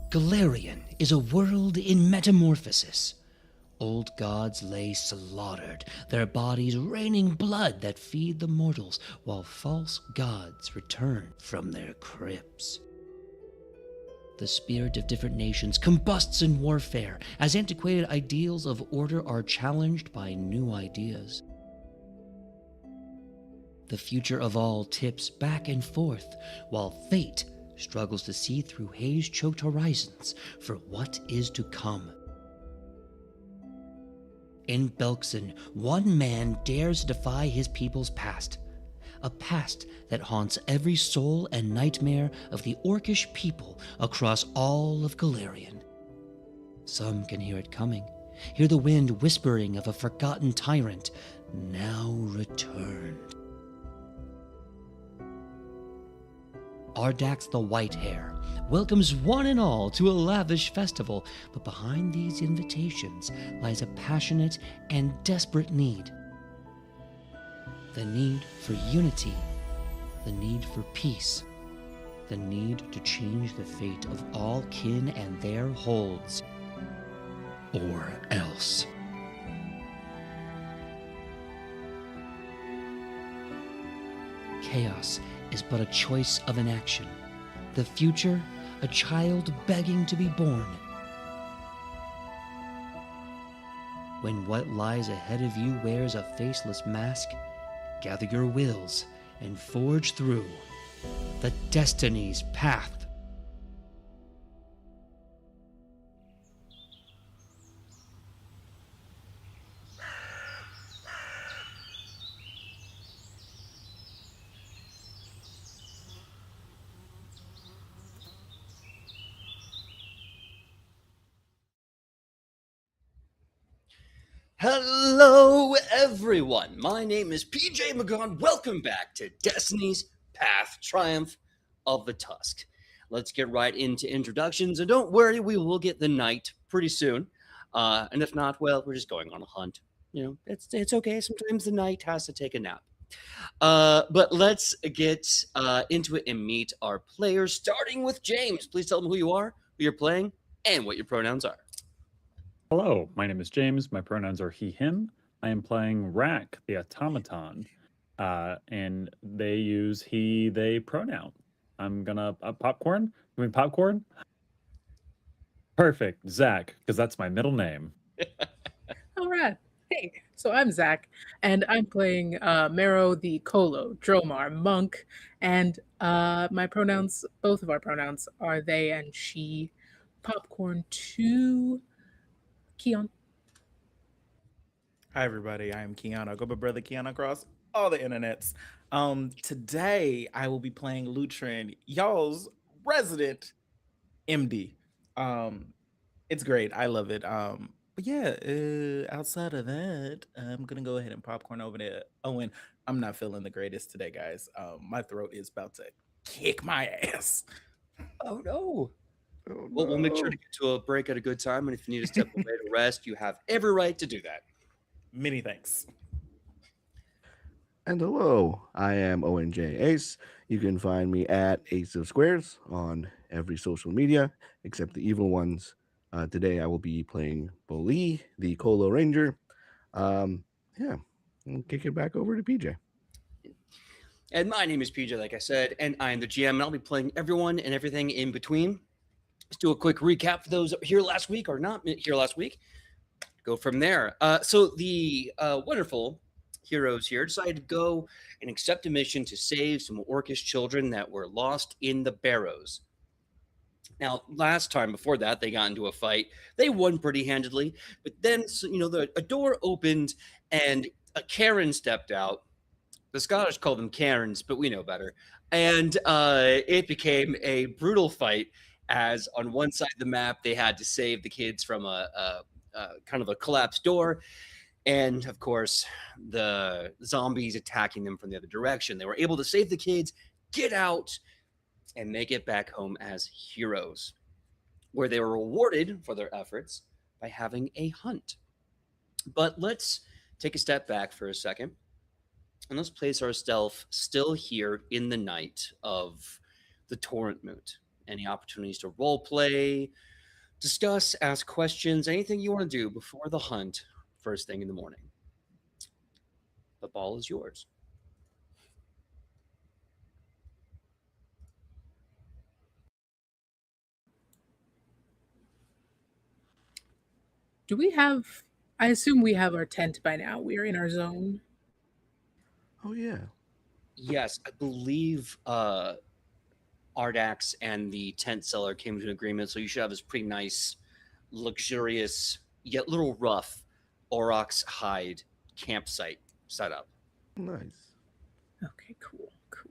Golarion is a world in metamorphosis. Old gods lay slaughtered, their bodies raining blood that feed the mortals, while false gods return from their crypts. The spirit of different nations combusts in warfare as antiquated ideals of order are challenged by new ideas. The future of all tips back and forth, while fate struggles to see through haze-choked horizons for what is to come. In Belkzen, one man dares to defy his people's past, a past that haunts every soul and nightmare of the Orcish people across all of Golarion. Some can hear it coming, hear the wind whispering of a forgotten tyrant, now returned. Ardax the Whitehair welcomes one and all to a lavish festival, but behind these invitations lies a passionate and desperate need. The need for unity, the need for peace, the need to change the fate of all kin and their holds, or else. Chaos is but a choice of inaction. The future, a child begging to be born. When what lies ahead of you wears a faceless mask, gather your wills and forge through the Destiny's path. Hello, everyone. My name is PJ Megaw. Welcome back to Destiny's Path, Triumph of the Tusk. Let's get right into introductions, and don't worry, we will get the night pretty soon. And if not, well, we're just going on a hunt. You know, it's okay. Sometimes the night has to take a nap. But let's get into it and meet our players, starting with James. Please tell them who you are, who you're playing, and what your pronouns are. Hello, my name is James. My pronouns are he, him. I am playing Rack, the automaton, and they use he, they pronoun. I'm gonna popcorn. You mean popcorn? Perfect, Zach, because that's my middle name. All right. Hey, so I'm Zach, and I'm playing Marrow the Colo, Dromar, monk, and my pronouns, both of our pronouns, are they and she. Popcorn to Queon. Hi everybody, I am Queon. I go by brother Queon across all the internets. Today I will be playing Lutrin, y'all's resident MD. It's great. I love it. But yeah, outside of that, I'm gonna go ahead and popcorn over to Owen. I'm not feeling the greatest today, guys. My throat is about to kick my ass. Oh no. Oh, Well, we'll make sure no. to get to a break at a good time, and if you need to step away to rest, you have every right to do that. Many thanks. And hello, I am Owen J Ace. You can find me at Ace of Squares on every social media except the evil ones. Today I will be playing Boli, the Colo Ranger. Yeah, I'll kick it back over to PJ. And my name is PJ, like I said, and I am the GM, and I'll be playing everyone and everything in between. Let's do a quick recap for those here last week or not here last week. Go from there. So the wonderful heroes here decided to go and accept a mission to save some Orcish children that were lost in the Barrows. Now, last time before that, they got into a fight. They won pretty handedly, but then a door opened and a Karen stepped out. The Scottish call them Karens, but we know better. And it became a brutal fight. As on one side of the map, they had to save the kids from a kind of a collapsed door. And of course, the zombies attacking them from the other direction. They were able to save the kids, get out, and make it back home as heroes, where they were rewarded for their efforts by having a hunt. But let's take a step back for a second, and let's place ourselves still here in the night of the Torrent Moot. any opportunities to role play, discuss, ask questions, anything you want to do before the hunt first thing in the morning. The ball is yours. Do we have? I assume we have our tent by now. We are in our zone. Oh yeah. Yes, I believe Ardax and the tent seller came to an agreement, so you should have this pretty nice, luxurious, yet little rough Orcs hide campsite set up. Nice. Okay, cool. Okay.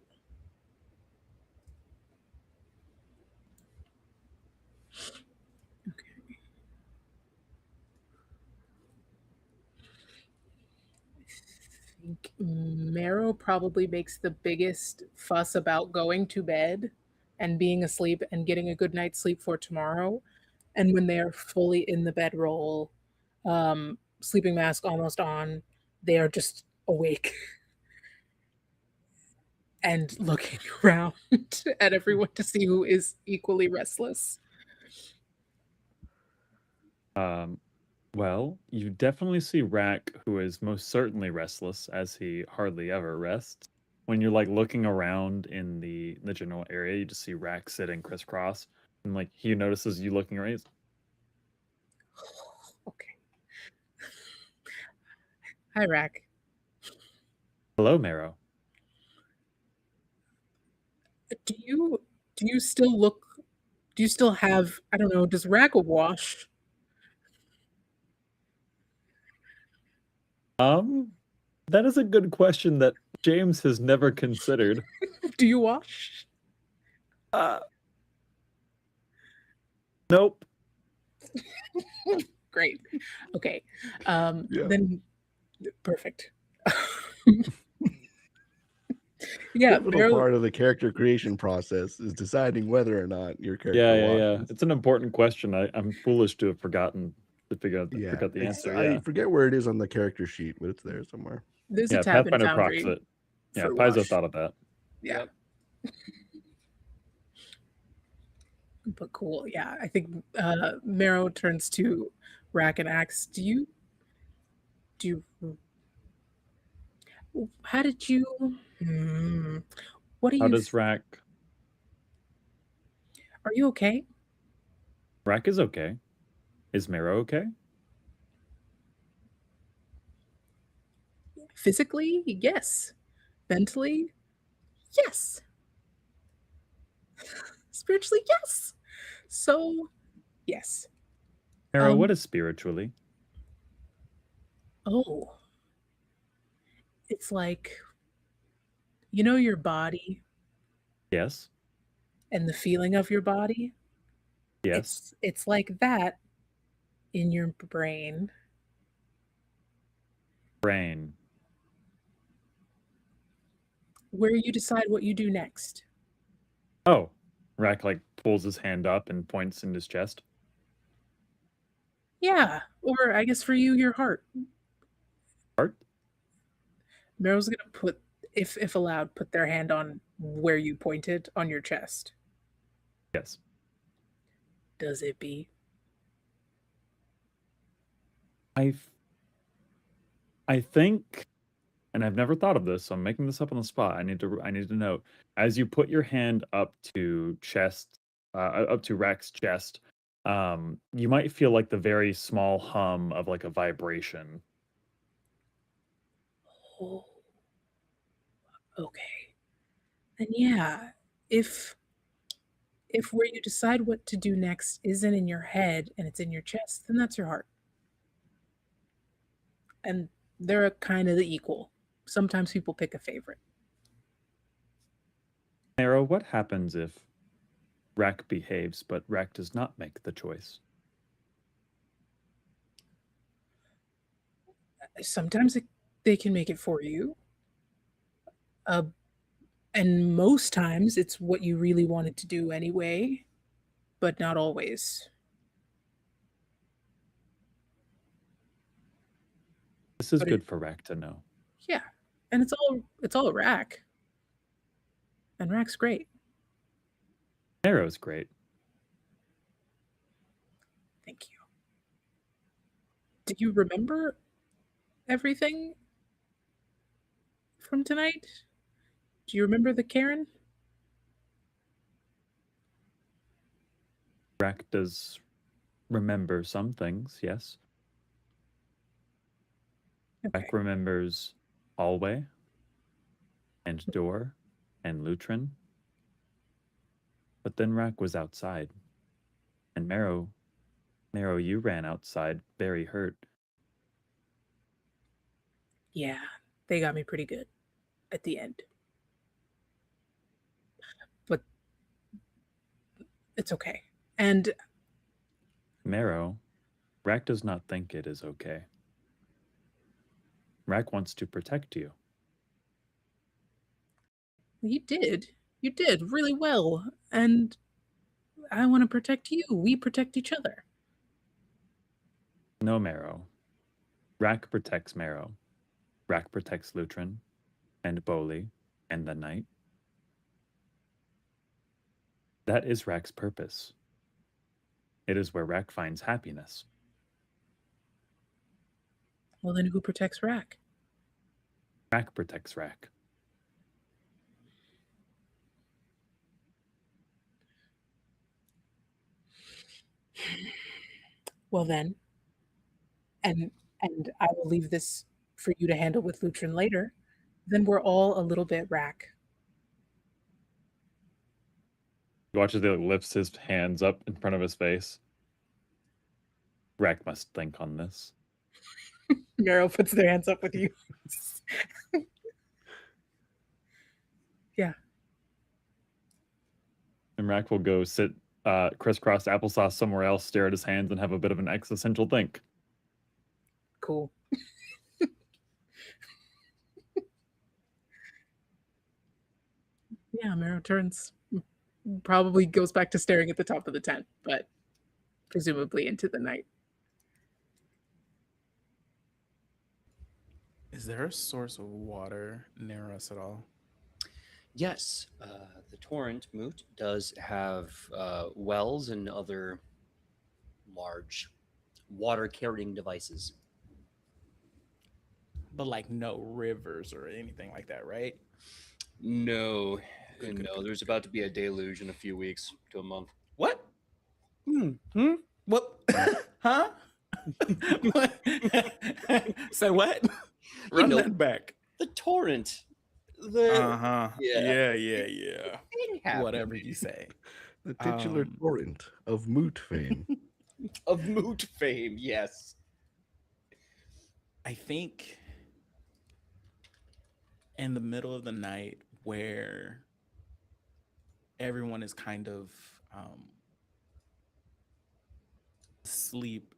I think Marrow probably makes the biggest fuss about going to bed and being asleep and getting a good night's sleep for tomorrow. And when they are fully in the bedroll, sleeping mask almost on, they are just awake and looking around at everyone to see who is equally restless. Well, you definitely see Rack, who is most certainly restless, as he hardly ever rests. When you're like looking around in the general area, you just see Rack sitting crisscross, and like he notices you looking around. Okay. Hi, Rack. Hello, Marrow. Do you still look? Do you still have? I don't know. Does Rack wash? That is a good question that James has never considered. Do you wash? Nope. Great. Okay. Yeah. Then perfect. Yeah, Pivotal Marrow, part of the character creation process is deciding whether or not your character Yeah. washes. It's an important question. I'm foolish to have forgotten to forgot the answer. I forget where it is on the character sheet, but it's there somewhere. there's Yeah, a tab in Pathfinder procs Foundry it. Yeah, for Paizo wash. thought of that. Yeah. But cool. Yeah, I think Marrow turns to Rack and asks, do you how did you what do How you does Rack? are you okay? Rack is okay. Is Marrow okay? Physically, yes. Mentally, yes. Spiritually, yes. So, yes. Marrow, what is spiritually? Oh. It's like you know your body Yes. and the feeling of your body? Yes. It's like that in your brain. Brain. Where you decide what you do next. Oh. Rack like pulls his hand up and points in his chest. Yeah. Or I guess for you, your heart. Heart? Meryl's gonna put, if allowed, put their hand on where you pointed on your chest. Yes. Does it be? I think, and I've never thought of this, so I'm making this up on the spot. I need to know. As you put your hand up to Rack's chest, you might feel like the very small hum of like a vibration. Oh. Okay. Then yeah, if where you decide what to do next isn't in your head and it's in your chest, then that's your heart. And they're kind of the equal. Sometimes people pick a favorite. Marrow, what happens if Rack behaves, but Rack does not make the choice? Sometimes they can make it for you. And most times it's what you really wanted to do anyway, but not always. This is good for Rack to know. Yeah. And it's all Rack. And Rack's great. Marrow's great. Do you remember everything from tonight? Do you remember the Karen? Rack does remember some things, yes. Okay. Rack remembers hallway and door and Lutrin. But then Rack was outside. And Marrow, you ran outside very hurt. Yeah, they got me pretty good at the end. But it's okay. And Marrow, Rack does not think it is okay. Rack wants to protect you. you did. You did really well. And I want to protect you. We protect each other. No, Marrow. Rack protects Marrow. Rack protects Lutrin and Boli and the Knight. That is Rack's purpose. It is where Rack finds happiness. Well, then who protects Rack? Rack protects Rack. Well, then, and I will leave this for you to handle with Lutrin later. Then we're all a little bit Rack. You watch as he lifts his hands up in front of his face. Rack must think on this. Meryl puts their hands up with you. Yeah. And Rack will go sit crisscross applesauce somewhere else, stare at his hands, and have a bit of an existential think. Cool. Yeah, Meryl turns, probably goes back to staring at the top of the tent, but presumably into the night. Is there a source of water near us at all? Yes, the torrent moot does have wells and other large water carrying devices. But like no rivers or anything like that, right? No, Good, no. good. There's about to be a deluge in a few weeks to a month. What? Hmm. What? Huh? What? Say what? You Run know, that back. the torrent. The Uh-huh. yeah. Yeah. thing happened Whatever you say. The titular torrent of moot fame. of moot fame. Yes. I think in the middle of the night where everyone is kind of asleep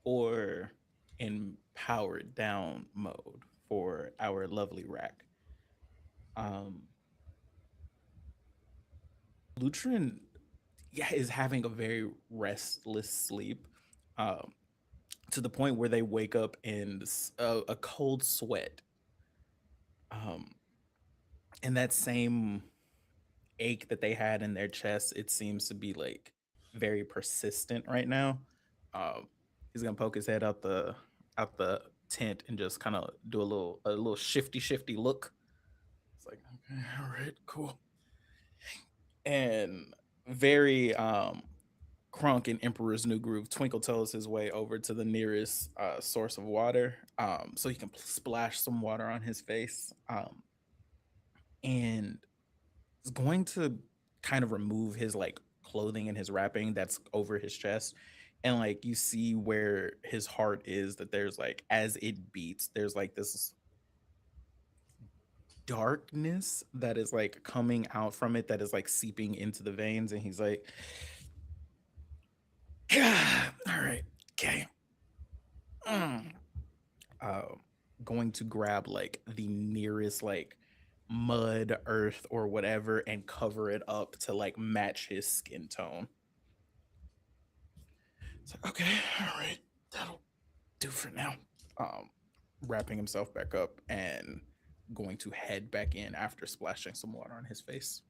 or in powered down mode for our lovely Rack. Lutrin is having a very restless sleep to the point where they wake up in a cold sweat. And that same ache that they had in their chest, it seems to be like very persistent right now. He's gonna poke his head out the tent and just kind of do a little shifty look. It's like, okay, all right, cool. And very Krunk in Emperor's New Groove, Twinkle tells his way over to the nearest source of water, so he can splash some water on his face, and is going to kind of remove his like clothing and his wrapping that's over his chest, and like you see where his heart is, that there's like, as it beats, there's like this darkness that is like coming out from it, that is like seeping into the veins, and he's like, God, all right, okay. Going to grab like the nearest like mud, earth, or whatever, and cover it up to like match his skin tone. It's like, okay, all right, that'll do for now. Wrapping himself back up and going to head back in after splashing some water on his face.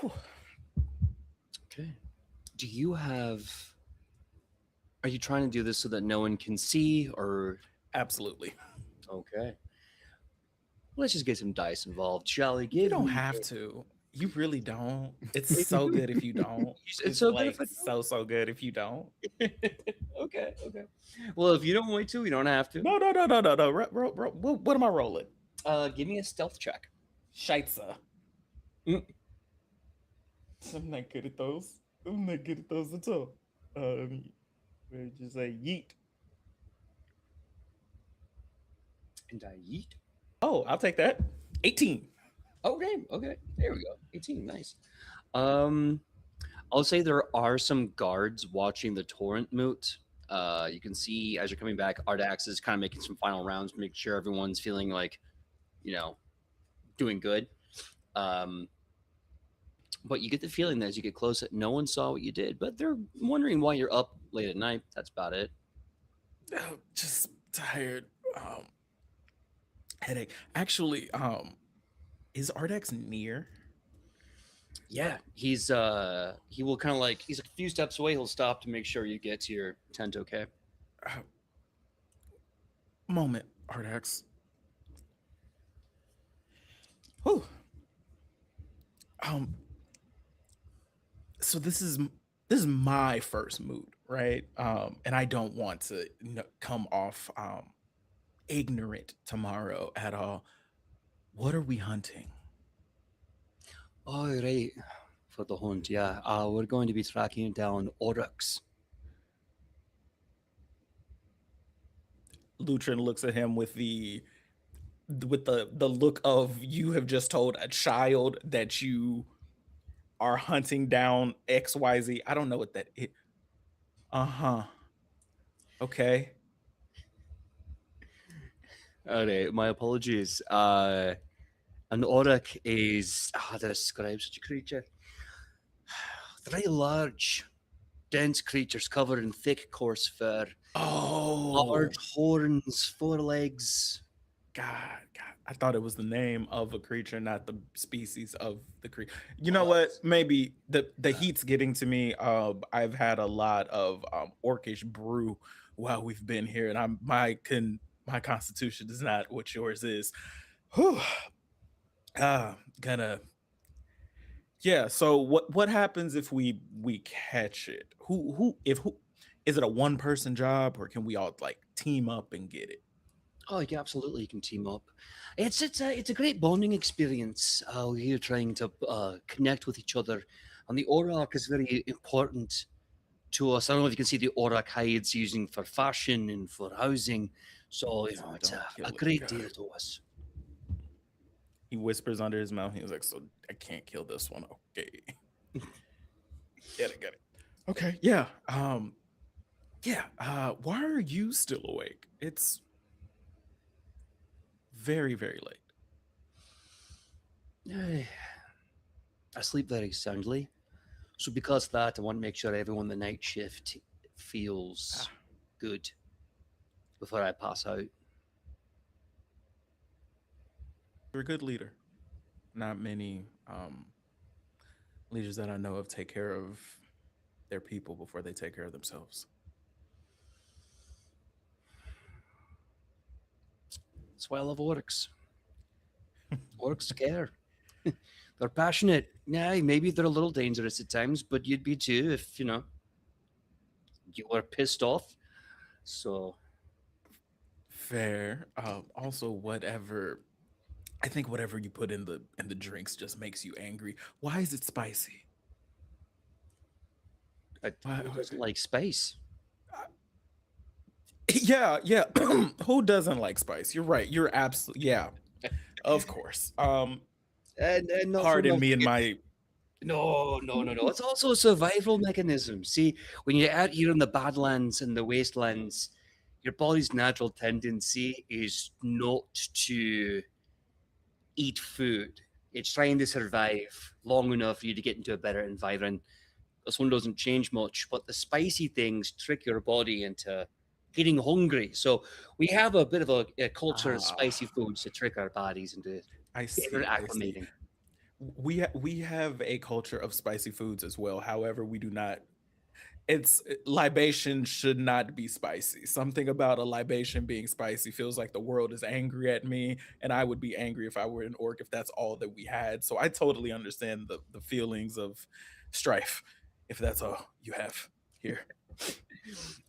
Whew. Okay. Do you have Are you trying to do this so that no one can see, or Absolutely. okay? Let's just get some dice involved, shall we? You Give don't me have to. You really don't. It's so good if you don't. It's so good if like I so good if you don't. okay. Well, if you don't want to, you don't have to. No. What am I rolling? Give me a stealth check. Scheitzer. Mm. I'm not good at those. I'm not good at those at all. Just say yeet. And I yeet. Oh, I'll take that. 18. Okay. There we go. 18. Nice. I'll say there are some guards watching the torrent moot. You can see as you're coming back, Ardax is kind of making some final rounds to make sure everyone's feeling like, doing good. But you get the feeling that as you get close that no one saw what you did, but they're wondering why you're up late at night. That's about it. Oh, just tired. Headache. Actually, is Ardax near? Yeah, he will kind of he's a few steps away. He'll stop to make sure you get to your tent okay. Moment, Ardax. Whew. So this is my first mood, right? And I don't want to come off ignorant tomorrow at all. What are we hunting? All right, for the hunt, yeah. We're going to be tracking down Orcs. Lutrin looks at him with the look of, you have just told a child that you are hunting down XYZ. I don't know what that is. Okay. All right, my apologies. An Orc is how to describe such a creature. Very large, dense creatures covered in thick, coarse fur. Oh, Large horns, 4 legs. God. I thought it was the name of a creature, not the species of the creature. You know what? Maybe the heat's getting to me. I've had a lot of orcish brew while we've been here, and my constitution is not what yours is. Whew. Yeah. So what happens if we catch it? Who is it a one person job, or can we all team up and get it? Oh, yeah, absolutely. You can team up. It's a great bonding experience. We're trying to connect with each other, and the Auroch is very important to us. I don't know if you can see the Auroch hides using for fashion and for housing. So it's a great deal to us. He whispers under his mouth. He was like, "So I can't kill this one." Okay. Get it. Okay. Yeah. Why are you still awake? It's very, very late. I sleep very soundly. So because of that, I want to make sure everyone the night shift feels good before I pass out. You're a good leader. Not many leaders that I know of take care of their people before they take care of themselves. That's why I love Orcs. Orcs care. They're passionate. Yeah, maybe they're a little dangerous at times, but you'd be too if, you were pissed off. So fair. Also, whatever you put in the drinks just makes you angry. Why is it spicy? Who doesn't like spice? Yeah. Who doesn't like spice? You're right. You're absolutely, yeah. Of course. And pardon me and my. No. It's also a survival mechanism. See, when you're out here in the Badlands and the Wastelands, your body's natural tendency is not to eat food. It's trying to survive long enough for you to get into a better environment. This one doesn't change much, but the spicy things trick your body into getting hungry. So we have a bit of a culture of spicy foods to trick our bodies into acclimating. We have a culture of spicy foods as well. However, we do not it's libation should not be spicy. Something about a libation being spicy feels like the world is angry at me, and I would be angry if I were an orc if that's all that we had. So I totally understand the feelings of strife if that's all you have here.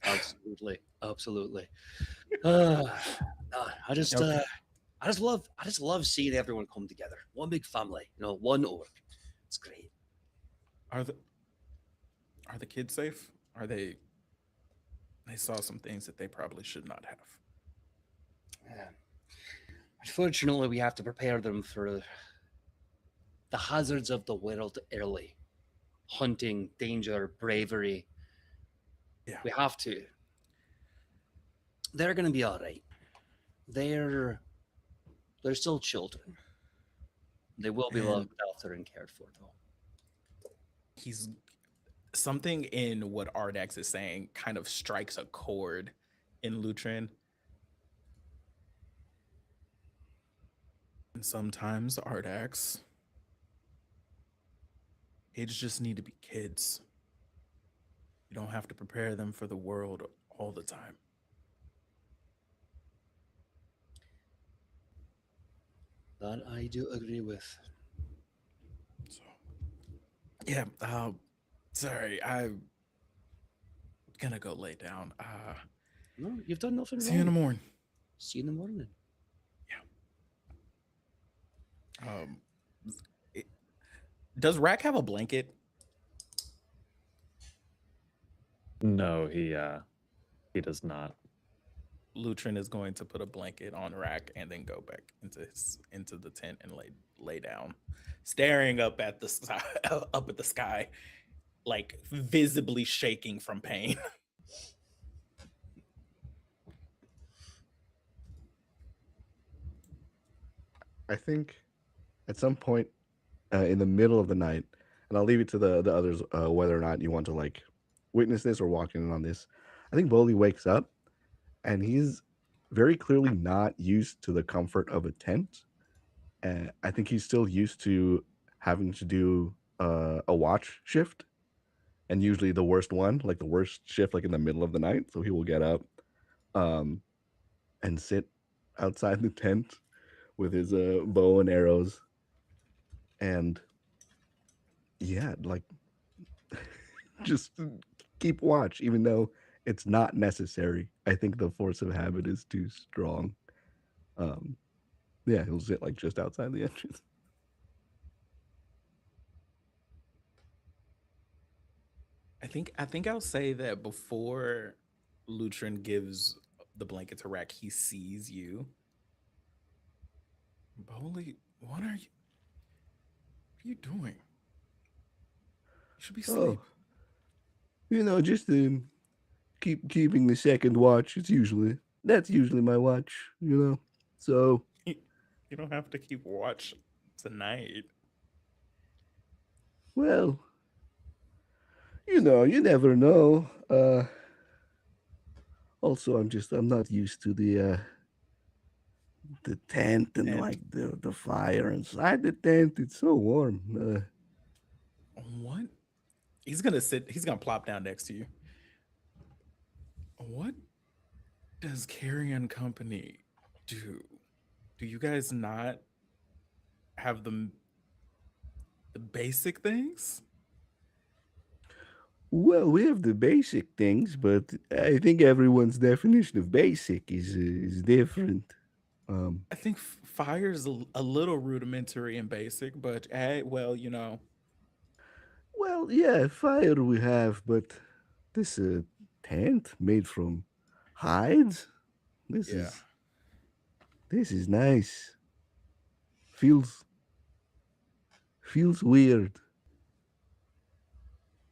Absolutely, absolutely. Uh, I just, Okay. I just love seeing everyone come together. One big family, one orc. It's great. Are the kids safe? Are they saw some things that they probably should not have. Yeah. Unfortunately, we have to prepare them for the hazards of the world early. Hunting, danger, bravery. Yeah. We have to. They're going to be all right. They're they're still children. They will be And looked after and cared for, though. he's something in what Ardax is saying kind of strikes a chord in Lutrin. And sometimes Ardax, kids just need to be kids. You don't have to prepare them for the world all the time. That I do agree with. So, yeah. Sorry, I'm gonna go lay down. No, you've done nothing See you in the wrong. morning. See you in the morning. Um, does Rack have a blanket? No, he does not. Lutrin is going to put a blanket on Rack and then go back into the tent and lay down, staring up at the sky, up at the sky, like visibly shaking from pain. I think at some point in the middle of the night, and I'll leave it to the others whether or not you want to like witness this or walk in on this. I think Boli wakes up and he's very clearly not used to the comfort of a tent. And I think he's still used to having to do a watch shift, and usually the worst one, like the worst shift, like in the middle of the night. So he will get up um, and sit outside the tent with his bow and arrows, and yeah, like just keep watch, even though it's not necessary. I think the force of habit is too strong. Um, yeah, he'll sit like just outside the entrance. I think I'll say that before Lutrin gives the blanket to Rack, he sees you. Boli, what are you doing? You should be asleep. Oh, just keeping the second watch. That's usually my watch. So You don't have to keep watch tonight. well, you never know. Also, I'm not used to the tent and And like the fire inside the tent. It's so warm. what? He's gonna plop down next to you. What does Carrion Company do? Do you guys not have the basic things? Well, we have the basic things, but I think everyone's definition of basic is different. I think fire's a little rudimentary and basic, but well, Well, yeah, fire we have, but this tent made from hides. This yeah. is this is nice. Feels weird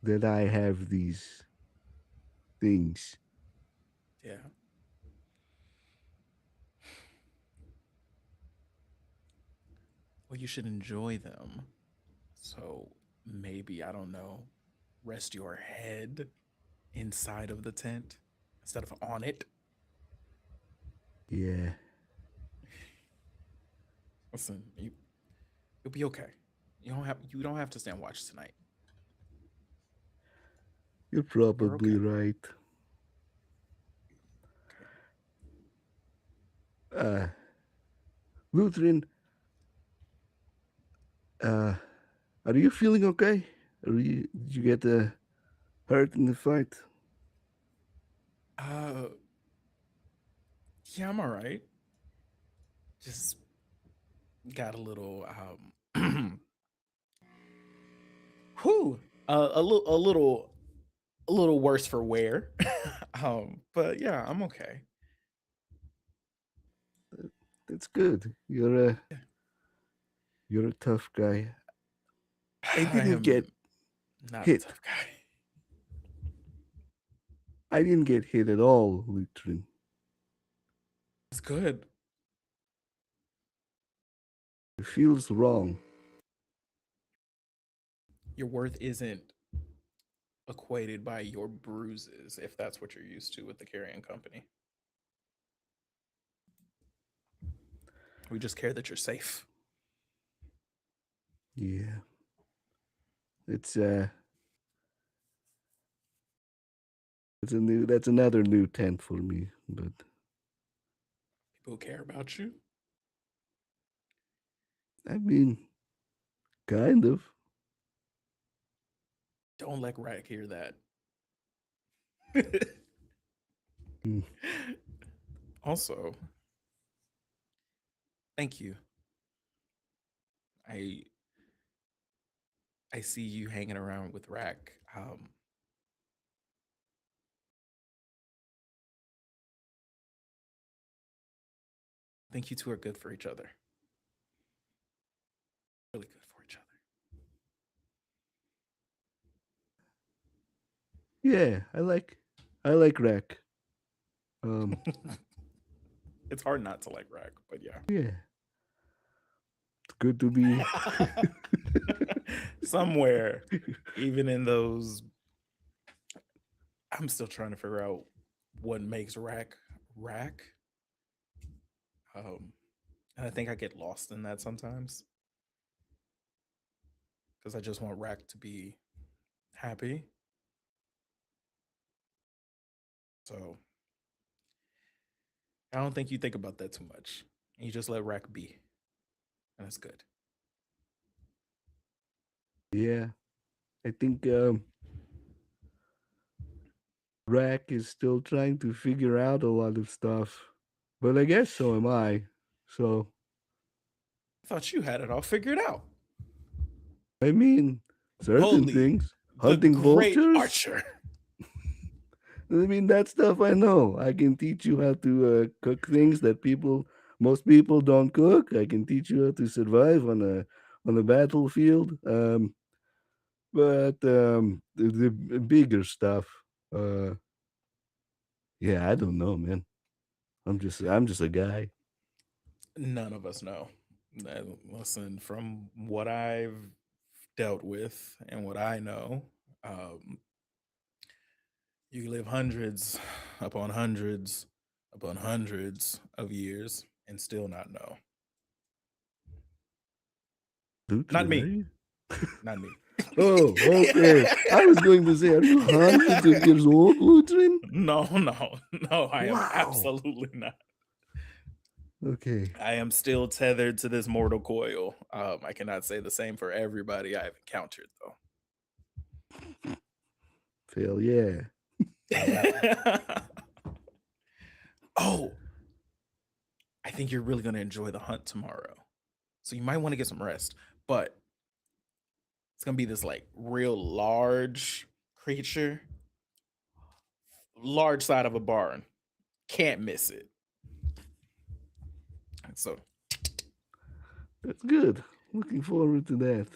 that I have these things. Yeah. Well, you should enjoy them. So maybe, I don't know, rest your head inside of the tent instead of on it. Yeah. Listen, you'll be okay. You don't have to stand watch tonight. You're probably right. Lutrin, are you feeling okay? Did you get hurt in the fight? Yeah, I'm all right. Just got a little whew, a little worse for wear. But yeah, I'm okay. That's good. You're a tough guy. I didn't get not hit. a tough guy. I didn't get hit at all, Lutrin. It's good. It feels wrong. Your worth isn't equated by your bruises, if that's what you're used to with the carrion company. We just care that you're safe. Yeah. That's another new tent for me, but People care about you. I mean, kind of. Don't let Rack hear that. Mm. Also, thank you. I see you hanging around with Rack. I think you two are good for each other. Really good for each other. Yeah, I like Rack. It's hard not to like Rack, but yeah. Yeah. It's good to be somewhere, even in those. I'm still trying to figure out what makes Rack. And I think I get lost in that sometimes because I just want Rack to be happy. So I don't think you think about that too much. You just let Rack be, and it's good. Yeah. I think Rack is still trying to figure out a lot of stuff. But I guess so am I. So I thought you had it all figured out. I mean, certain Holy, things. the Hunting great vultures. archer. I mean, that stuff I know. I can teach you how to cook things that most people don't cook. I can teach you how to survive on a battlefield. But the bigger stuff, yeah, I don't know, man. I'm just a guy. None of us know. Listen, from what I've dealt with and what I know, you live hundreds upon hundreds upon hundreds of years and still not know. Lutrin, Not me. are you? Not me. Oh, okay. I was going to say, are you hundreds of years old, Lutrin? No, I am Wow. absolutely not. Okay. I am still tethered to this mortal coil. I cannot say the same for everybody I've encountered, though. Hell yeah. Oh, I think you're really going to enjoy the hunt tomorrow. So you might want to get some rest, but it's going to be this like real large creature, large side of a barn. Can't miss it. So that's good. Looking forward to that.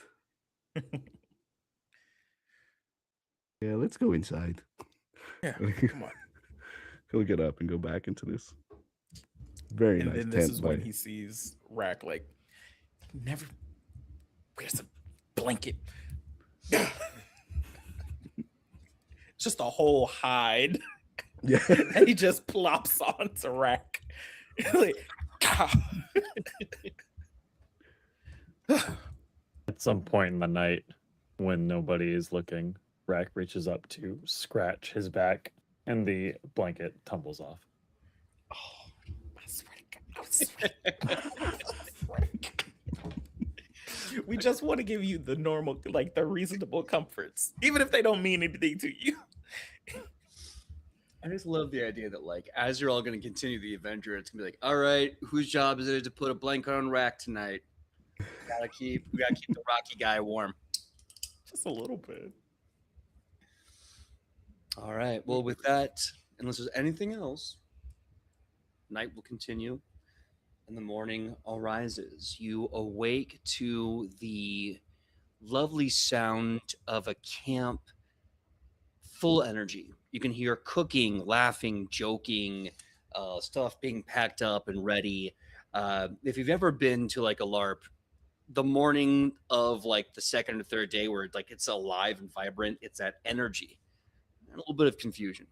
Yeah, let's go inside. Yeah, come on. He'll get up and go back into this very And nice then tent. this is when he sees Rack like never wears a blanket. Just a whole hide. Yeah. And he just plops onto Rack. Like, At some point in the night when nobody is looking, Rack reaches up to scratch his back, and the blanket tumbles off. Oh, I swear to God. I swear to God. We just want to give you the normal, like the reasonable comforts, even if they don't mean anything to you. I just love the idea that, like, as you're all going to continue the adventure, it's going to be like, all right, whose job is it to put a blanket on Rack tonight? We gotta keep the Rocky guy warm. Just a little bit. All right. Well, with that, unless there's anything else, night will continue and the morning arises. You awake to the lovely sound of a camp full energy. You can hear cooking, laughing, joking, stuff being packed up and ready. If you've ever been to like a LARP, the morning of like the second or third day where like it's alive and vibrant, it's that energy and a little bit of confusion.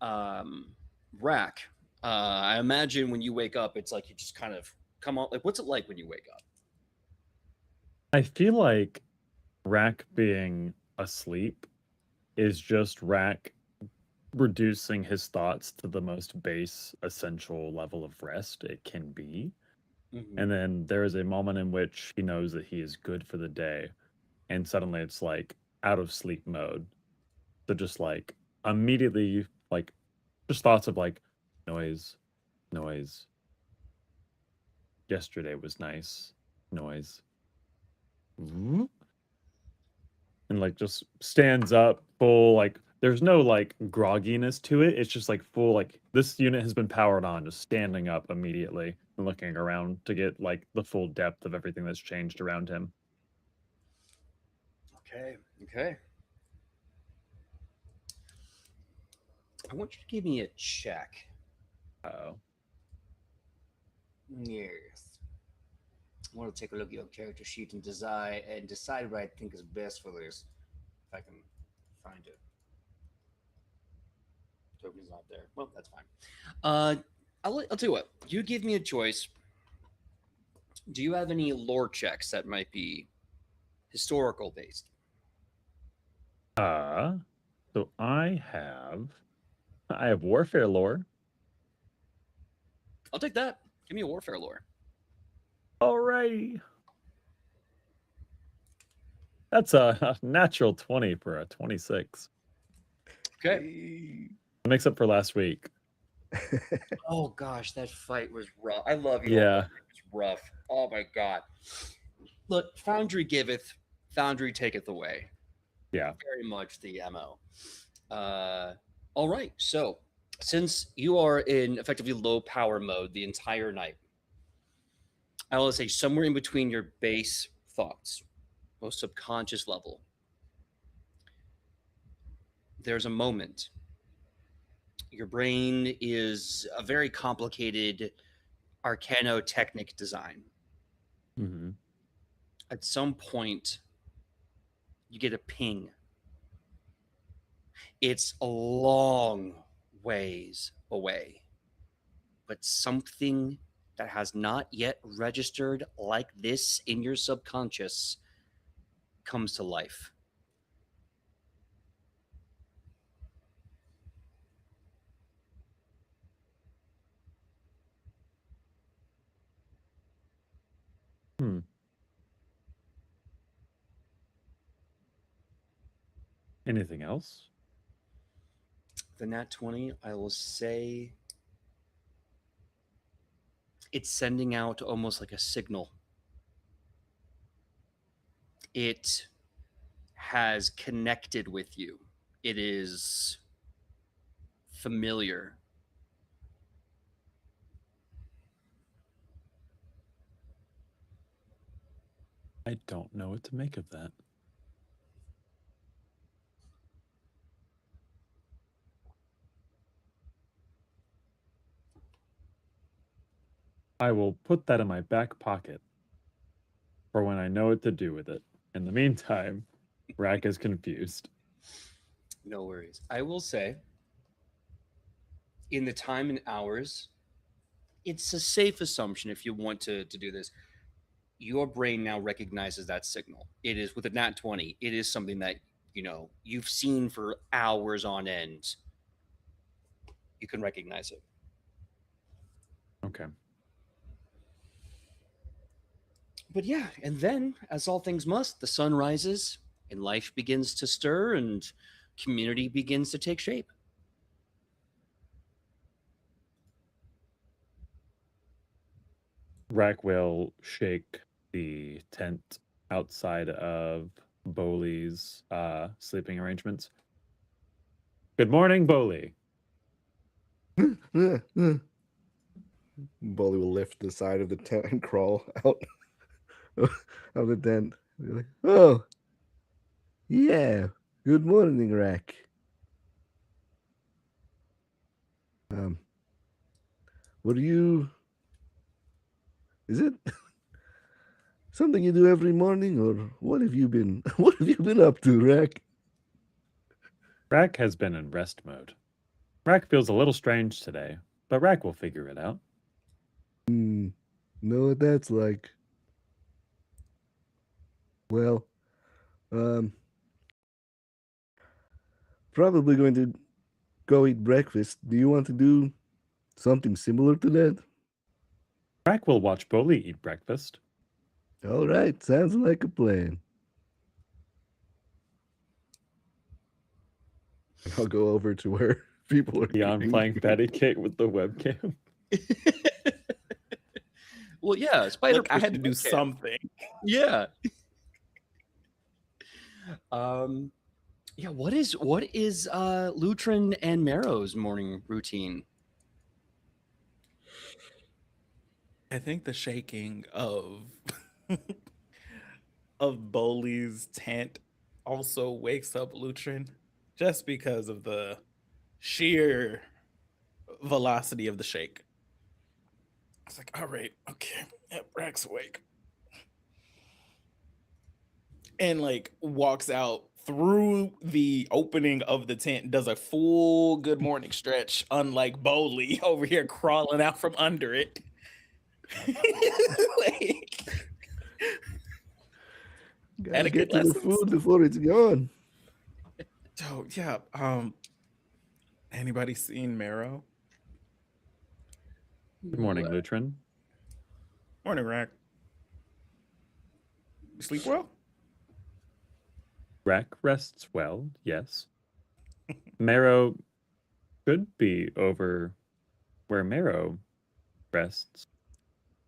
Rack, I imagine when you wake up, it's like you just kind of come on. Like, what's it like when you wake up? I feel like Rack being asleep is just Rack reducing his thoughts to the most base, essential level of rest it can be. Mhm. And then there is a moment in which he knows that he is good for the day. And suddenly it's like out of sleep mode. So just like immediately, like just thoughts of like noise, noise. Yesterday was nice. Noise. And like just stands up full, like there's no like grogginess to it. It's just like full, like this unit has been powered on, just standing up immediately and looking around to get like the full depth of everything that's changed around him. Okay. Okay. I want you to give me a check. Oh. Yes. I want to take a look at your character sheet and decide what I think is best for this. If I can find it. Token's not there. Well, that's fine. I'll tell you what. You give me a choice. Do you have any lore checks that might be historical based? So I have warfare lore. I'll take that. Give me a warfare lore. Alrighty. That's a natural 20 for a 26. Okay. It makes up for last week. Oh gosh, that fight was rough. I love you. Yeah. It was rough. Oh my god. Look, Foundry giveth, Foundry taketh away. Yeah. Very much the MO. All right. So since you are in effectively low power mode the entire night, I will say somewhere in between your base thoughts, most subconscious level, there's a moment. Your brain is a very complicated arcanotechnic design. Mm-hmm. At some point, you get a ping. It's a long ways away, but something that has not yet registered like this in your subconscious comes to life. Anything else? The nat 20, I will say it's sending out almost like a signal. It has connected with you. It is familiar. I don't know what to make of that. I will put that in my back pocket for when I know what to do with it. In the meantime, Rack is confused. No worries. I will say, in the time and hours, it's a safe assumption if you want to do this. Your brain now recognizes that signal. It is with a nat 20, it is something that you've seen for hours on end, you can recognize it. Okay. But yeah, and then, as all things must, the sun rises and life begins to stir and community begins to take shape. Rack will shake the tent outside of Boli's sleeping arrangements. Good morning, Boli. Bolly will lift the side of the tent and crawl out of the tent. Be like, oh, yeah. Good morning, Rack. What do you? Is it something you do every morning, or what have you been? What have you been up to, Rack? Rack has been in rest mode. Rack feels a little strange today, but Rack will figure it out. Know what that's like. Well, probably going to go eat breakfast. Do you want to do something similar to that? Rack will watch Boli eat breakfast. All right, sounds like a plan. I'll go over to where people are Beyond eating. playing patty cake with the webcam. Well, yeah, Spider. Look, I had to do something. Yeah. Yeah. What is Lutrin and Marrow's morning routine? I think the shaking of Boli's tent also wakes up Lutrin, just because of the sheer velocity of the shake. It's like, all right, okay, yep, Rack's awake. And like walks out through the opening of the tent, does a full good morning stretch, unlike Boli over here crawling out from under it. Like, Gotta get to the food before it's gone. So yeah, anybody seen Marrow? Good morning, Lutrin. Morning, Rack. You sleep well? Rack rests well, yes. Marrow could be over where Marrow rests.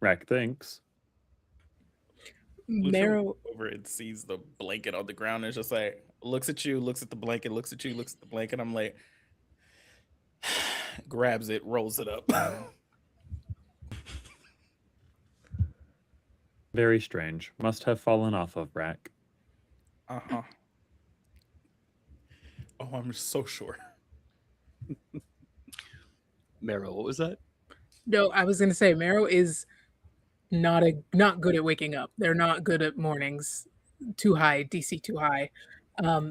Rack thinks. Marrow over and sees the blanket on the ground and just like looks at you, looks at the blanket, looks at you, looks at the blanket. I'm like, grabs it, rolls it up. Very strange. Must have fallen off of Rack. Uh-huh. Oh, I'm so sure. Marrow, what was that? No, I was gonna say Marrow is not good at waking up. They're not good at mornings. Too high, DC too high.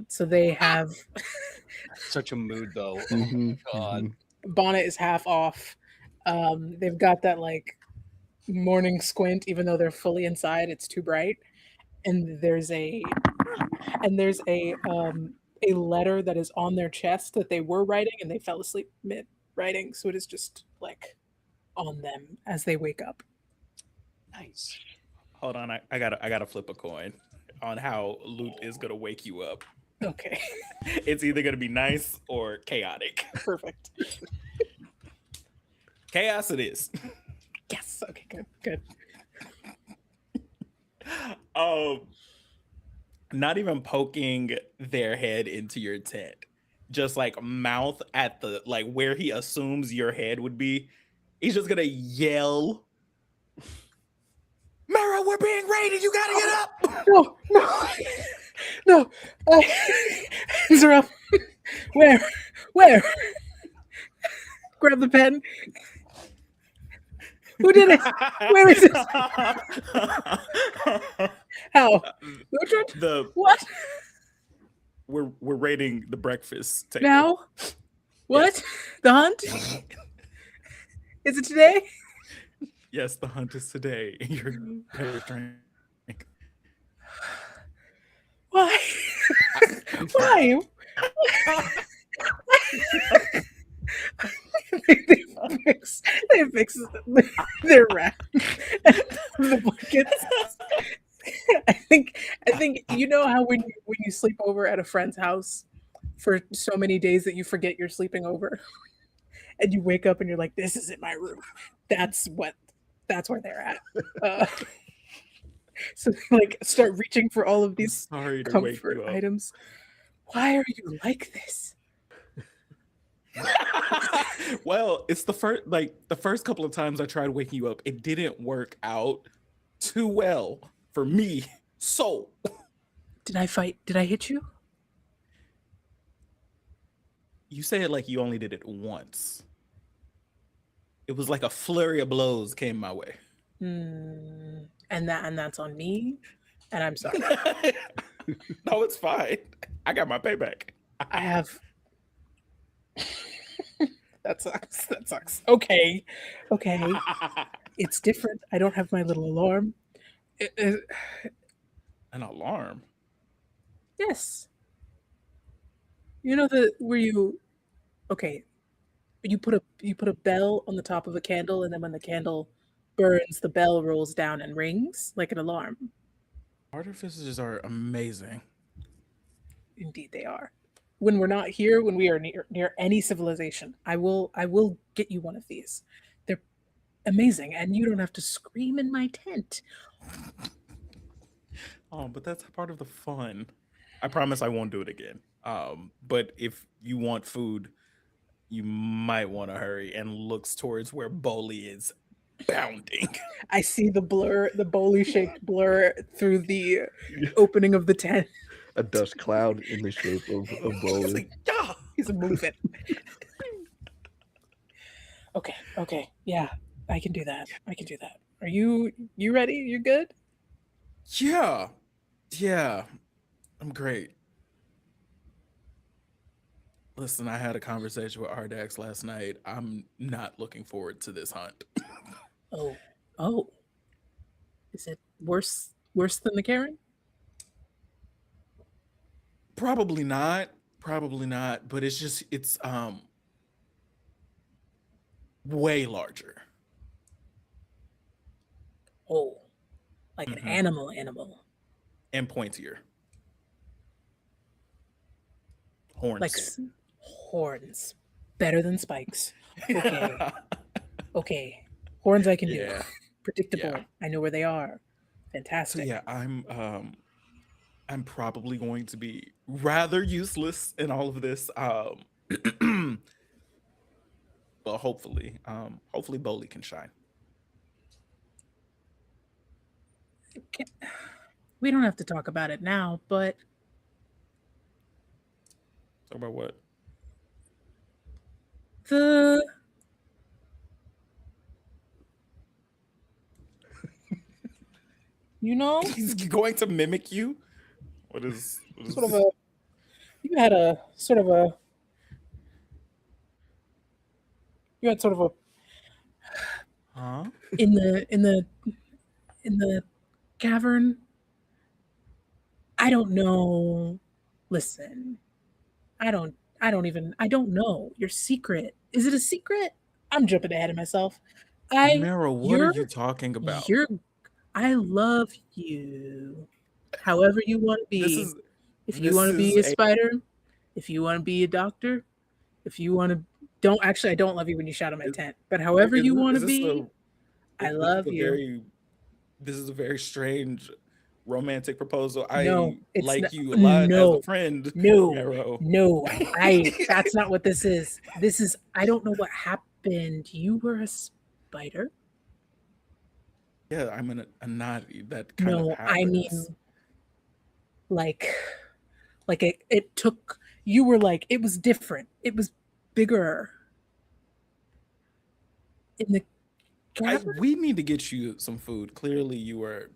So they have Such a mood, though. Oh Mhm, my god. bonnet is half off. They've got that like morning squint, even though they're fully inside, it's too bright. And there's a letter that is on their chest that they were writing and they fell asleep mid writing. So it is just like on them as they wake up. Nice. Hold on, I gotta flip a coin on how loot is gonna wake you up. Okay. It's either gonna be nice or chaotic. Perfect. Chaos it is. Yes. Okay, good. Not even poking their head into your tent, just like mouth at the like where he assumes your head would be. He's just gonna yell, "Marrow, we're being raided! You gotta get up!" No. Hands are up. Where? Grab the pen. Who did it? Where is it? How? Lutrin? What? We're raiding the breakfast table. Now? What? Yes. The hunt? Is it today? Yes, the hunt is today. You're trying. Why? Why? they fix their wrap. The blankets. I think you know how when you sleep over at a friend's house for so many days that you forget you're sleeping over, and you wake up and you're like, "This isn't my room." That's where they're at. So like start reaching for all of these Sorry to wake comfort you up. items. Why are you like this? Well, it's the first couple of times I tried waking you up, it didn't work out too well for me. So Did I fight? Did I hit you? you say it like you only did it once. It was like a flurry of blows came my way. And that's on me. And I'm sorry. No, it's fine. I got my payback. I have. That sucks. That sucks. Okay. It's different. I don't have my little alarm. An alarm. Yes. You know where you. Okay. You put a bell on the top of a candle, and then when the candle burns, the bell rolls down and rings like an alarm. Artificers are amazing. Indeed, they are. When we're not here, when we are near any civilization, I will get you one of these. They're amazing, and you don't have to scream in my tent. Oh, but that's part of the fun. I promise I won't do it again. But if you want food, you might want to hurry and looks towards where Boli is bounding. I see the Boli shaped blur through the opening of the tent. A dust cloud in the shape of Boli. Like, yeah. He's moving. Okay. Yeah, I can do that. Are you ready? You good? Yeah. I'm great. Listen, I had a conversation with Ardax last night. I'm not looking forward to this hunt. Oh. Is it worse than the Karen? Probably not, but it's way larger. Oh. Like an animal. And pointier. Horns. Like horns. Better than spikes. Okay. Horns I can do. Predictable. Yeah. I know where they are. Fantastic. So yeah, I'm probably going to be rather useless in all of this. But hopefully Boli can shine. We don't have to talk about it now, but Talk about what? You know, He's going to mimic you? What is sort of a you had sort of a huh? in the cavern. I don't know. Listen, I don't know your secret. Is it a secret? I'm jumping ahead of myself. Marrow, what are you talking about? I love you. However you want to be. If you want to be a spider, if you want to be a doctor, if you want to I don't love you when you shout at my tent. But however you want to be, I love you. This is a very strange romantic proposal. No, I like you a lot as a friend. No, that's not what this is. This is, I don't know what happened. You were a spider? Yeah, I'm a naughty. That kind of happens. I mean, like it took, you were like, it was different. It was bigger. In the cavern? We need to get you some food. Clearly you were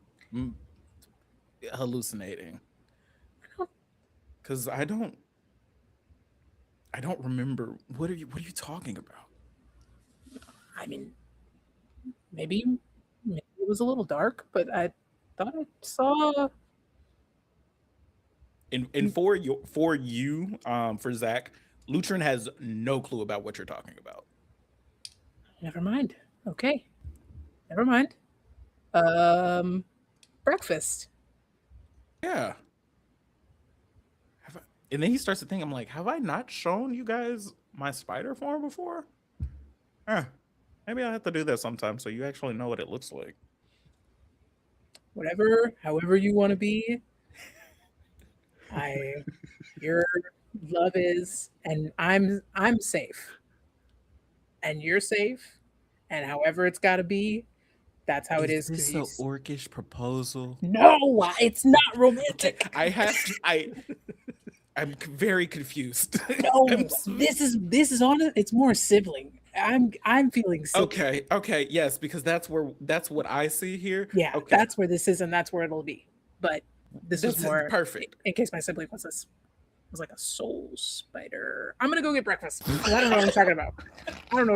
hallucinating. Because I don't remember. What are you talking about? I mean, maybe it was a little dark, but I thought I saw. And for Zach, Lutrin has no clue about what you're talking about. Never mind. Okay. Never mind. Breakfast. Yeah. And then he starts to think, I'm like, have I not shown you guys my spider form before? Maybe I'll have to do that sometime so you actually know what it looks like. Whatever, however you want to be. Your love is, and I'm safe. And you're safe. And however it's gotta be, that's how it is. Is this an orcish proposal? No, it's not romantic. I'm very confused. No, this is honest. It's more sibling. I'm feeling sibling. Okay, yes, because that's what I see here. Yeah, okay. That's where this is, and that's where it'll be. But this is more perfect. In case my sibling was like a soul spider. I'm gonna go get breakfast. I don't know what I'm talking about. I'm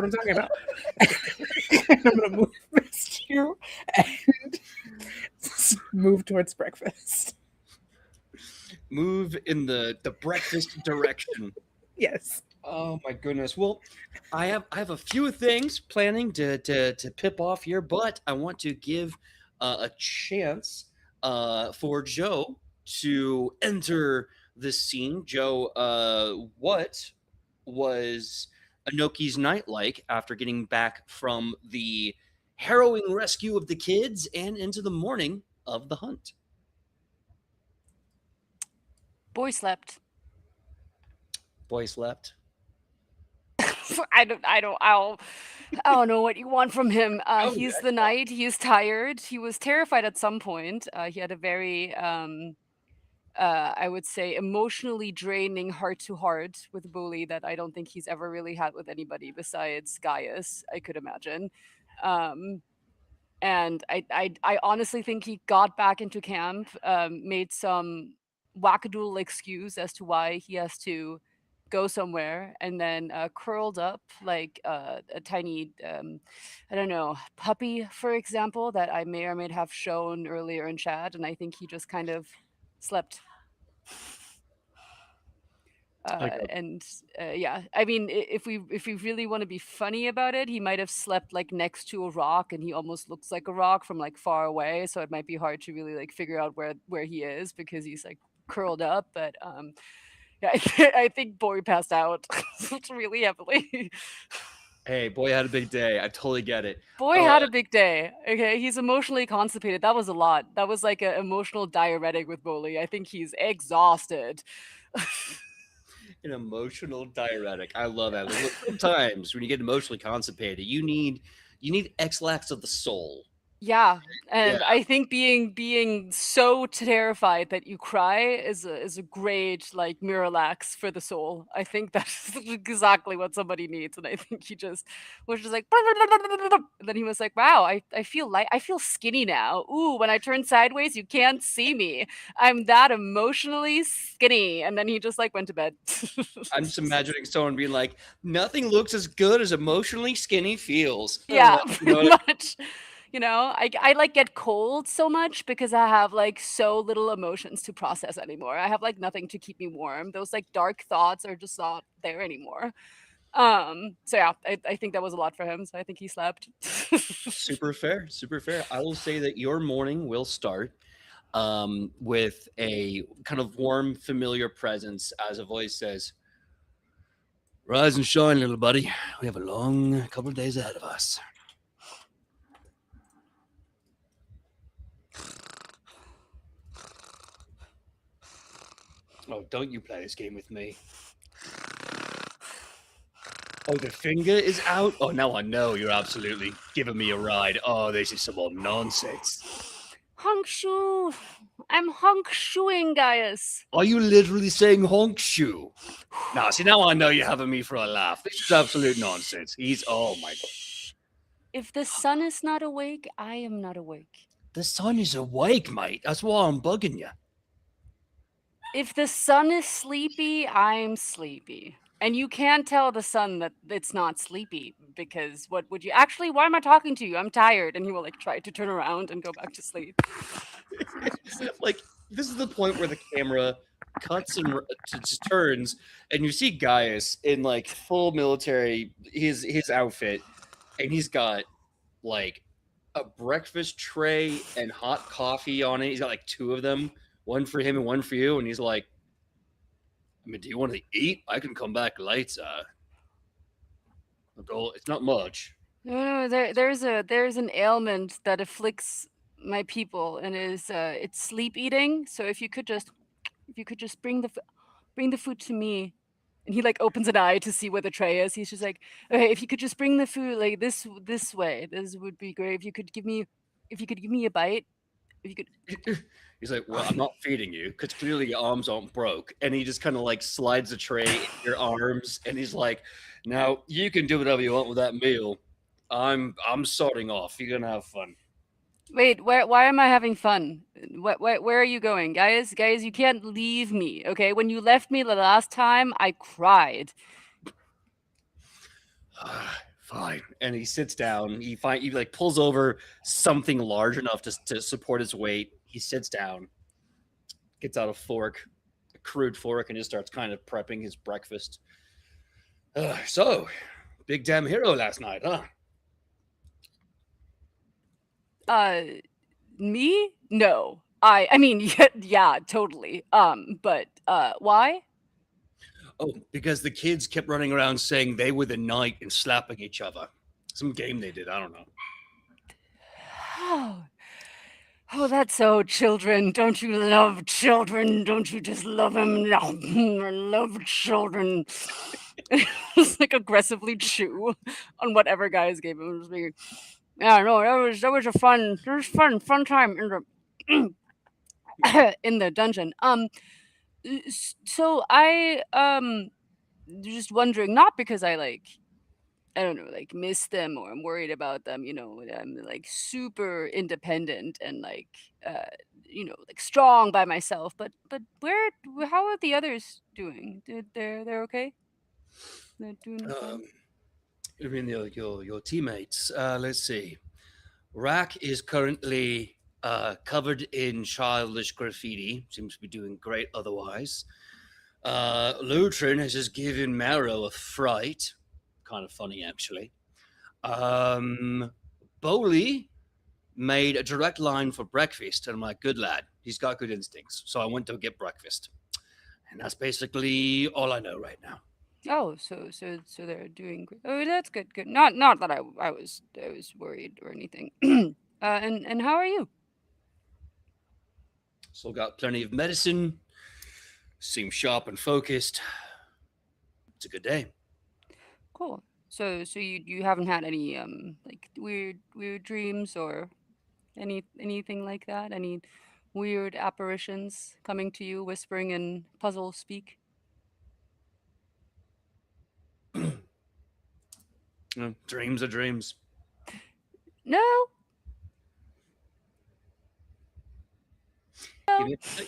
gonna move past you and move towards breakfast. Move in the breakfast direction. Yes. Oh my goodness. Well, I have a few things planning to pip off here, but I want to give a chance for Joe to enter the scene. Joe, what was Anoki's night like after getting back from the harrowing rescue of the kids and into the morning of the hunt? Boy slept. Boy slept. I don't know what you want from him. He's the knight. He's tired. He was terrified at some point. He had a very, I would say, emotionally draining heart-to-heart with Boli that I don't think he's ever really had with anybody besides Gaius, I could imagine. And I honestly think he got back into camp, made some wackadoodle excuse as to why he has to go somewhere, and then curled up like a tiny, I don't know, puppy, for example, that I may or may have shown earlier in chat, and I think he just kind of slept. Yeah, I mean, if we really want to be funny about it, he might have slept like next to a rock, and he almost looks like a rock from like far away, so it might be hard to really like figure out where he is because he's like curled up. But yeah, I think Boy passed out really heavily. Hey, Boy had a big day. I totally get it. Boy had a big day. Okay, he's emotionally constipated. That was a lot. That was like an emotional diuretic with Boli. I think he's exhausted. An emotional diuretic. I love that. Sometimes when you get emotionally constipated, you need X-lax of the soul. Yeah, and I think being so terrified that you cry is a great like Miralax for the soul. I think that's exactly what somebody needs, and I think he just was just like, and then he was like, "Wow, I feel I feel skinny now. Ooh, when I turn sideways, you can't see me. I'm that emotionally skinny." And then he just like went to bed. I'm just imagining someone being like, "Nothing looks as good as emotionally skinny feels." Yeah, pretty much. You know, I like get cold so much because I have like so little emotions to process anymore. I have like nothing to keep me warm. Those like dark thoughts are just not there anymore. So yeah, I think that was a lot for him. So I think he slept. Super fair. I will say that your morning will start with a kind of warm, familiar presence as a voice says, "Rise and shine, little buddy. We have a long couple of days ahead of us." Oh, don't you play this game with me. Oh, the finger is out? Oh, now I know you're absolutely giving me a ride. Oh, this is some old nonsense. Honk shoe. I'm honk shoeing, Gaius. Are you literally saying honk shoe? Now, see, now I know you're having me for a laugh. This is absolute nonsense. Oh my God. If the sun is not awake, I am not awake. The sun is awake, mate. That's why I'm bugging you. If the sun is sleepy, I'm sleepy. And you can't tell the sun that it's not sleepy because what would you actually? Why am I talking to you? I'm tired. And he will like try to turn around and go back to sleep. Like, this is the point where the camera cuts and just turns, and you see Gaius in like full military, his outfit, and he's got like a breakfast tray and hot coffee on it. He's got like 2 of them, one for him and one for you, and he's like, I mean, do you want to eat? I can come back later. It's not much. No, there's an ailment that afflicts my people, and it's sleep eating. So if you could just bring the food to me. And he like opens an eye to see where the tray is. He's just like, okay, if you could just bring the food like this way, this would be great. If you could give me a bite, if you could. He's like, well, I'm not feeding you because clearly your arms aren't broke. And he just kind of like slides the tray in your arms, and he's like, now you can do whatever you want with that meal. I'm sorting off. You're gonna have fun. Wait, why am I having fun? Where are you going, guys? Guys, you can't leave me, okay? When you left me the last time, I cried. Fine. And he sits down. He like pulls over something large enough to support his weight. He sits down, gets out a crude fork, and just starts kind of prepping his breakfast. So, big damn hero last night, huh? Me? No. I mean, yeah, totally. But why? Oh, because the kids kept running around saying they were the knight and slapping each other. Some game they did, I don't know. Oh, that's so children. Don't you love children? Don't you just love them? I love children. Just like aggressively chew on whatever guys gave him. Just being, yeah, no, that was a fun time in the in the dungeon. So I just wondering, not because I don't know, like miss them or I'm worried about them, I'm like super independent and like like strong by myself, but how are the others doing? They're okay? They're doing fine? I mean, your teammates. Let's see. RAC is currently covered in childish graffiti. Seems to be doing great otherwise. Lutrin has just given Marrow a fright. Kind of funny, actually. Boli made a direct line for breakfast, and I'm like, good lad. He's got good instincts. So I went to get breakfast. And that's basically all I know right now. Oh, so they're doing great. Oh, that's good. Not that I was worried or anything. And how are you? Still got plenty of medicine. Seem sharp and focused. It's a good day. Cool. So you haven't had any like weird dreams or anything like that? Any weird apparitions coming to you, whispering in puzzle speak? Dreams are dreams. No.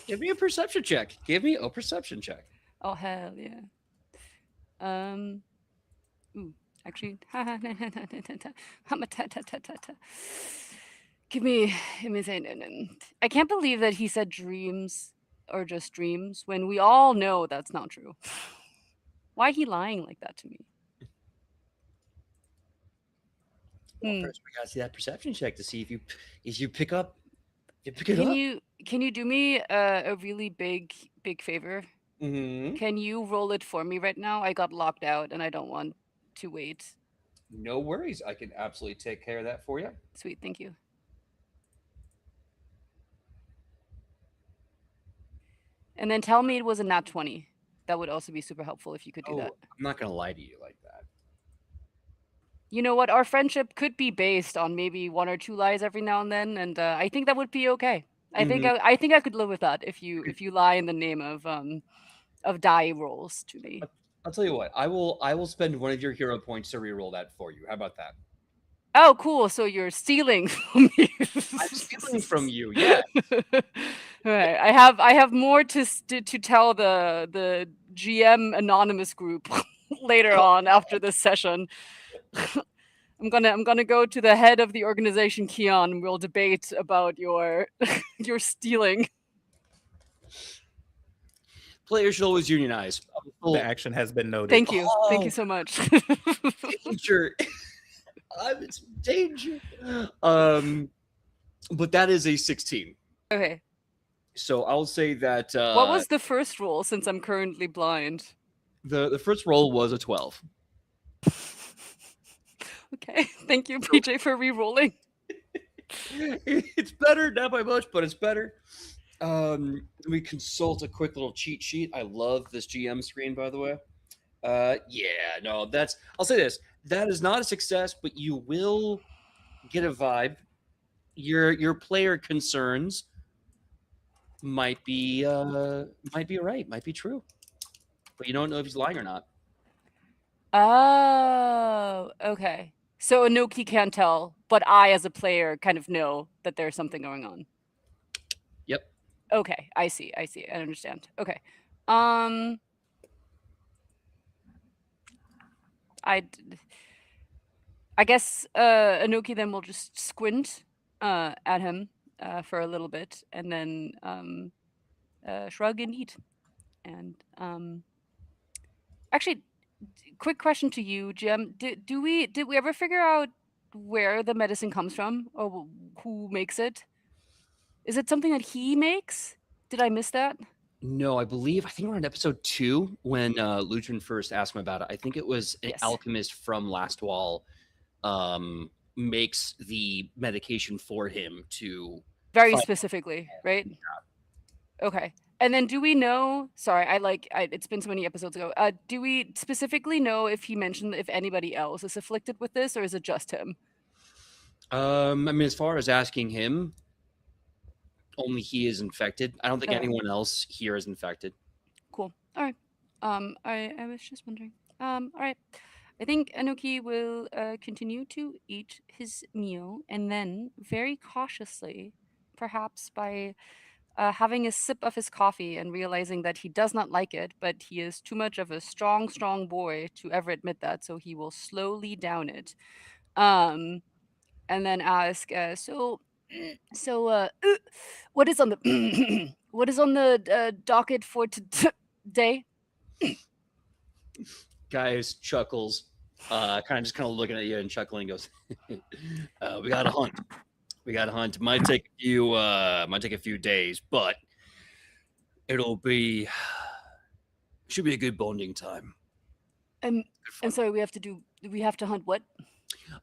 Give me a perception check. Give me a perception check. Oh hell yeah. Ooh, actually, give me a second. I can't believe that he said dreams or just dreams when we all know that's not true. Why he lying like that to me? Well, first we gotta see that perception check to see if you pick up. Can you do me a really big favor? Mm-hmm. Can you roll it for me right now? I got locked out and I don't want to wait. No worries. I can absolutely take care of that for you. Sweet, thank you. And then tell me it was a nat 20. That would also be super helpful if you could do that. I'm not gonna lie to you like that. You know what? Our friendship could be based on maybe 1 or 2 lies every now and then, and I think that would be okay. I think I could live with that if you lie in the name of die rolls to me. I'll tell you what. I will spend one of your hero points to reroll that for you. How about that? Oh, cool. So you're stealing from me. I'm stealing from you. Yeah. All right. I have more to tell the GM anonymous group later on after this session. I'm gonna go to the head of the organization, Queon, and we'll debate about your your stealing. Players should always unionize. The action has been noted. Thank you. Thank you so much. Danger. I'm in some danger. But that is a 16. Okay. So I'll say that. What was the first roll since I'm currently blind? The first roll was a 12. Okay. Thank you, PJ, for re-rolling. It's better, not by much, but it's better. We consult a quick little cheat sheet. I love this GM screen, by the way. I'll say this. That is not a success, but you will get a vibe. Your player concerns might be right, might be true. But you don't know if he's lying or not. Oh, okay. So Anoki can't tell, but I, as a player, kind of know that there's something going on. Yep. Okay, I see. I understand. Okay. I guess Anoki then will just squint at him for a little bit, and then shrug and eat. And actually, quick question to you, Jim. Did we ever figure out where the medicine comes from, or who makes it? Is it something that he makes? Did I miss that? No, I think we're in episode 2 when Lutrin first asked him about it. I think it was an alchemist from Last Wall makes the medication for him to very specifically, right? Yeah. Okay. And then do we know, sorry, it's been so many episodes ago. Do we specifically know if he mentioned if anybody else is afflicted with this, or is it just him? I mean, as far as asking him, only he is infected. I don't think anyone else here is infected. Cool. All right. I was just wondering. All right. I think Anoki will continue to eat his meal, and then very cautiously, perhaps by having a sip of his coffee and realizing that he does not like it, but he is too much of a strong boy to ever admit that, so he will slowly down it. And then ask, what is on the what is on the docket for today? Guys chuckles, kind of looking at you and chuckling, goes, we got to hunt. We got to hunt. Might take a few days, but should be a good bonding time. And sorry, we have to hunt what?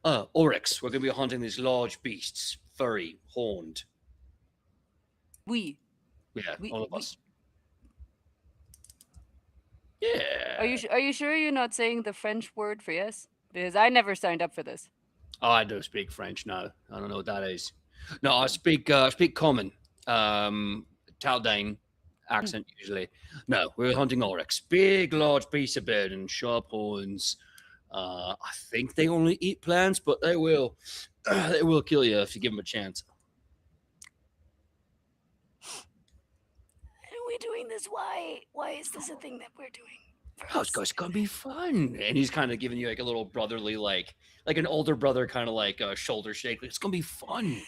Orcs. We're gonna be hunting these large beasts, furry, horned. All of us. Yeah. Are you sure you're not saying the French word for yes? Because I never signed up for this. Oh, I don't speak French. No, I don't know what that is. No, I speak common, Taldane accent usually. No, we're hunting Orcs, big, large beasts of burden and sharp horns. I think they only eat plants, but they will kill you if you give them a chance. Are we doing this? Why is this a thing that we're doing? It's gonna be fun. And he's kind of giving you like a little brotherly, like an older brother, kind of like a shoulder shake. It's gonna be fun.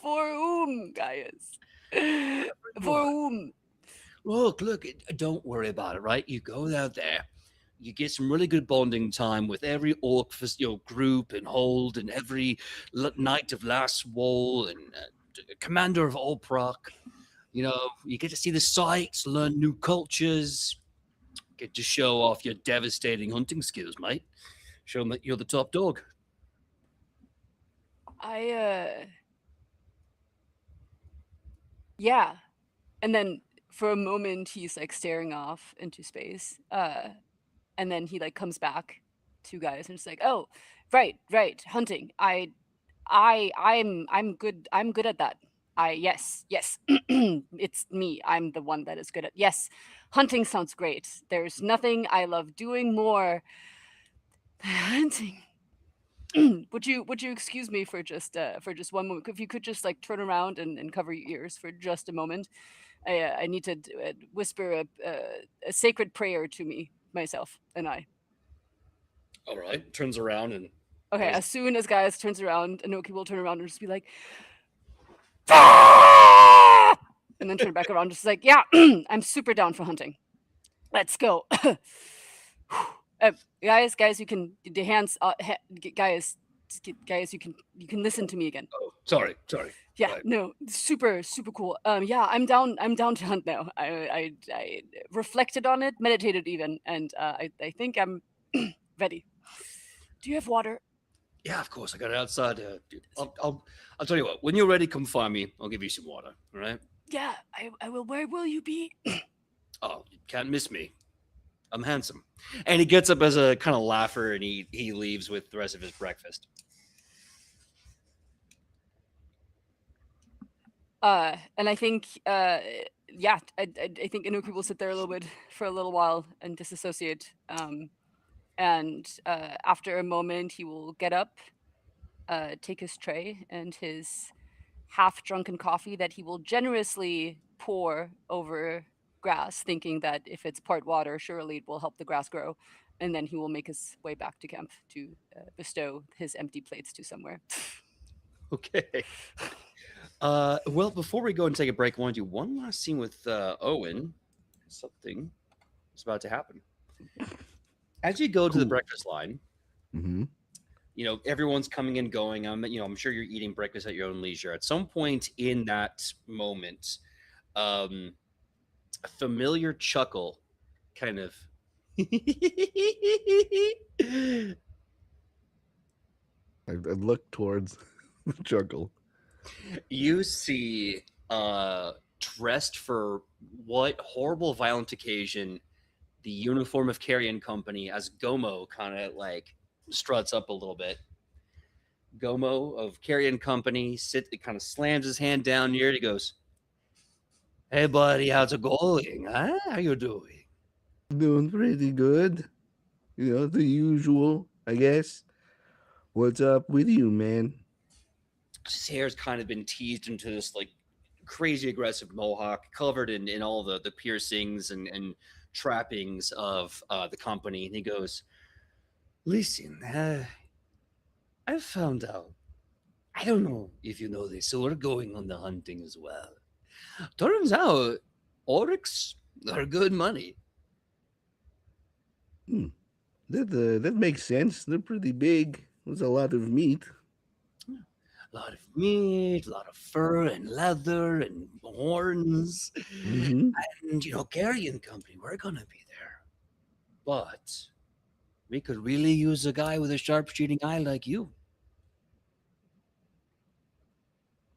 For whom, guys? For whom? Look, don't worry about it, right? You go out there, you get some really good bonding time with every orc group and hold, and every knight of Last Wall and commander of Olprock. You know, you get to see the sights, learn new cultures, get to show off your devastating hunting skills, mate. Show them that you're the top dog. Yeah. And then for a moment he's like staring off into space. And then he like comes back to guys and it's like, oh, right, hunting. I'm good at that. Yes. It's me. I'm the one that is good at. Yes. Hunting sounds great. There's nothing I love doing more than hunting. Would you excuse me for just one moment? If you could just like turn around and cover your ears for just a moment. I need to whisper a sacred prayer to myself and I. All right. Turns around and okay. As soon as guys turns around, Anoki will turn around and just be like, and then turn back around, just like, yeah, I'm super down for hunting. Let's go. Guys, you can the hands, guys, you can listen to me again. Oh, sorry. Yeah, Right. no, super cool. Yeah, I'm down to hunt now. I reflected on it, meditated even, and I think I'm ready. Do you have water? Yeah, of course. I got it outside. Dude. I'll tell you what. When you're ready, come find me. I'll give you some water. All right? Yeah, I will. Where will you be? Oh, you can't miss me. I'm handsome. And he gets up as a kind of laugher, and he leaves with the rest of his breakfast. And I think, yeah, I think Anoki will sit there a little bit for a little while and disassociate. And after a moment, he will get up, take his tray and his half-drunken coffee that he will generously pour over grass, thinking that if it's part water, surely it will help the grass grow. And then he will make his way back to camp to bestow his empty plates to somewhere. Okay. Well, before we go and take a break, I want to do one last scene with Owen. Something is about to happen. As you go to the breakfast line, Mm-hmm. you know, everyone's coming and going. I'm sure you're eating breakfast at your own leisure. At some point in that moment, a familiar chuckle kind of I look towards the chuckle. you see dressed for what horrible violent occasion, the uniform of Carrion Company, as Gomo kind of like struts up a little bit. Gomo of Carrion Company kind of slams his hand down near it. He goes, "Hey buddy, how's it going? Huh? How you doing?" Doing pretty good. You know, the usual, I guess. What's up with you, man? His hair's kind of been teased into this like crazy aggressive mohawk, covered in all the piercings and trappings of the company. And he goes, "Listen, I found out. I don't know if you know this, so we're going on the hunting as well. Turns out, Orcs are good money. That makes sense. They're pretty big. There's a lot of meat. A lot of meat, a lot of fur and leather and horns. Mm-hmm. And, Carrion Company, we're going to be there. But we could really use a guy with a sharp shooting eye like you.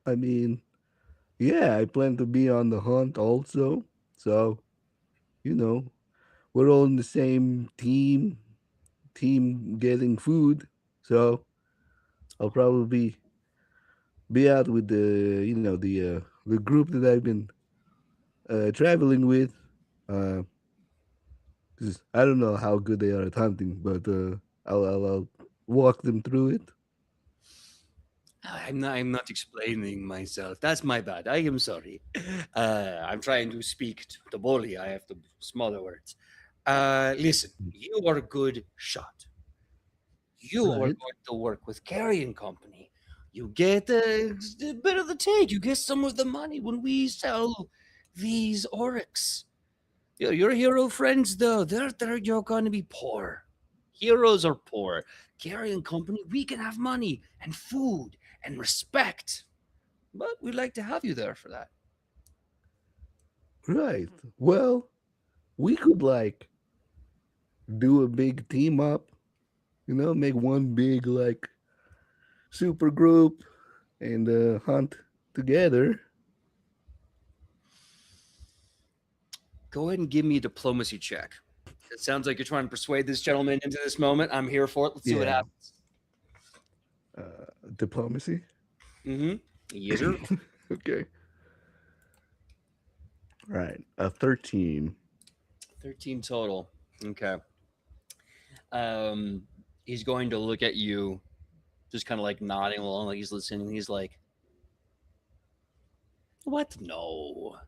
I mean, yeah, I plan to be on the hunt also. So, we're all in the same team getting food. So, I'll probably be out with the group that I've been traveling with. 'Cause I don't know how good they are at hunting, but I'll walk them through it. I'm not explaining myself. That's my bad. I am sorry. I'm trying to speak to Boli. I have the smaller words. Listen, you are a good shot. You are Right. going to work with Carrion Company. You get a bit of the take. You get some of the money when we sell these Orcs. Your hero friends, though, you're going to be poor. Heroes are poor. Carrion Company, we can have money and food and respect. But we'd like to have you there for that. Right. Well, we could do a big team up, make one big super group and hunt together. Go ahead and give me a diplomacy check. It sounds like you're trying to persuade this gentleman into this moment. I'm here for it. Let's see what Yeah. happens. Diplomacy. Mm-hmm. Yes, sir. Okay. Right. A 13. 13 total. Okay. He's going to look at you, just kind of like nodding along, like he's listening. He's like, "What? No.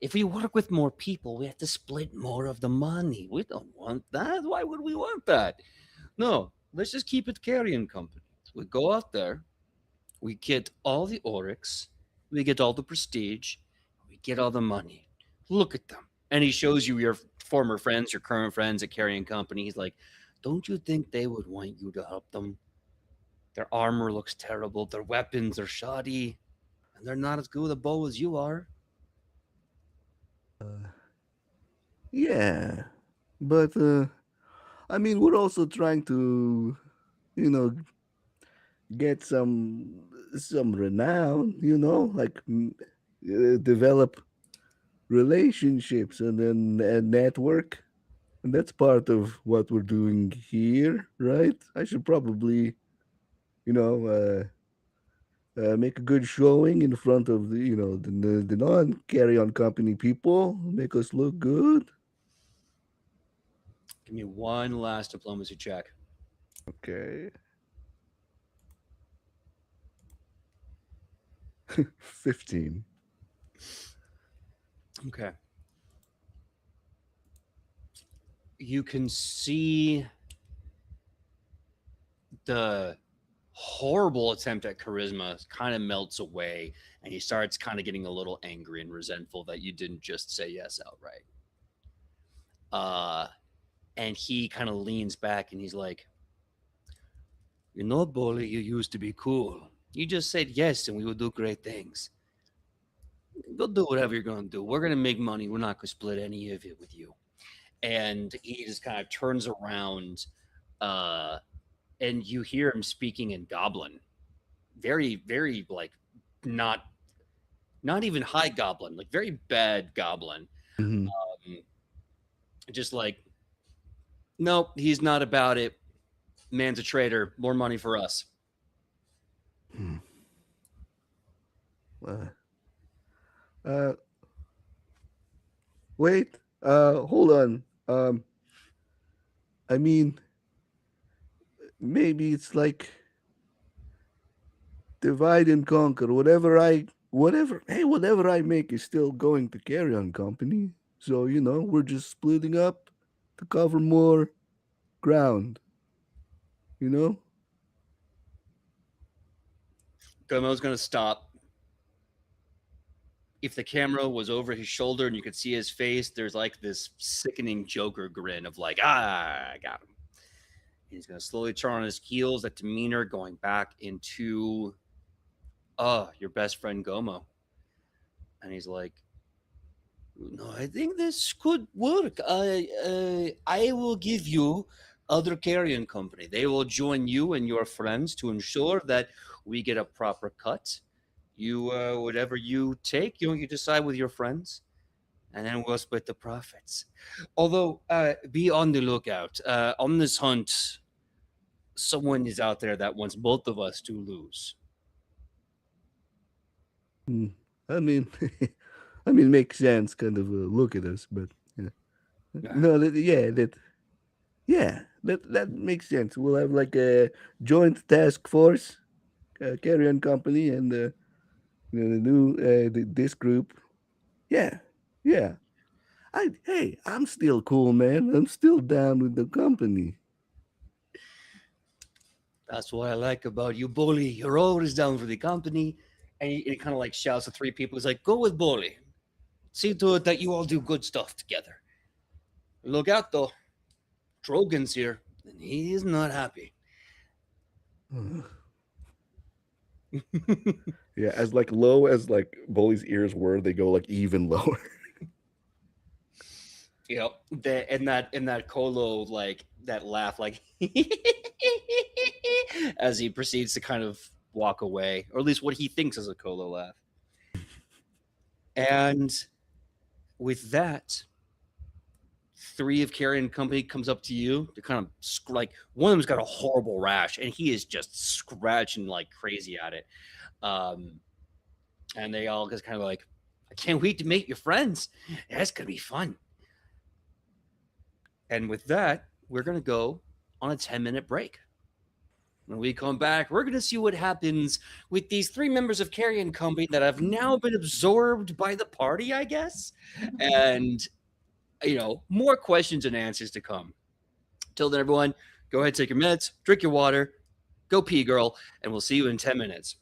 If we work with more people, we have to split more of the money. We don't want that. Why would we want that? No, let's just keep it Carrion Company. We go out there, we get all the Orcs, We get all the prestige. We get all the money. Look at them. And he shows you your former friends, your current friends at Carrion Company. He's like, don't you think they would want you to help them? Their armor looks terrible. Their weapons are shoddy. And they're not as good with a bow as you are. Yeah, but I mean, we're also trying to, you know, get some renown. Like develop relationships and then a network, and that's part of what we're doing here, right? I should probably, you know, make a good showing in front of the non carry on company people, make us look good. Give me one last diplomacy check. Okay. 15. Okay. You can see the horrible attempt at charisma kind of melts away, and he starts kind of getting a little angry and resentful that you didn't just say yes outright. And he kind of leans back and he's like, Boli, you used to be cool. You just said yes and we would do great things. Go do whatever you're going to do. We're going to make money. We're not going to split any of it with you. And he just kind of turns around, and you hear him speaking in Goblin. Very, very, like, not even high Goblin, like very bad Goblin. Mhm. Just like, nope, he's not about it. Man's a traitor. More money for us. Hmm. Uh, wait. Hold on. I mean, maybe it's like divide and conquer. Whatever I make is still going to carry on company. So we're just splitting up to cover more ground. You know. Gomo's going to stop. If the camera was over his shoulder and you could see his face, there's like this sickening Joker grin of like, I got him. He's going to slowly turn on his heels, that demeanor going back into, your best friend Gomo. And he's like, no, I think this could work. I will give you other carrion company. They will join you and your friends to ensure that we get a proper cut. You, whatever you take, you decide with your friends, and then we'll split the profits. Although, be on the lookout. On this hunt, someone is out there that wants both of us to lose. I mean, makes sense. Kind of look at us, but no, that makes sense. We'll have like a joint task force, carry-on company, and the new this group. Yeah. I'm still cool, man. I'm still down with the company. That's what I like about you, Boli. You're always down for the company. And he kind of like shouts to three people. He's like, go with Boli. See to it that you all do good stuff together. Look out, though. Drogon's here, and he is not happy. Yeah, as like low as like Bully's ears were, they go like even lower. In that Colo, like that laugh, like as he proceeds to kind of walk away, or at least what he thinks is a Colo laugh. And with that, three of Carrion Company comes up to you. They're kind of like, one of them's got a horrible rash, and he is just scratching like crazy at it. And they all just kind of like, I can't wait to meet your friends. That's gonna be fun. And with that, we're gonna go on a 10-minute break. When we come back, we're going to see what happens with these three members of Carrion Company that have now been absorbed by the party, I guess. And, more questions and answers to come. Till then, everyone, go ahead, take your meds, drink your water, go pee, girl, and we'll see you in 10 minutes.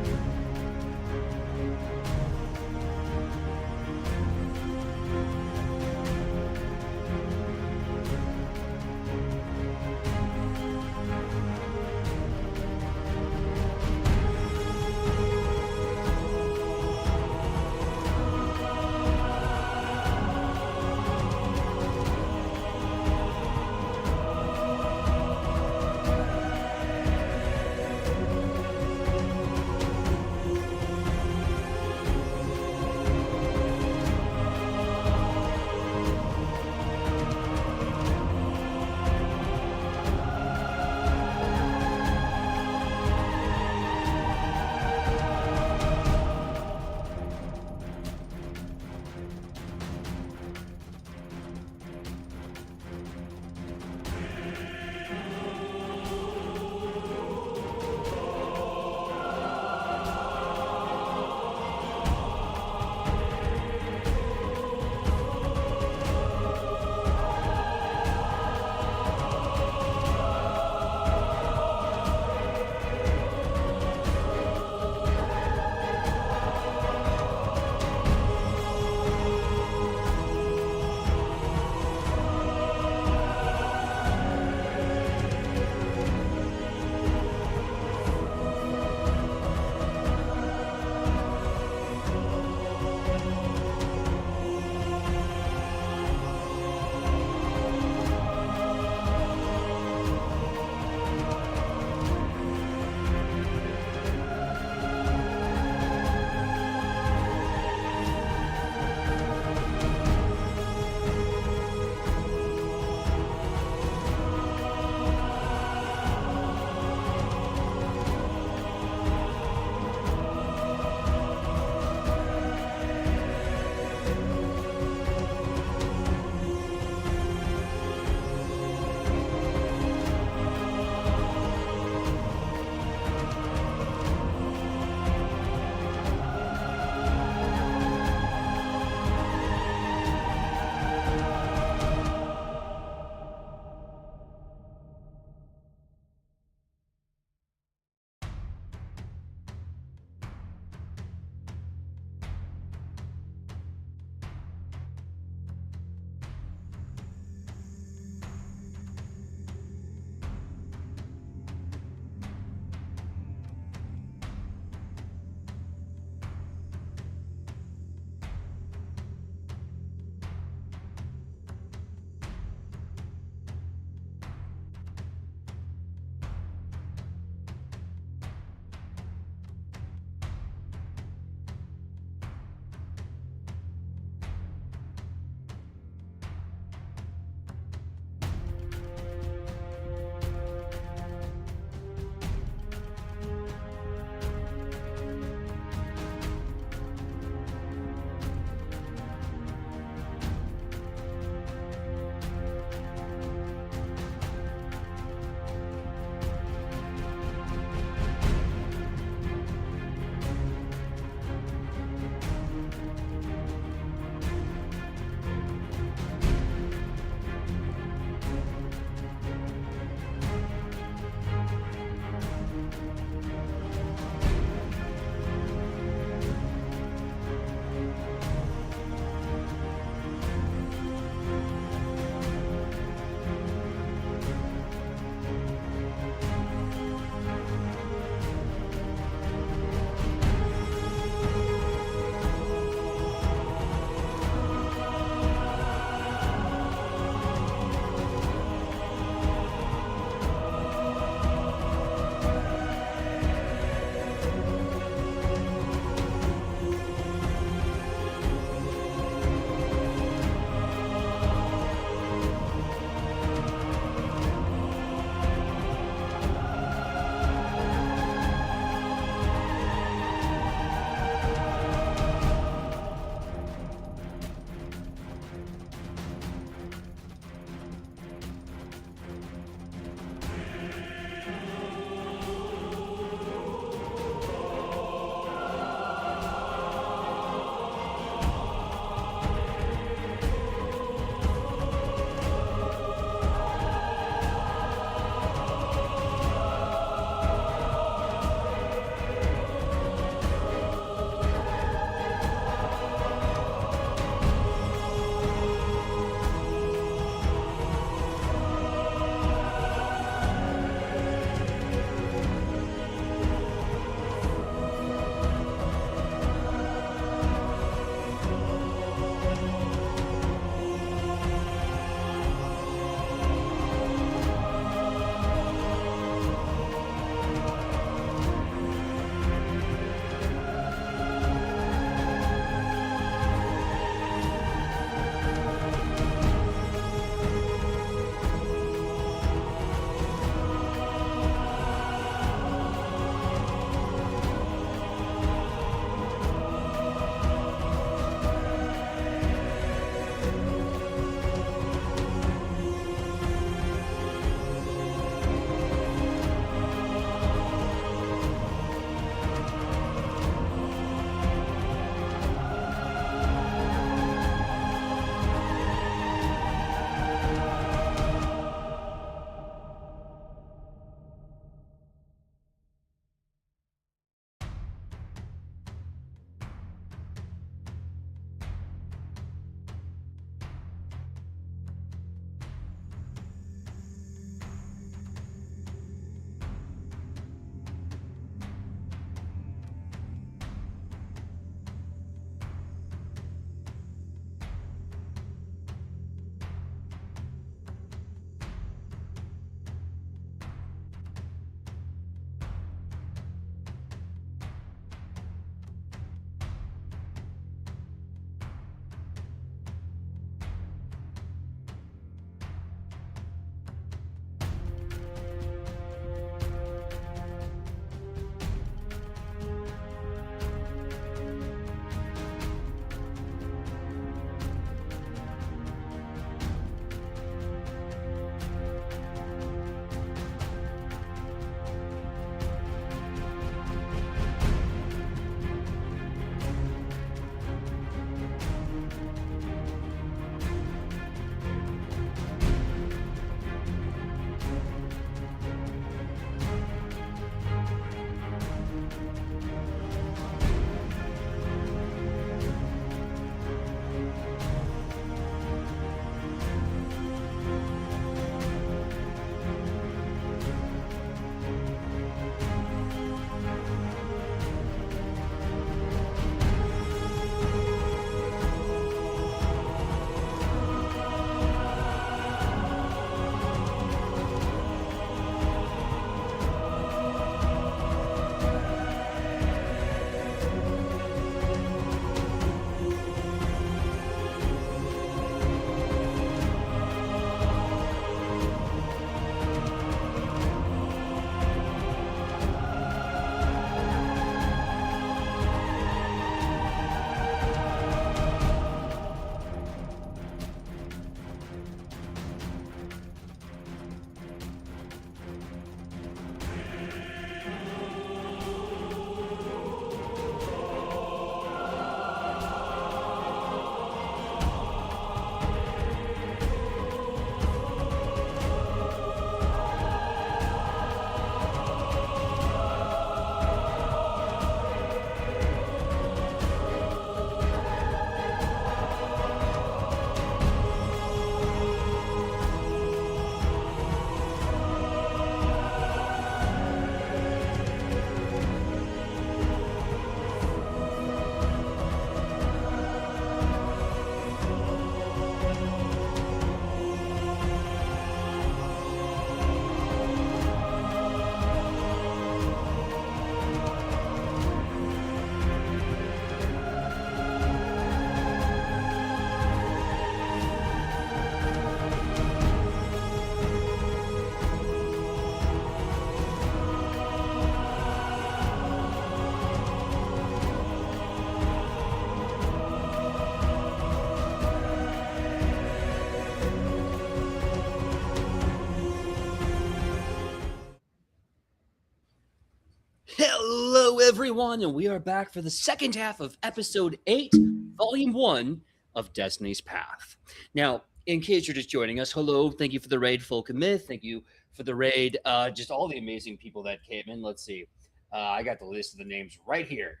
everyone, and we are back for the second half of episode 8, volume 1 of Destiny's Path. Now, in case you're just joining us, hello, thank you for the raid, Folk and Myth. Thank you for the raid, just all the amazing people that came in. Let's see. I got the list of the names right here.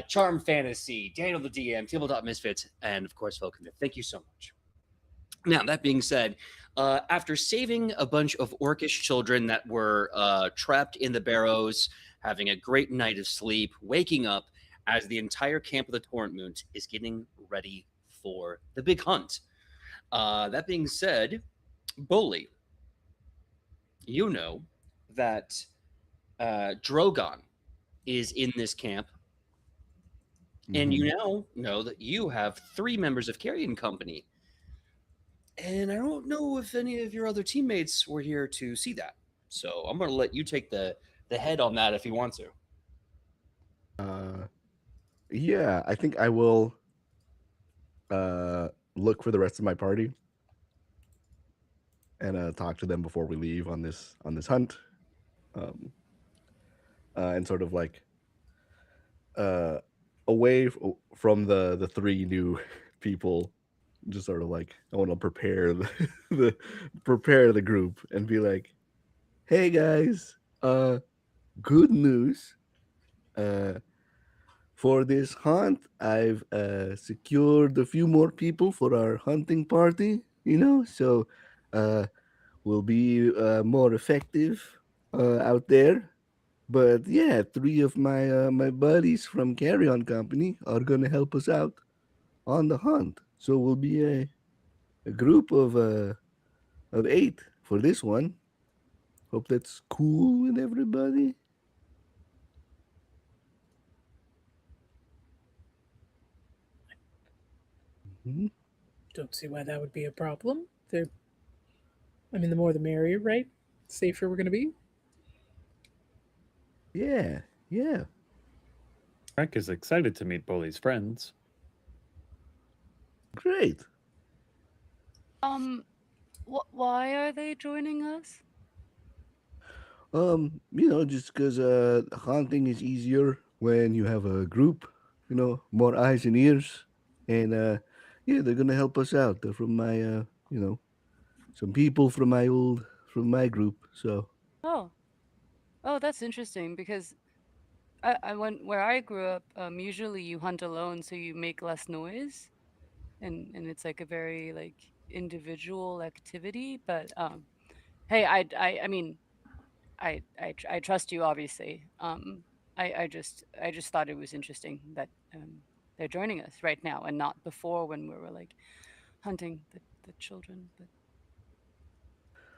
Charm Fantasy, Daniel the DM, Tabletop Misfits, and of course, Folk and Myth. Thank you so much. Now, that being said, after saving a bunch of orcish children that were trapped in the barrows, having a great night of sleep, waking up as the entire camp of the Torrent Moon is getting ready for the big hunt. That being said, Boli, you know that Drogon is in this camp, and you now know that you have 3 members of Carrion Company. And I don't know if any of your other teammates were here to see that. So I'm going to let you take the head on that if you want to. Yeah, I think I will look for the rest of my party and talk to them before we leave on this hunt, and sort of like away from the 3 new people. Just sort of like I want to prepare prepare the group and be like, "Hey guys, good news. For this hunt, I've secured a few more people for our hunting party. So we'll be more effective out there. But yeah, 3 of my buddies from Carrion Company are gonna help us out on the hunt. So we'll be a group of 8 for this one. Hope that's cool with everybody." Don't see why that would be a problem. The more the merrier, right? Safer we're going to be. Yeah. Frank is excited to meet Boli's friends. Great. Why are they joining us? Just because hunting is easier when you have a group, more eyes and ears. And yeah, they're gonna help us out. They're from my some people from my group. So Oh, that's interesting because I went where I grew up. Usually you hunt alone, so you make less noise, and it's like a very like individual activity. But hey, I mean, I trust you obviously. I just thought it was interesting that they're joining us right now and not before when we were like hunting the children. But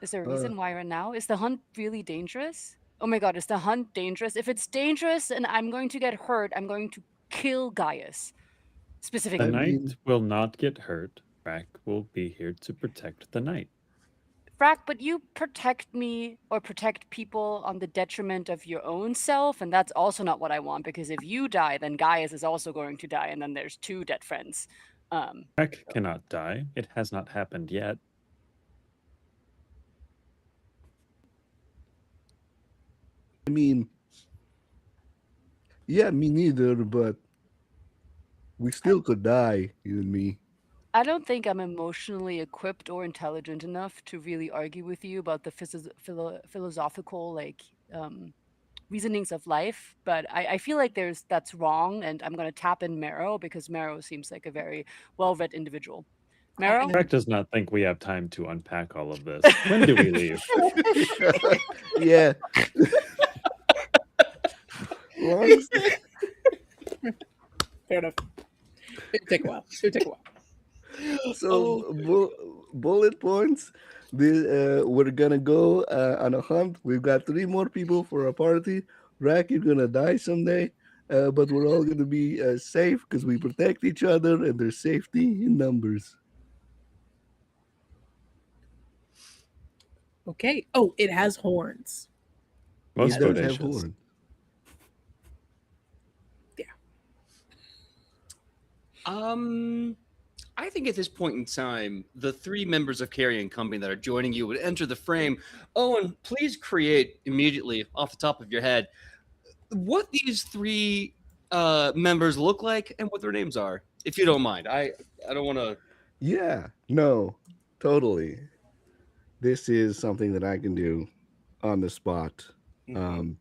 is there a reason why right now? Is the hunt really dangerous? Oh my god, is the hunt dangerous? If it's dangerous and I'm going to get hurt, I'm going to kill Gaius. The Specifically. knight will not get hurt. Rack will be here to protect the knight. Frack, but you protect me or protect people on the detriment of your own self, and that's also not what I want, because if you die, then Gaius is also going to die, and then there's 2 dead friends. Rack cannot die. It has not happened yet. I mean, yeah, me neither. But we still could die, you and me. I don't think I'm emotionally equipped or intelligent enough to really argue with you about the philosophical like reasonings of life, but I feel like that's wrong, and I'm going to tap in Marrow because Marrow seems like a very well-read individual. Marrow? Rack does not think we have time to unpack all of this. When do we leave? Yeah. Fair enough. It'll take a while. So bullet points. We're gonna go on a hunt. We've got 3 more people for our party. Rack, you're gonna die someday, but we're all gonna be safe because we protect each other, and there's safety in numbers. Okay. Oh, it has horns. Most It does have bodacious. horns. I think at this point in time, the 3 members of Carrion Company that are joining you would enter the frame. Owen, please create immediately off the top of your head what these three members look like and what their names are, if you don't mind. I don't want to. Yeah, no, totally. This is something that I can do on the spot. Um,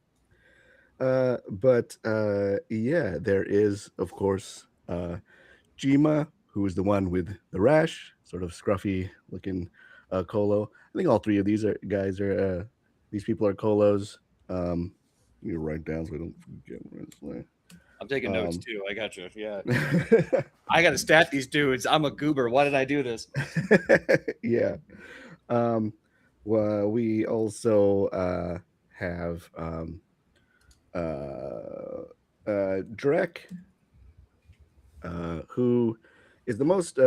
but yeah, there is, of course, Jima, who is the one with the rash, sort of scruffy looking Colo. I think all three of these guys are these people are Colos. You write down so I don't forget what it's like. I'm taking notes too. I got you. Yeah. I got to stat these dudes. I'm a goober. Why did I do this? Yeah. Well, we also have Drek, who is the most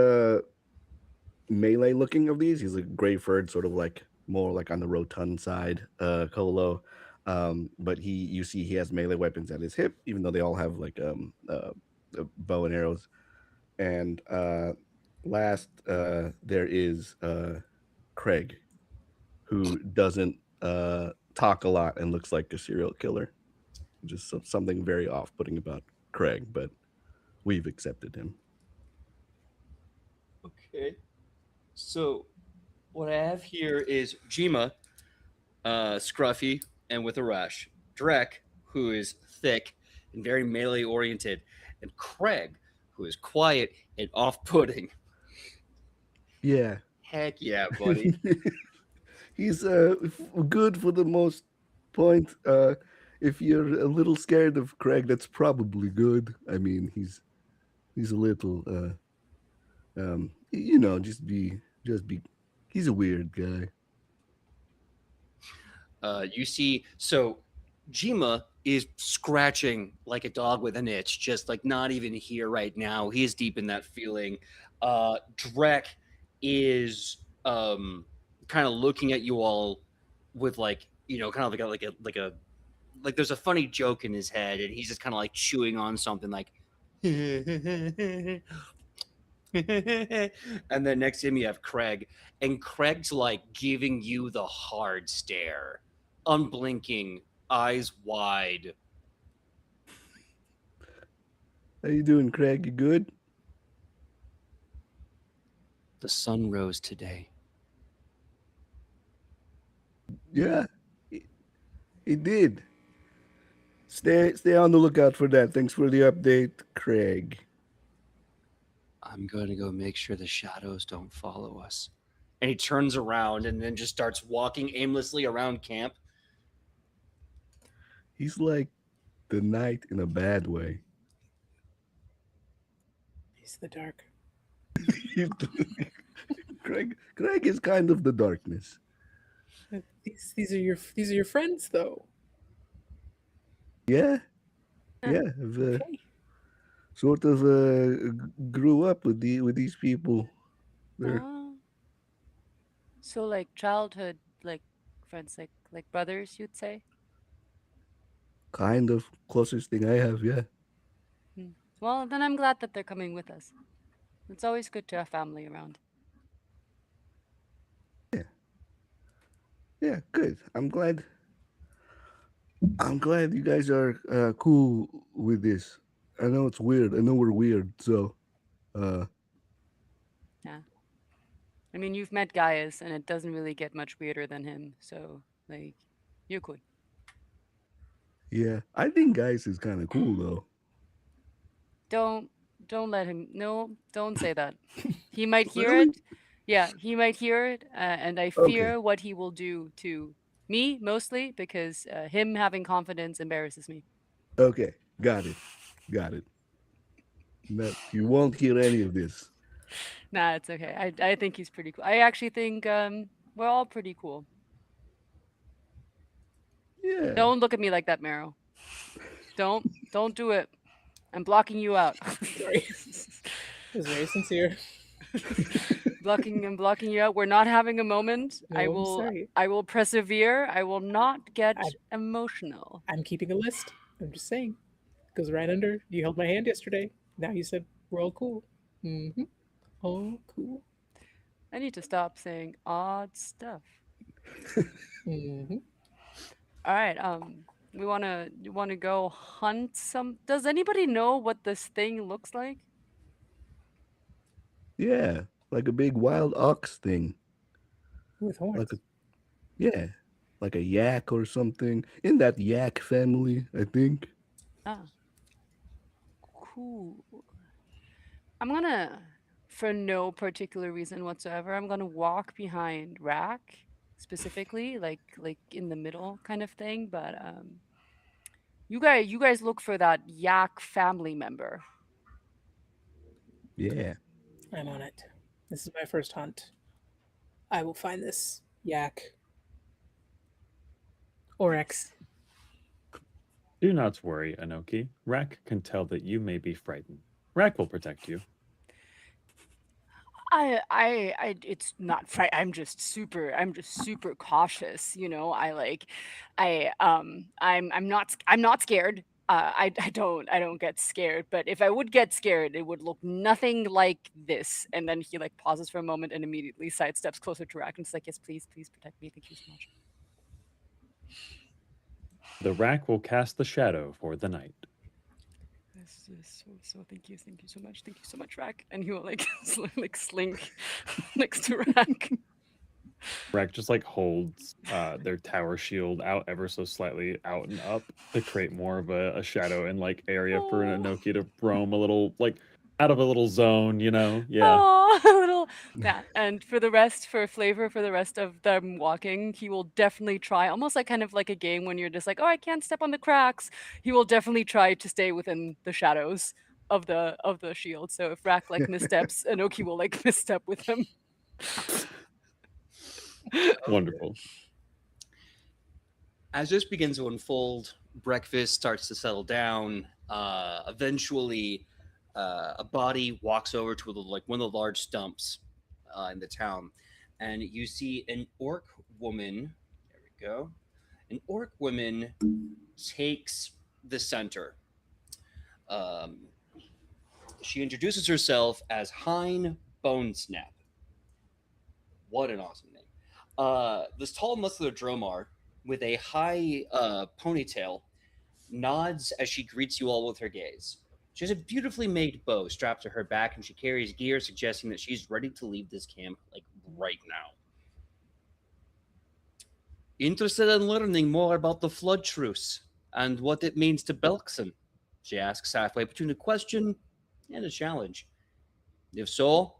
melee looking of these. He's a gray furred, sort of like more like on the rotund side, Colo. But you see he has melee weapons at his hip, even though they all have like bow and arrows. And last, there is Craig, who doesn't talk a lot and looks like a serial killer. Just something very off-putting about Craig, but we've accepted him. Okay. So what I have here is Jima, scruffy and with a rash. Drek, who is thick and very melee oriented, and Craig, who is quiet and off-putting. Yeah. Heck yeah, buddy. He's good for the most point. If you're a little scared of Craig, that's probably good. I mean, he's a little just be he's a weird guy. You see, so Jima is scratching like a dog with an itch, just like not even here right now. He is deep in that feeling. Drek is kind of looking at you all with like, kind of like there's a funny joke in his head, and he's just kind of like chewing on something like and then next to him you have Craig, and Craig's like giving you the hard stare, unblinking, eyes wide. How you doing, Craig? You good? The sun rose today. Yeah, it did. Stay on the lookout for that. Thanks for the update, Craig. I'm going to go make sure the shadows don't follow us. And he turns around and then just starts walking aimlessly around camp. He's like the night in a bad way. He's the dark. Craig is kind of the darkness. These are your friends, though. Yeah. I've sort of grew up with these people. So like childhood, like friends, like brothers, you'd say? Kind of closest thing I have, yeah. Well, then I'm glad that they're coming with us. It's always good to have family around. Yeah, good. I'm glad you guys are cool with this. I know it's weird. I know we're weird, so yeah. I mean, you've met Gaius, and it doesn't really get much weirder than him. So, like, you're cool. Yeah, I think Gaius is kind of cool though. Don't let him. No, don't say that. He might hear it. Yeah, he might hear it, and I fear what he will do to me mostly because him having confidence embarrasses me. Okay, got it. No, you won't hear any of this. Nah, it's okay. I think he's pretty cool. I actually think we're all pretty cool. Yeah. Don't look at me like that, Marrow. Don't do it. I'm blocking you out. Sorry. It was very sincere. I'm blocking you out. We're not having a moment. No, I will persevere. I will not get emotional. I'm keeping a list. I'm just saying. Goes right under. You held my hand yesterday. Now you said we're all cool. Mm-hmm. All cool. I need to stop saying odd stuff. Mm-hmm. All right. We wanna go hunt some. Does anybody know what this thing looks like? Yeah, like a big wild ox thing. With horns. Like a yeah, like a yak or something. In that yak family, I think. Ah, cool. I'm gonna, for no particular reason whatsoever, I'm gonna walk behind Rack specifically, like in the middle kind of thing. But you guys look for that yak family member. Yeah. I'm on it. This is my first hunt. I will find this yak. Oryx. Do not worry, Anoki. Rack can tell that you may be frightened. Rack will protect you. It's not fright. I'm just super cautious. You know, I'm not scared. I don't get scared. But if I would get scared, it would look nothing like this. And then he like pauses for a moment and immediately sidesteps closer to Rack and is like, yes, please protect me. Thank you so much. The Rack will cast the shadow for the night. So thank you so much, Rack. And he will like like slink next to Rack. Rack just like holds their tower shield out ever so slightly out and up to create more of a shadow and like area for an Anoki to roam a little like out of a little zone, you know? Yeah. Oh, a little yeah. And for the rest, for flavor, for the rest of them walking, he will definitely try, almost like kind of like a game when you're just like, oh, I can't step on the cracks. He will definitely try to stay within the shadows of the shield. So if Rack like missteps, Anoki will like misstep with him. Wonderful. As this begins to unfold, breakfast starts to settle down. Eventually, a body walks over to like one of the large stumps in the town, and you see an orc woman. There we go. An orc woman takes the center. She introduces herself as Hein Bonesnap. What an awesome name. This tall, muscular Dromar with a high ponytail nods as she greets you all with her gaze. She has a beautifully made bow strapped to her back, and she carries gear suggesting that she's ready to leave this camp like right now. Interested in learning more about the Flood Truce and what it means to Belkson? She asks halfway between a question and a challenge. If so,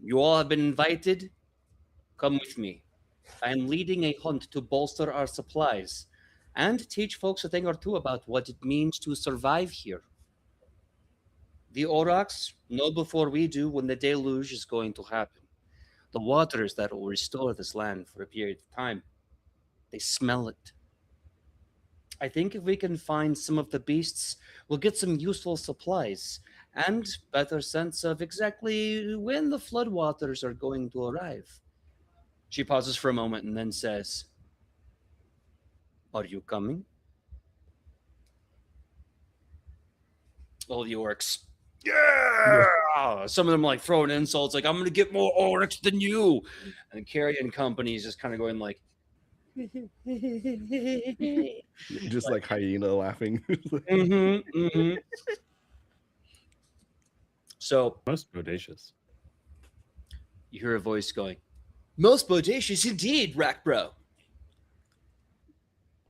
you all have been invited. Come with me. I am leading a hunt to bolster our supplies and teach folks a thing or two about what it means to survive here. The Orcs know before we do when the deluge is going to happen. The waters that will restore this land for a period of time. They smell it. I think if we can find some of the beasts, we'll get some useful supplies and better sense of exactly when the floodwaters are going to arrive. She pauses for a moment and then says, "Are you coming?" All the orcs, yeah! Some of them like throwing insults, like, "I'm going to get more orcs than you." And Carrion Company is just kind of going like, Just like hyena laughing. So Most bodacious. you hear a voice going, "Most bodacious indeed, Rack Bro."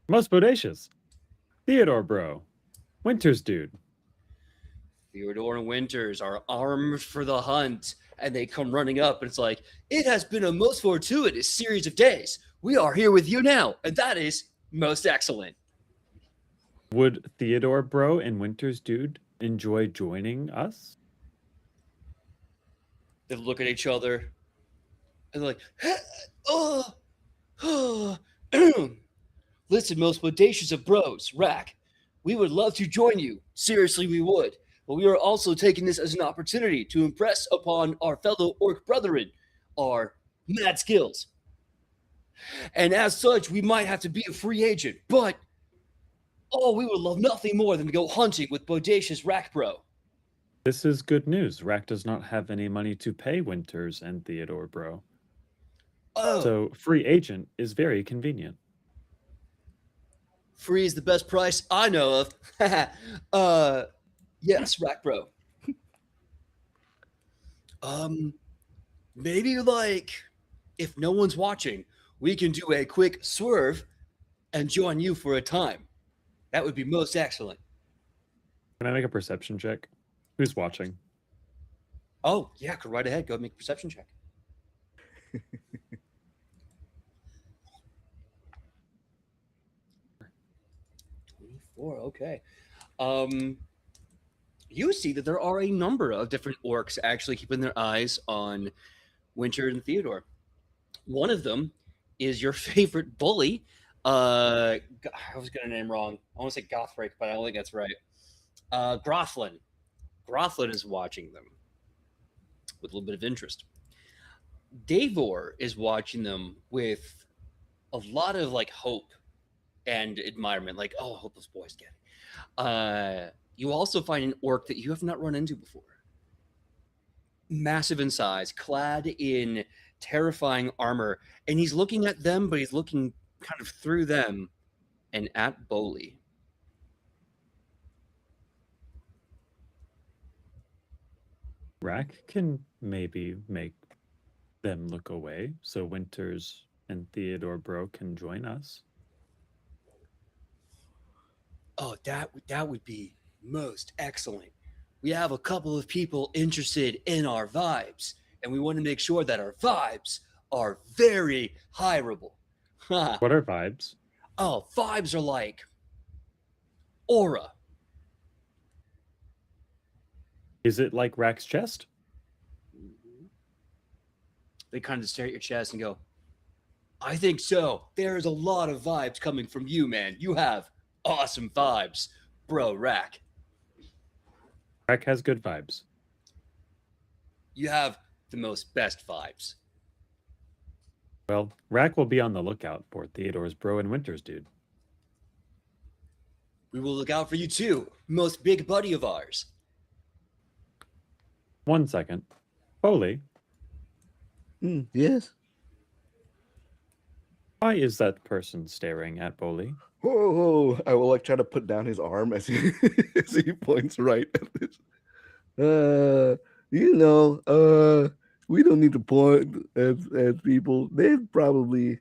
Most bodacious. Theodore bro. Winter's dude. Theodore and Winters are armed for the hunt, and they come running up, and it's like, "It has been a most fortuitous series of days. We are here with you now, and that is most excellent." Would Theodore bro and Winter's dude enjoy joining us? They look at each other, and they're like, "Listen, most bodacious of bros, Rack, we would love to join you. Seriously, we would. But we are also taking this as an opportunity to impress upon our fellow orc brethren our mad skills. And as such, we might have to be a free agent, but we would love nothing more than to go hunting with bodacious Rack Bro." This is good news. Rack does not have any money to pay Winters and Theodore bro. Oh, So free agent is very convenient. Free is the best price I know of. Yes, Rack Bro. Maybe like if no one's watching, we can do a quick swerve and join you for a time. That would be most excellent. Can I make a perception check? Who's watching? Oh, yeah, go right ahead. Go make a perception check. 24, okay. You see that there are a number of different orcs actually keeping their eyes on Winter and Theodore. One of them is your favorite bully. I was going to name wrong. I want to say Gothric, but I don't think that's right. Grothlin. Grothlin is watching them with a little bit of interest. Davor is watching them with a lot of like hope and admirement. Like, oh, I hope those boys get it. You also find an orc that you have not run into before. Massive in size, clad in terrifying armor, and he's looking at them, but he's looking kind of through them and at Boli. Rack can maybe make them look away so Winters and Theodore Bro can join us. Oh, that would be most excellent. We have a couple of people interested in our vibes, and we want to make sure that our vibes are very hireable. What are vibes? Oh, vibes are like aura. Is it like Rack's chest? They kind of stare at your chest and go, I think so. There's a lot of vibes coming from you, man. You have awesome vibes, bro, Rack. Rack has good vibes. You have the most best vibes. Well, Rack will be on the lookout for Theodore's Bro and Winters dude. We will look out for you too, most big buddy of ours. 1 second. Boli, Yes. why is that person staring at Boli? Oh, I will like try to put down his arm as he as he points right at this. We don't need to point at people. They probably,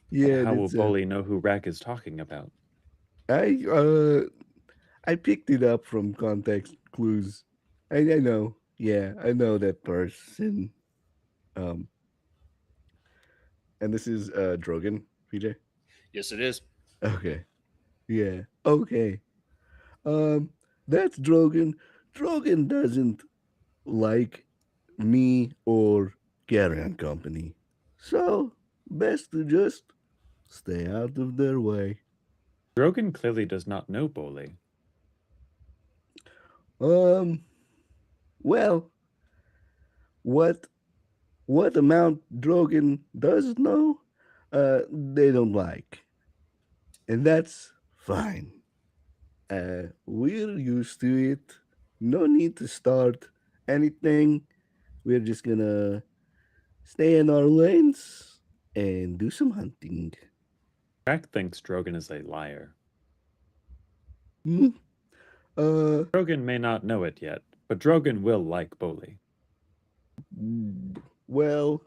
yeah. How will it's, Boli know who Rack is talking about? I picked it up from context clues. I know. Yeah, I know that person. And this is Drogon, PJ. Yes, it is. Okay. Yeah. Okay. That's Drogon. Drogon doesn't like me or Garion Company. So best to just stay out of their way. Drogon clearly does not know Boli. Well, what amount Drogon does know, they don't like. And that's fine. We're used to it. No need to start anything. We're just gonna stay in our lanes and do some hunting. Rack thinks Drogon is a liar. Hmm? Drogon may not know it yet, but Drogon will like Boli. Well,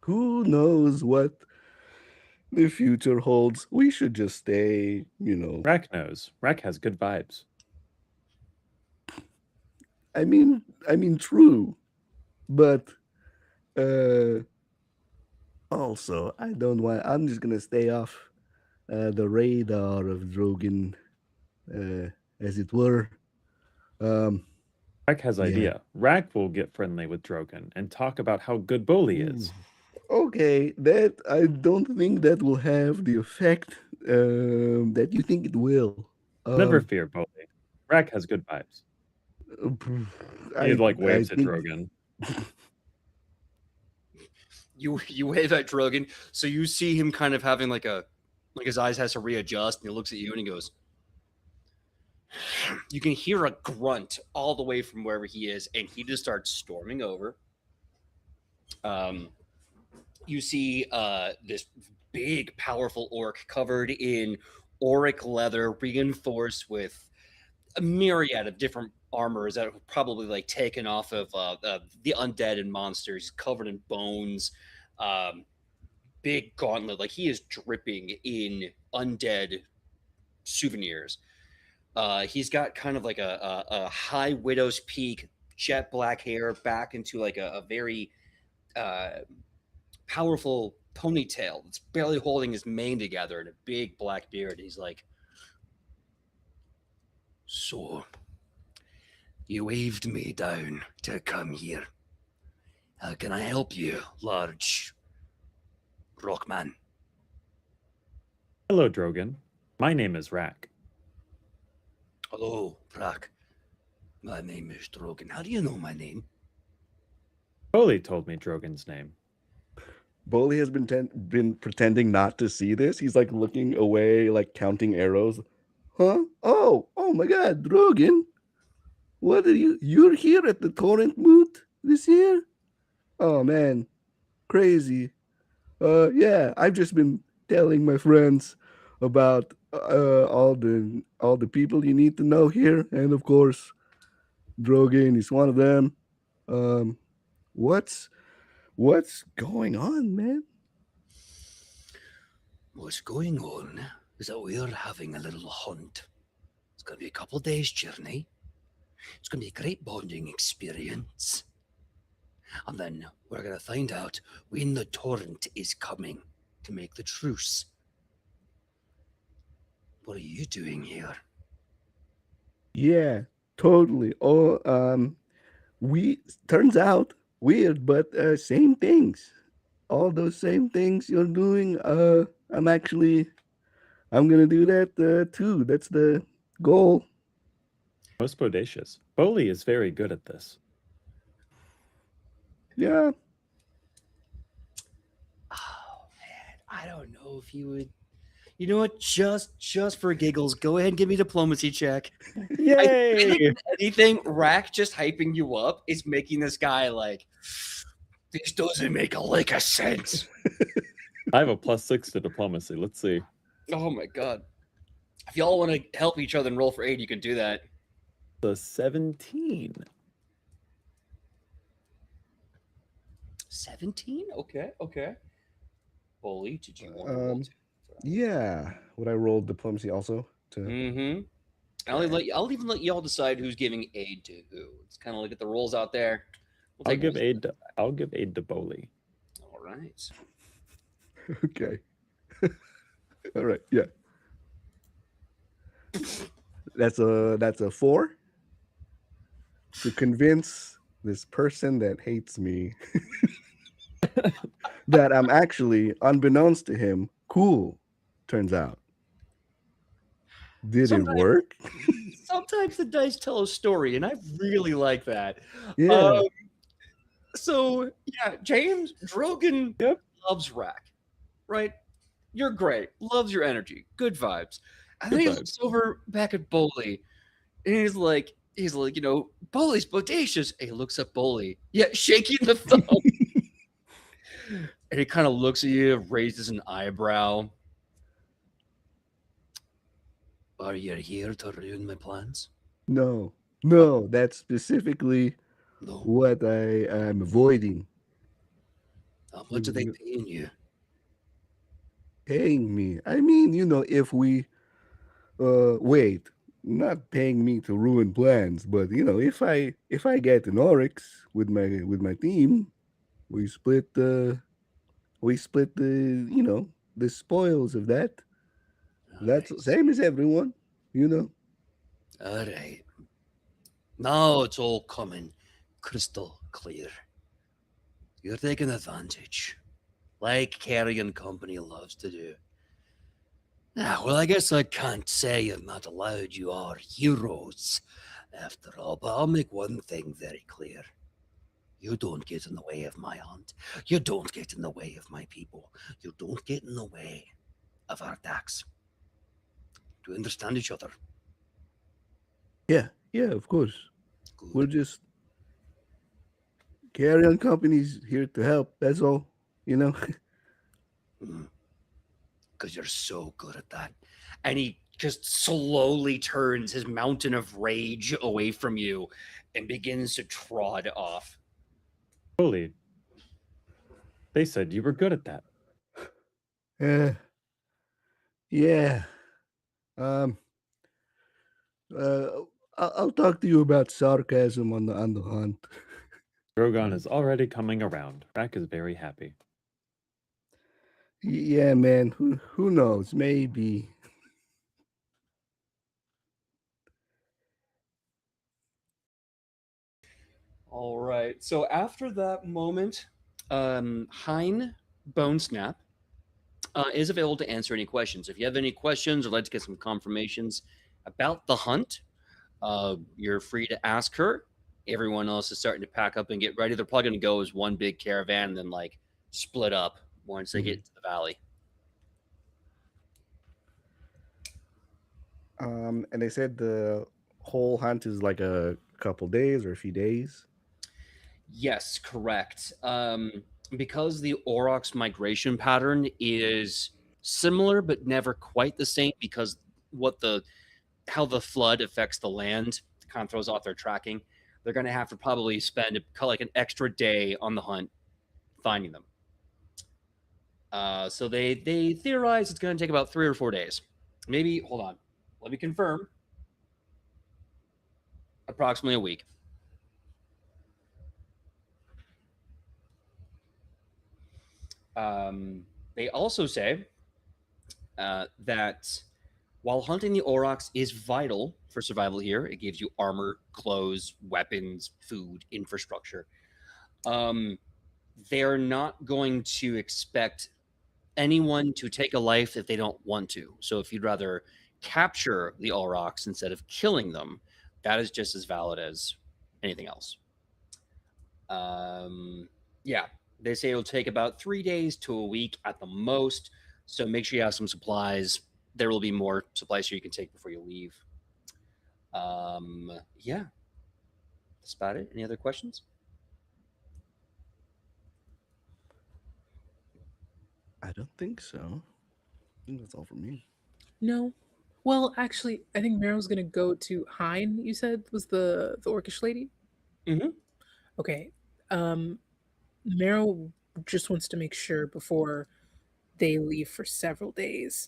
who knows what the future holds? We should just stay, Rack knows. Rack has good vibes. I mean, true, but also I don't want. I'm just gonna stay off the radar of Drogon, as it were. Rack has idea. Rack will get friendly with Drogon and talk about how good Boli is. Okay, that I don't think that will have the effect that you think it will. Never fear, Boli. Rack has good vibes. He waves at Drogon. You wave at Drogon, so you see him kind of having like his eyes has to readjust, and he looks at you and he goes. You can hear a grunt all the way from wherever he is, and he just starts storming over. You see this big, powerful orc covered in auric leather reinforced with a myriad of different armors that have probably like taken off of the undead and monsters, covered in bones. Big gauntlet, like he is dripping in undead souvenirs. He's got kind of like a high widow's peak, jet black hair back into like a very powerful ponytail that's barely holding his mane together, and a big black beard. He's like, "So, you waved me down to come here. How can I help you, large rockman?" Hello, Drogon. My name is Rack. "Hello, Brack. My name is Drogon. How do you know my name?" Boli told me Drogon's name. Boli has been pretending not to see this. He's like looking away, like counting arrows. Huh? Oh my God, Drogon. What are you? You're here at the Torrent Moot this year? Oh man, crazy. Yeah, I've just been telling my friends about all the people you need to know here, and of course, Drogon is one of them. What's going on, man? What's going on is that we're having a little hunt. It's going to be a couple of days' journey. It's going to be a great bonding experience. And then we're going to find out when the torrent is coming to make the truce. What are you doing here? Yeah, totally. We turns out weird, but same things. All those same things you're doing. I'm gonna do that too. That's the goal. Most bodacious. Boli is very good at this. Yeah. Oh man, I don't know if you would. You know what? Just for giggles, go ahead and give me a diplomacy check. Yay! I think if anything, Rack just hyping you up is making this guy like, this doesn't make a lick of sense. I have a +6 to diplomacy. Let's see. Oh my god. If y'all want to help each other and roll for 8, you can do that. The 17. 17? Okay. Boli, did you want to roll too? Yeah. Would I roll diplomacy also? Mm-hmm. I'll even let y'all decide who's giving aid to who. It's kind of like get the rolls out there. I'll give aid to Boli. All right. Okay. All right. Yeah. That's a 4 to convince this person that hates me that I'm actually, unbeknownst to him, cool. Turns out. Did it work? Sometimes the dice tell a story, and I really like that. Yeah. So yeah, James Drogon loves Rack, right? You're great. Loves your energy. Good vibes. And then he looks over back at Boli, and he's like, you know, Boli's bodacious. And he looks at Boli, yeah, shaking the thumb. And he kind of looks at you, raises an eyebrow. Are you here to ruin my plans? No, that's specifically what I am avoiding. How much are they paying you? Paying me? I mean, you know, if we wait, not paying me to ruin plans, but you know, if I get an Orcs with my team, we split the you know, the spoils of that. That's the same as everyone, you know. All right. Now it's all coming crystal clear. You're taking advantage, like Carrion Company loves to do. Well, I guess I can't say you're not allowed. You are heroes, after all. But I'll make one thing very clear. You don't get in the way of my hunt. You don't get in the way of my people. You don't get in the way of our attacks. Do we understand each other? Yeah, of course. Good. We're just Carrion Company's here to help. That's all, you know. Because you're so good at that. and he just slowly turns his mountain of rage away from you and begins to trot off. Boli, they said you were good at that. Yeah. Um. I'll talk to you about sarcasm on the hunt. Drogon is already coming around. Rack is very happy. Yeah, man. Who knows? Maybe. All right. So after that moment, Hein Bone Snap is available to answer any questions. If you have any questions or like to get some confirmations about the hunt, you're free to ask her. Everyone else is starting to pack up and get ready. They're probably going to go as one big caravan and then like split up once they get to the valley. And they said the whole hunt is like a couple days or a few days. Yes, correct. Because the Aurochs migration pattern is similar but never quite the same, because how the flood affects the land kind of throws off their tracking. They're going to have to probably spend like an extra day on the hunt finding them. So they theorize it's going to take about 3 or 4 days. Maybe, hold on, let me confirm. Approximately a week. They also say that while hunting the Aurochs is vital for survival here, it gives you armor, clothes, weapons, food, infrastructure. They're not going to expect anyone to take a life if they don't want to. So if you'd rather capture the Aurochs instead of killing them, that is just as valid as anything else. Yeah, they say it'll take about 3 days to a week at the most. So make sure you have some supplies. There will be more supplies here you can take before you leave. Yeah, that's about it. Any other questions? I don't think so. I think that's all for me. No. Well, actually, I think Marrow's gonna go to Hein. You said was the orcish lady. Mm-hmm. Okay. Marrow just wants to make sure before they leave for several days.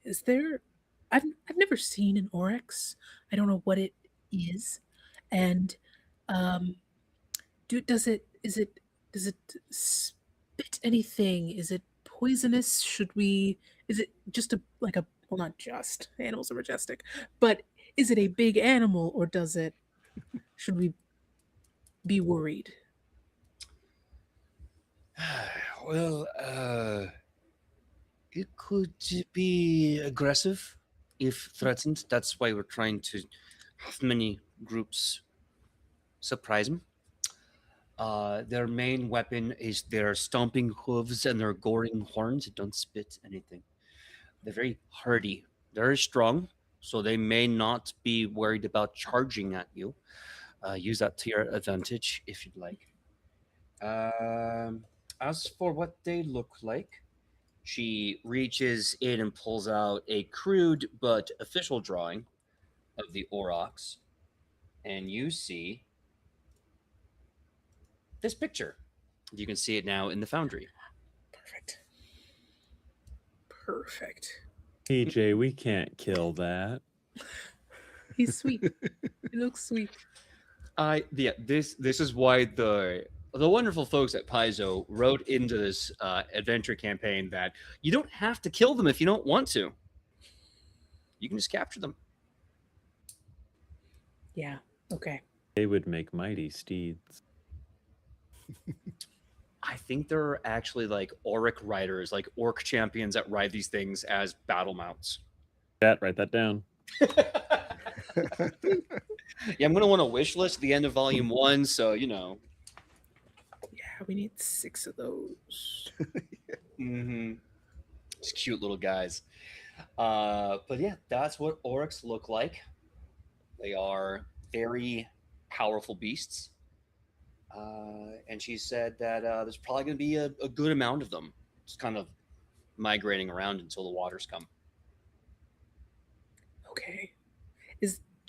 Is there? I've never seen an oryx. I don't know what it is, and um, does it spit anything? Is it poisonous? Should we? Is it just a like a well, not just animals are majestic, but is it a big animal or does it? Should we be worried? Well, it could be aggressive if threatened. That's why we're trying to have many groups surprise them. Their main weapon is their stomping hooves and their goring horns. They don't spit anything. They're very hardy, very strong, so they may not be worried about charging at you. Use that to your advantage if you'd like. As for what they look like, she reaches in and pulls out a crude but official drawing of the Aurochs, and you see this picture. You can see it now in the foundry. Perfect. Perfect. PJ, we can't kill that. He's sweet. He looks sweet. This is why the wonderful folks at Paizo wrote into this adventure campaign that you don't have to kill them if you don't want to. You can just capture them. Yeah. Okay. They would make mighty steeds. I think there are actually like Auric riders, like orc champions that ride these things as battle mounts. Write that down. Yeah, I'm gonna want a wish list at the end of volume 1, so you know. Yeah, we need 6 of those. Mm-hmm. Just cute little guys. But yeah, that's what Orcs look like. They are very powerful beasts. And she said that there's probably going to be a good amount of them, just kind of migrating around until the waters come.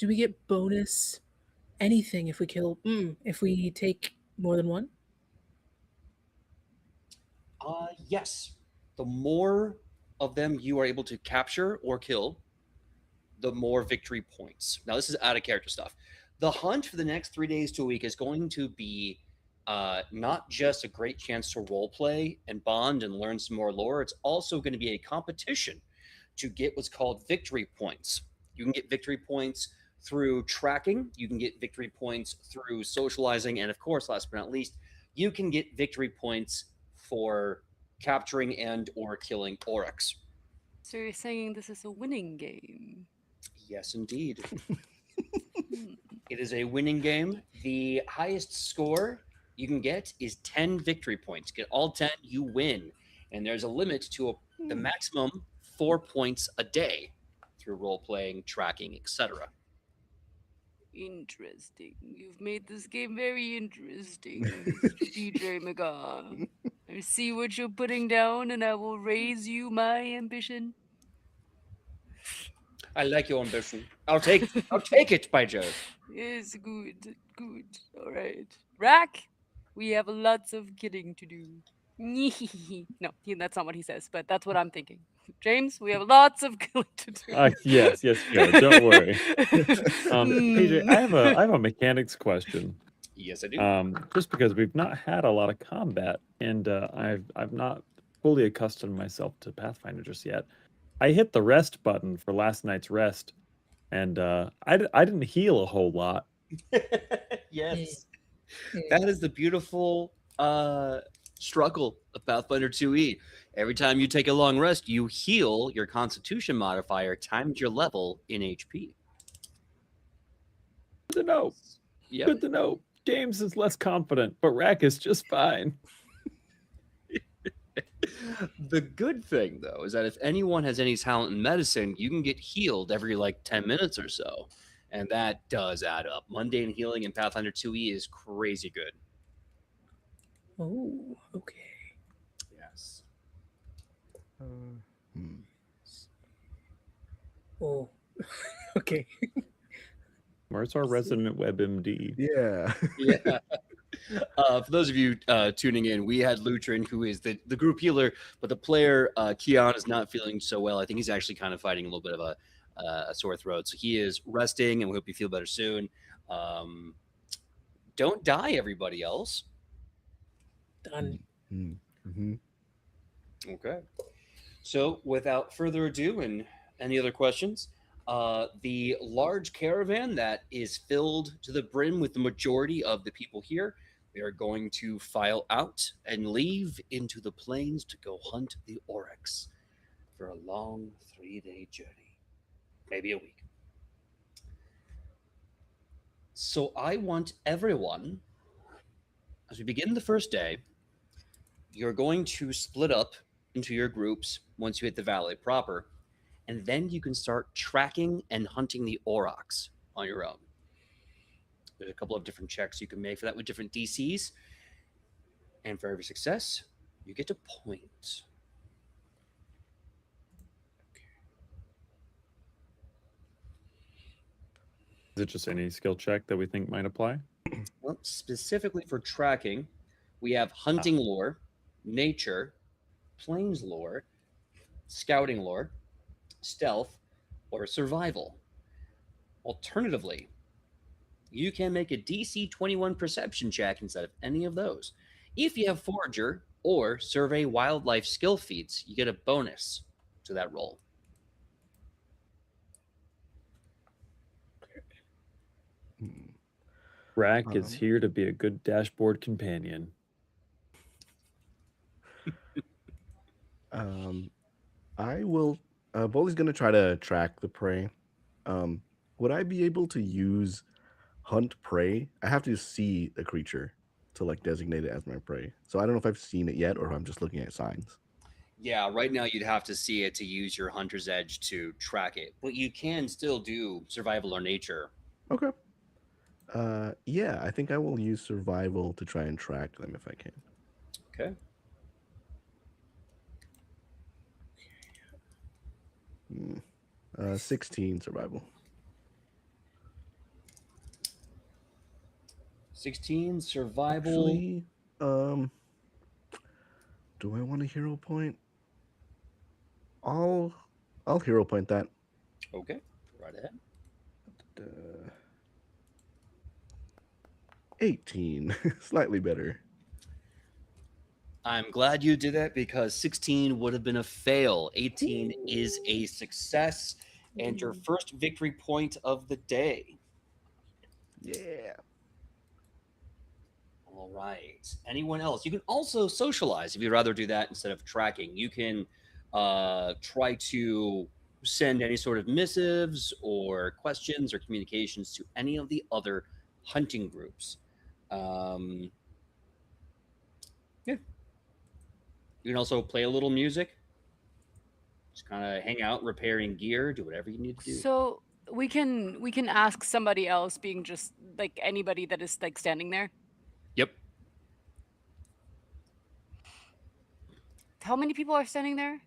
do we get bonus anything if we kill? If we take more than one? Yes. The more of them you are able to capture or kill, the more victory points. Now, this is out of character stuff. The hunt for the next 3 days to a week is going to be not just a great chance to role play and bond and learn some more lore. It's also going to be a competition to get what's called victory points. You can get victory points through tracking. You can get victory points through socializing. And of course, last but not least, you can get victory points for capturing and or killing Orcs. So you're saying this is a winning game? Yes, indeed. It is a winning game. The highest score you can get is 10 victory points. Get all 10, you win. And there's a limit to the maximum 4 points a day through role playing, tracking, etc. Interesting. You've made this game very interesting, Mr. PJ Megaw. I see what you're putting down, and I will raise you my ambition. I like your ambition. I'll take it, by Jove. Yes, good, good. All right. Rack, we have lots of killing to do. No, that's not what he says, but that's what I'm thinking. James, we have lots of killing to do. Yes, Joe. Don't worry. PJ, I have a mechanics question. Yes, I do. Just because we've not had a lot of combat, and I've not fully accustomed myself to Pathfinder just yet. I hit the rest button for last night's rest, and I didn't heal a whole lot. Yes. That is the beautiful struggle of Pathfinder 2e. Every time you take a long rest, you heal your Constitution modifier times your level in HP. Good to know. Yep. Good to know. James is less confident, but Rack is just fine. The good thing, though, is that if anyone has any talent in medicine, you can get healed every 10 minutes or so. And that does add up. Mundane healing in Pathfinder 2e is crazy good. Oh, okay. Yes. Oh, okay. Where's our resident WebMD? Yeah. Yeah. For those of you tuning in, we had Lutrin, who is the group healer, but the player, Queon, is not feeling so well. I think he's actually kind of fighting a little bit of a sore throat. So he is resting, and we hope you feel better soon. Don't die, everybody else. Done. Mm-hmm. Okay. So without further ado, and any other questions, the large caravan that is filled to the brim with the majority of the people here, we are going to file out and leave into the plains to go hunt the Orcs for a long 3-day journey, maybe a week. So I want everyone, as we begin the first day, you're going to split up into your groups once you hit the valley proper, and then you can start tracking and hunting the Orcs on your own. There's a couple of different checks you can make for that with different DCs, and for every success, you get a point. Is it just any skill check that we think might apply? Well, specifically for tracking, we have hunting lore, nature, plains lore, scouting lore, stealth, or survival. Alternatively, you can make a DC 21 perception check instead of any of those. If you have forager or survey wildlife skill feats, you get a bonus to that roll. Rack is here to be a good dashboard companion. I will. Boli's gonna try to track the prey. Would I be able to use hunt prey? I have to see the creature to designate it as my prey. So I don't know if I've seen it yet or if I'm just looking at signs. Yeah, right now you'd have to see it to use your hunter's edge to track it, but you can still do survival or nature. Okay. Yeah, I think I will use survival to try and track them if I can. Okay. 16 survival. 16 survival. Actually, do I want a hero point? I'll hero point that. Okay, right ahead. 18, slightly better. I'm glad you did that because 16 would have been a fail. 18 is a success and your first victory point of the day. Yeah. All right. Anyone else? You can also socialize if you'd rather do that instead of tracking. You can try to send any sort of missives or questions or communications to any of the other hunting groups. Yeah. You can also play a little music. Just kind of hang out, repairing gear, do whatever you need to do. So we can ask somebody else, being just like anybody that is like standing there. Yep. How many people are standing there?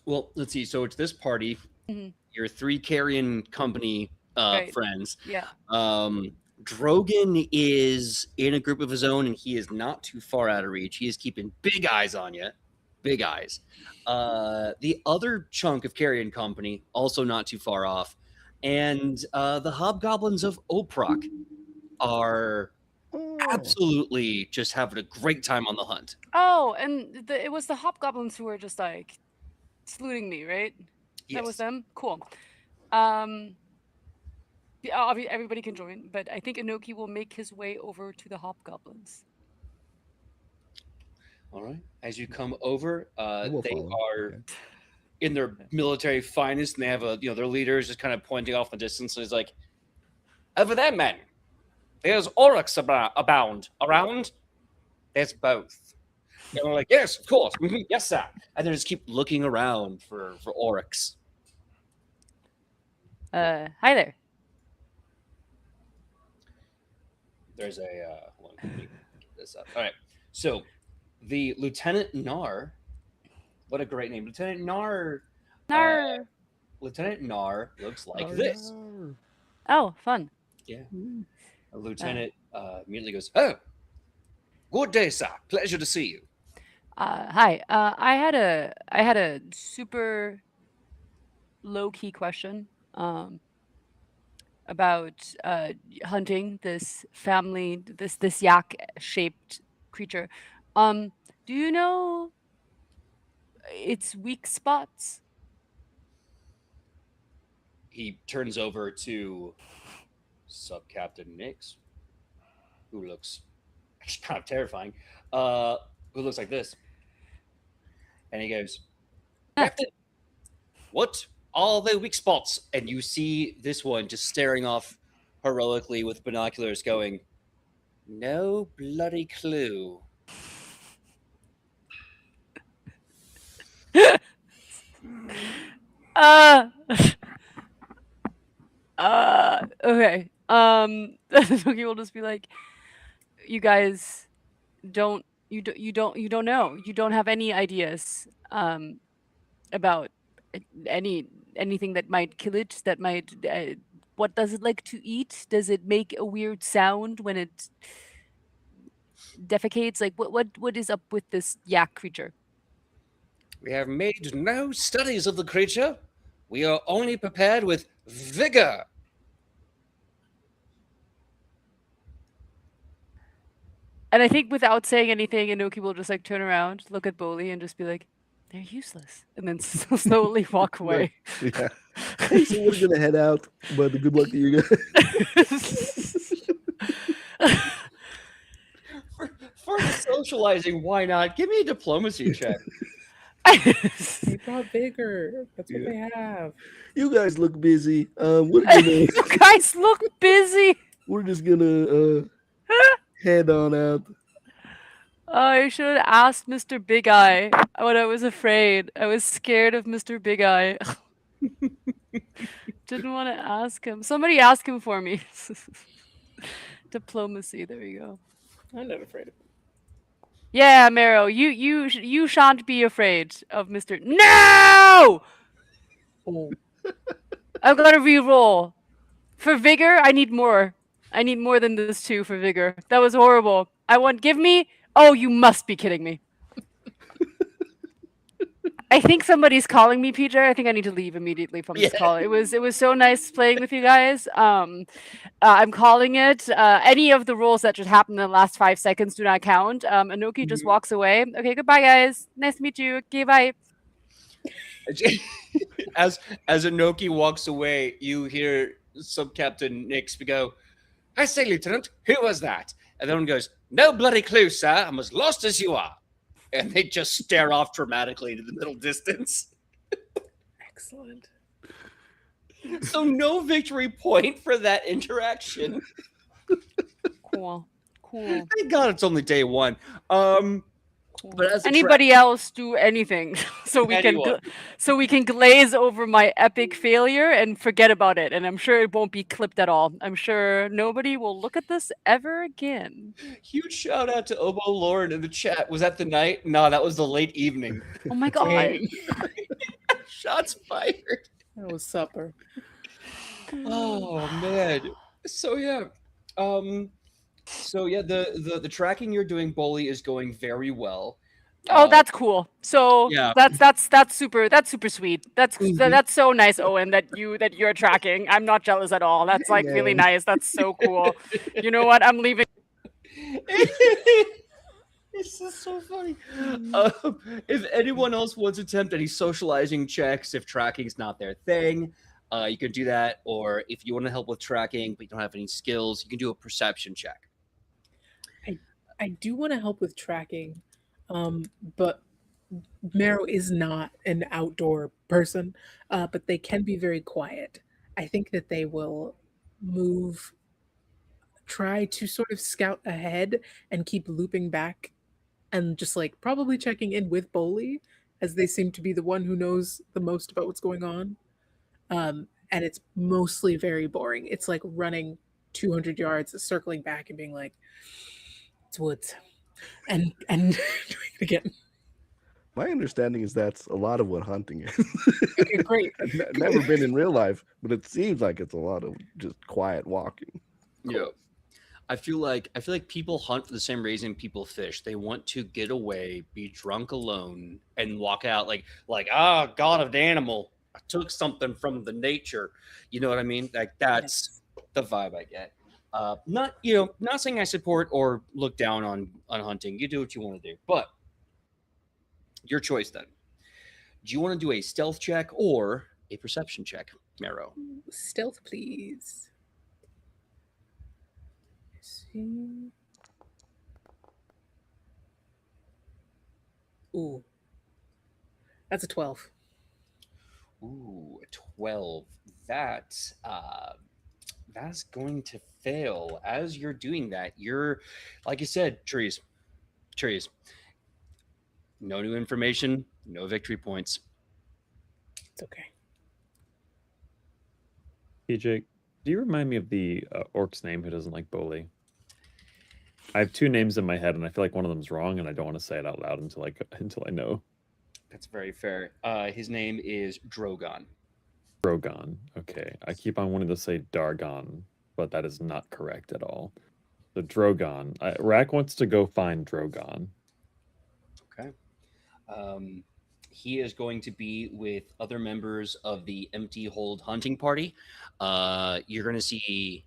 Well, let's see. So it's this party. Mhm. Your 3 carrion company Right. friends. Yeah. Drogon is in a group of his own, and he is not too far out of reach. He is keeping big eyes on you. Big eyes. The other chunk of carrion company, also not too far off. And the hobgoblins of Oprok are absolutely just having a great time on the hunt. Oh, and it was the hobgoblins who were just like saluting me, right? That was Yes. them. Cool. Everybody can join, but I think Anoki will make his way over to the hobgoblins. All right. As you come over, will they follow. are in their military finest, and they have their leader is just kind of pointing off in the distance. And he's like, "Over there, men. There's Orcs abound around. There's both." And we're like, "Yes, of course. Yes, sir." And they just keep looking around for Orcs. Hi there. There's a hold on, let me get this up. All right. So the Lieutenant Nar, what a great name. Lieutenant Nar. Lieutenant Nar looks like this. Oh, fun. Yeah. Lieutenant immediately goes, "Oh, good day, sir. Pleasure to see you." Hi. I had a super low key question about hunting this family, this yak shaped creature. Do you know its weak spots? He turns over to Sub Captain Nix, who looks actually kind of terrifying. Who looks like this, and he goes, "Captain, what are the weak spots?" And you see this one just staring off heroically with binoculars, going, "No bloody clue." Okay. He will just be like, "You guys don't know. You don't have any ideas about anything that might kill it, that might what does it like to eat? Does it make a weird sound when it defecates? Like what is up with this yak creature?" We have made no studies of the creature. We are only prepared with vigor. And I think without saying anything, Anoki will just like turn around, look at Boli, and just be like, "They're useless," and then slowly walk away. Yeah. Hey, so we're gonna head out, but good luck to you guys. For the socializing, why not? Give me a diplomacy check. They brought vigor. That's what they have. You guys look busy. We're gonna. You guys look busy. We're just gonna head on out. I should have asked Mr. Big Eye when I was afraid. I was scared of Mr. Big Eye. Didn't want to ask him. Somebody ask him for me. Diplomacy. There you go. I'm not afraid of it. Yeah, Marrow. You shan't be afraid of Mr. No! Oh. I've got to re-roll. For vigor, I need more. I need more than this too for vigor. That was horrible. Give me. Oh, you must be kidding me. I think somebody's calling me, PJ. I think I need to leave immediately from this call. It was so nice playing with you guys. I'm calling it. Any of the rolls that just happened in the last 5 seconds do not count. Anoki just walks away. Okay, goodbye, guys. Nice to meet you. Okay, bye. As Anoki walks away, you hear Sub-Captain Nix go, "I say, Lieutenant, who was that?" And then one goes, "No bloody clue, sir. I'm as lost as you are." And they just stare off dramatically into the middle distance. Excellent. So no victory point for that interaction. Cool. Thank God it's only day one. But as anybody else do anything so we can glaze over my epic failure and forget about it, and I'm sure it won't be clipped at all. I'm sure nobody will look at this ever again. Huge shout out to Obo Lauren in the chat. Was that the night? No, that was the late evening. Oh my god. Shots fired. That was supper. Oh man. So yeah. The tracking you're doing, Boli, is going very well. Oh, that's cool. So yeah. that's super sweet. That's so nice, Owen, that you're tracking. I'm not jealous at all. That's like really nice. That's so cool. You know what? I'm leaving. This is so funny. If anyone else wants to attempt any socializing checks, if tracking's not their thing, you can do that. Or if you want to help with tracking but you don't have any skills, you can do a perception check. I do want to help with tracking, but Marrow is not an outdoor person, but they can be very quiet. I think that they will try to sort of scout ahead and keep looping back and just like probably checking in with Boli, as they seem to be the one who knows the most about what's going on. And it's mostly very boring. It's like running 200 yards, circling back and being like, "It's woods," and doing it again. My understanding is that's a lot of what hunting is. Okay, great. I've never been in real life, but it seems like it's a lot of just quiet walking. Cool. Yeah. I feel like people hunt for the same reason people fish. They want to get away, be drunk alone, and walk out like God of the animal. I took something from the nature. You know what I mean? Like that's the vibe I get. Not saying I support or look down on hunting. You do what you want to do, but your choice then. Do you want to do a stealth check or a perception check, Marrow? Stealth, please. See. Ooh. That's a 12. Ooh, a 12. That's going to fail. As you're doing that, you're, like you said, trees. No new information, no victory points. It's okay. PJ, do you remind me of the orc's name who doesn't like Boli? I have two names in my head, and I feel like one of them's wrong, and I don't want to say it out loud until I know. That's very fair. His name is Drogon. Drogon. Okay. I keep on wanting to say Dargon, but that is not correct at all. So Drogon. Rack wants to go find Drogon. Okay. He is going to be with other members of the Empty Hold hunting party. You're going to see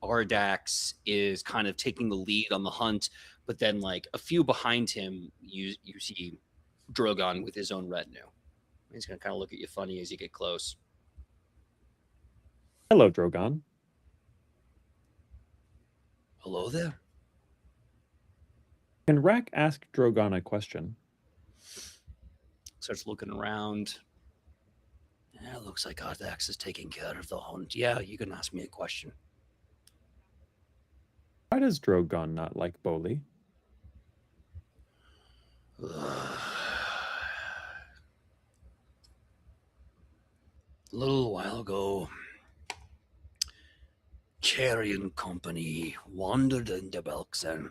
Ardax is kind of taking the lead on the hunt, but then like a few behind him, you see Drogon with his own retinue. He's going to kind of look at you funny as you get close. Hello, Drogon. Hello there. Can Rack ask Drogon a question? Starts looking around. Yeah, looks like Ardax is taking care of the hunt. Yeah, you can ask me a question. Why does Drogon not like Boli? A little while ago, Cherry and company wandered into Belkzen,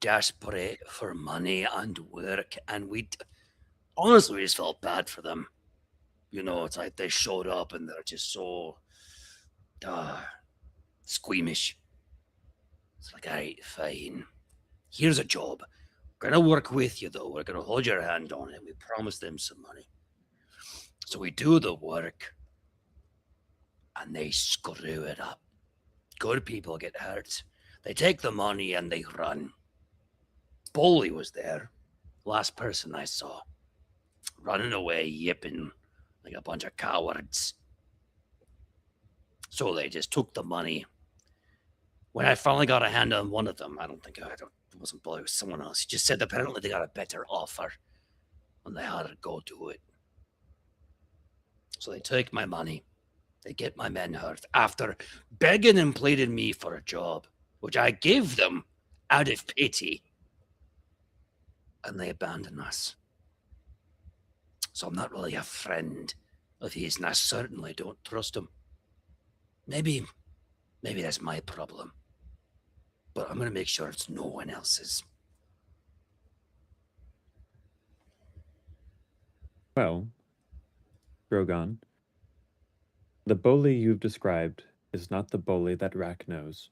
desperate for money and work, and we honestly just felt bad for them. You know, it's like they showed up and they're just so squeamish. It's like, all right, fine. Here's a job. Gonna work with you, though. We're gonna hold your hand on it. We promise them some money. So we do the work, and they screw it up. Good people get hurt. They take the money and they run. Boli was there, last person I saw, running away, yipping like a bunch of cowards. So they just took the money. When I finally got a hand on one of them, it wasn't Boli, it was someone else. He just said apparently they got a better offer and they had to go do it. So they take my money. They get my men hurt after begging and pleading me for a job, which I gave them out of pity. And they abandon us. So I'm not really a friend of his, and I certainly don't trust him. Maybe that's my problem. But I'm going to make sure it's no one else's. Well, Drogon, the Boli you've described is not the Boli that Rack knows.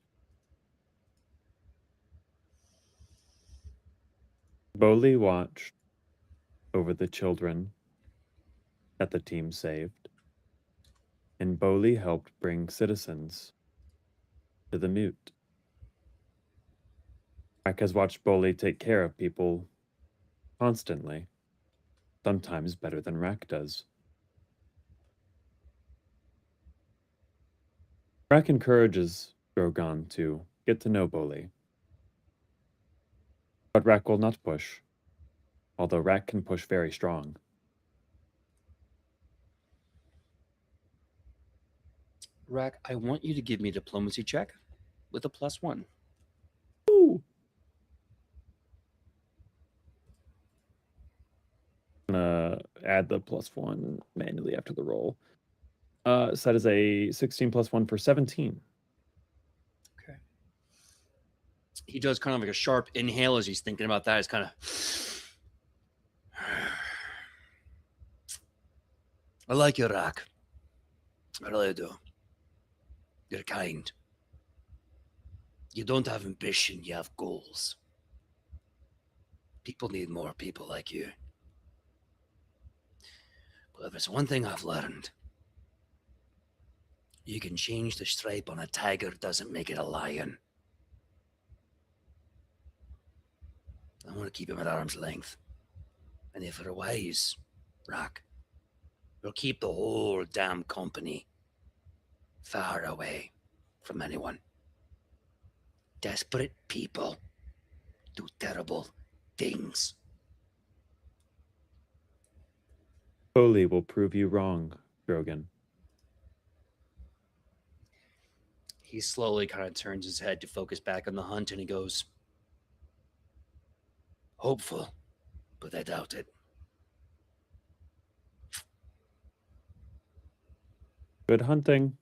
Boli watched over the children that the team saved, and Boli helped bring citizens to the mute. Rack has watched Boli take care of people constantly, sometimes better than Rack does. Rack encourages Drogon to get to know Boli, but Rack will not push, although Rack can push very strong. Rack, I want you to give me a diplomacy check with a +1. Ooh. I'm gonna add the +1 manually after the roll. So that is a 16 + 1 for 17. Okay. He does kind of like a sharp inhale as he's thinking about that. It's kind of... I like you, Rack. I really do. You're kind. You don't have ambition, you have goals. People need more people like you. But if there's one thing I've learned, you can change the stripe on a tiger doesn't make it a lion. I want to keep him at arm's length. And if we're wise, Rack, we'll keep the whole damn company far away from anyone. Desperate people do terrible things. Boli will prove you wrong, Drogon. He slowly kind of turns his head to focus back on the hunt, and he goes, hopeful, but I doubt it. Good hunting.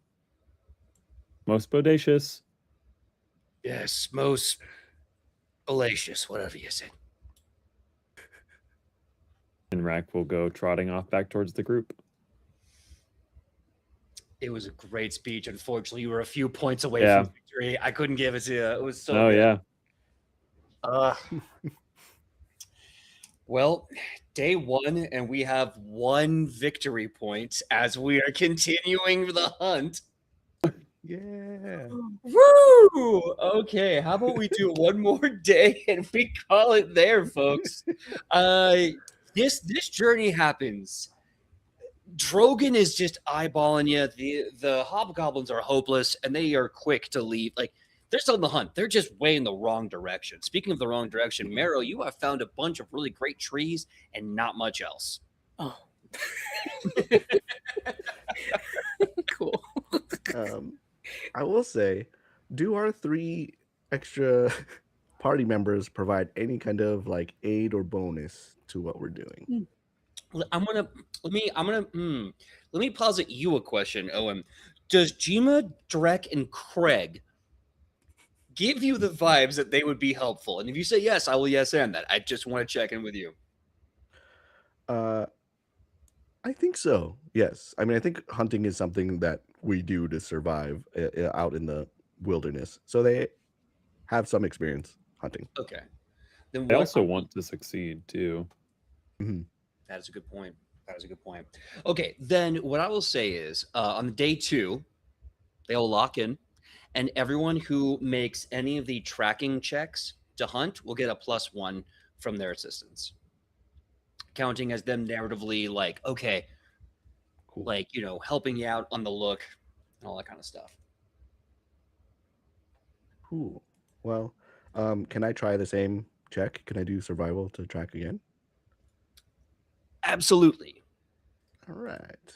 Most bodacious. Yes, most fallacious, whatever you said. And Rack will go trotting off back towards the group. It was a great speech. Unfortunately, you were a few points away Yeah. from victory. I couldn't give it to you. It was so Oh, good. yeah. Well, day 1, and we have 1 victory point as we are continuing the hunt. Yeah. Woo! Okay, how about we do one more day and we call it there, folks. This journey happens. Drogon is just eyeballing you. The hobgoblins are hopeless, and they are quick to leave. Like, they're still on the hunt. They're just way in the wrong direction. Speaking of the wrong direction, Marrow, you have found a bunch of really great trees and not much else. Oh. Cool. I will say, do our 3 extra party members provide any kind of like aid or bonus to what we're doing? Let me posit you a question, Owen. Does Jima, Drek, and Craig give you the vibes that they would be helpful? And if you say yes, I will yes and that. I just want to check in with you. I think so. Yes. I mean, I think hunting is something that we do to survive out in the wilderness, so they have some experience hunting. Okay. Then They what also want to succeed too. Mhm. That is a good point. That is a good point. Okay, then what I will say is on day 2, they'll lock in, and everyone who makes any of the tracking checks to hunt will get a +1 from their assistants, counting as them narratively like, okay, Cool. like, you know, helping you out on the look and all that kind of stuff. Cool. Well, can I try the same check? Can I do survival to track again? Absolutely. All right.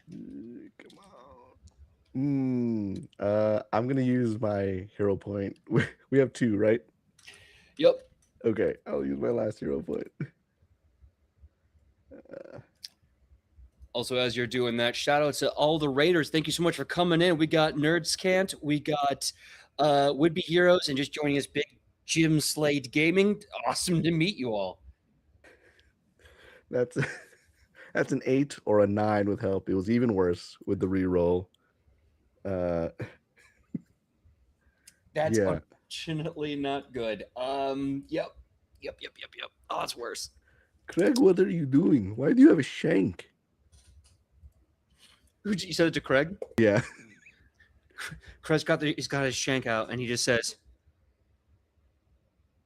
Come on. I'm gonna use my hero point. We have 2, right? Yep. Okay, I'll use my last hero point. Also, as you're doing that, shout out to all the raiders. Thank you so much for coming in. We got Nerdscant, we got Would Be Heroes, and just joining us, Big Jim Slade Gaming. Awesome to meet you all. That's that's an 8 or a 9 with help. It was even worse with the reroll. That's Yeah. unfortunately not good. Yep. Oh, that's worse. Craig, what are you doing? Why do you have a shank? You said it to Craig? Yeah. Craig's he's got his shank out, and he just says,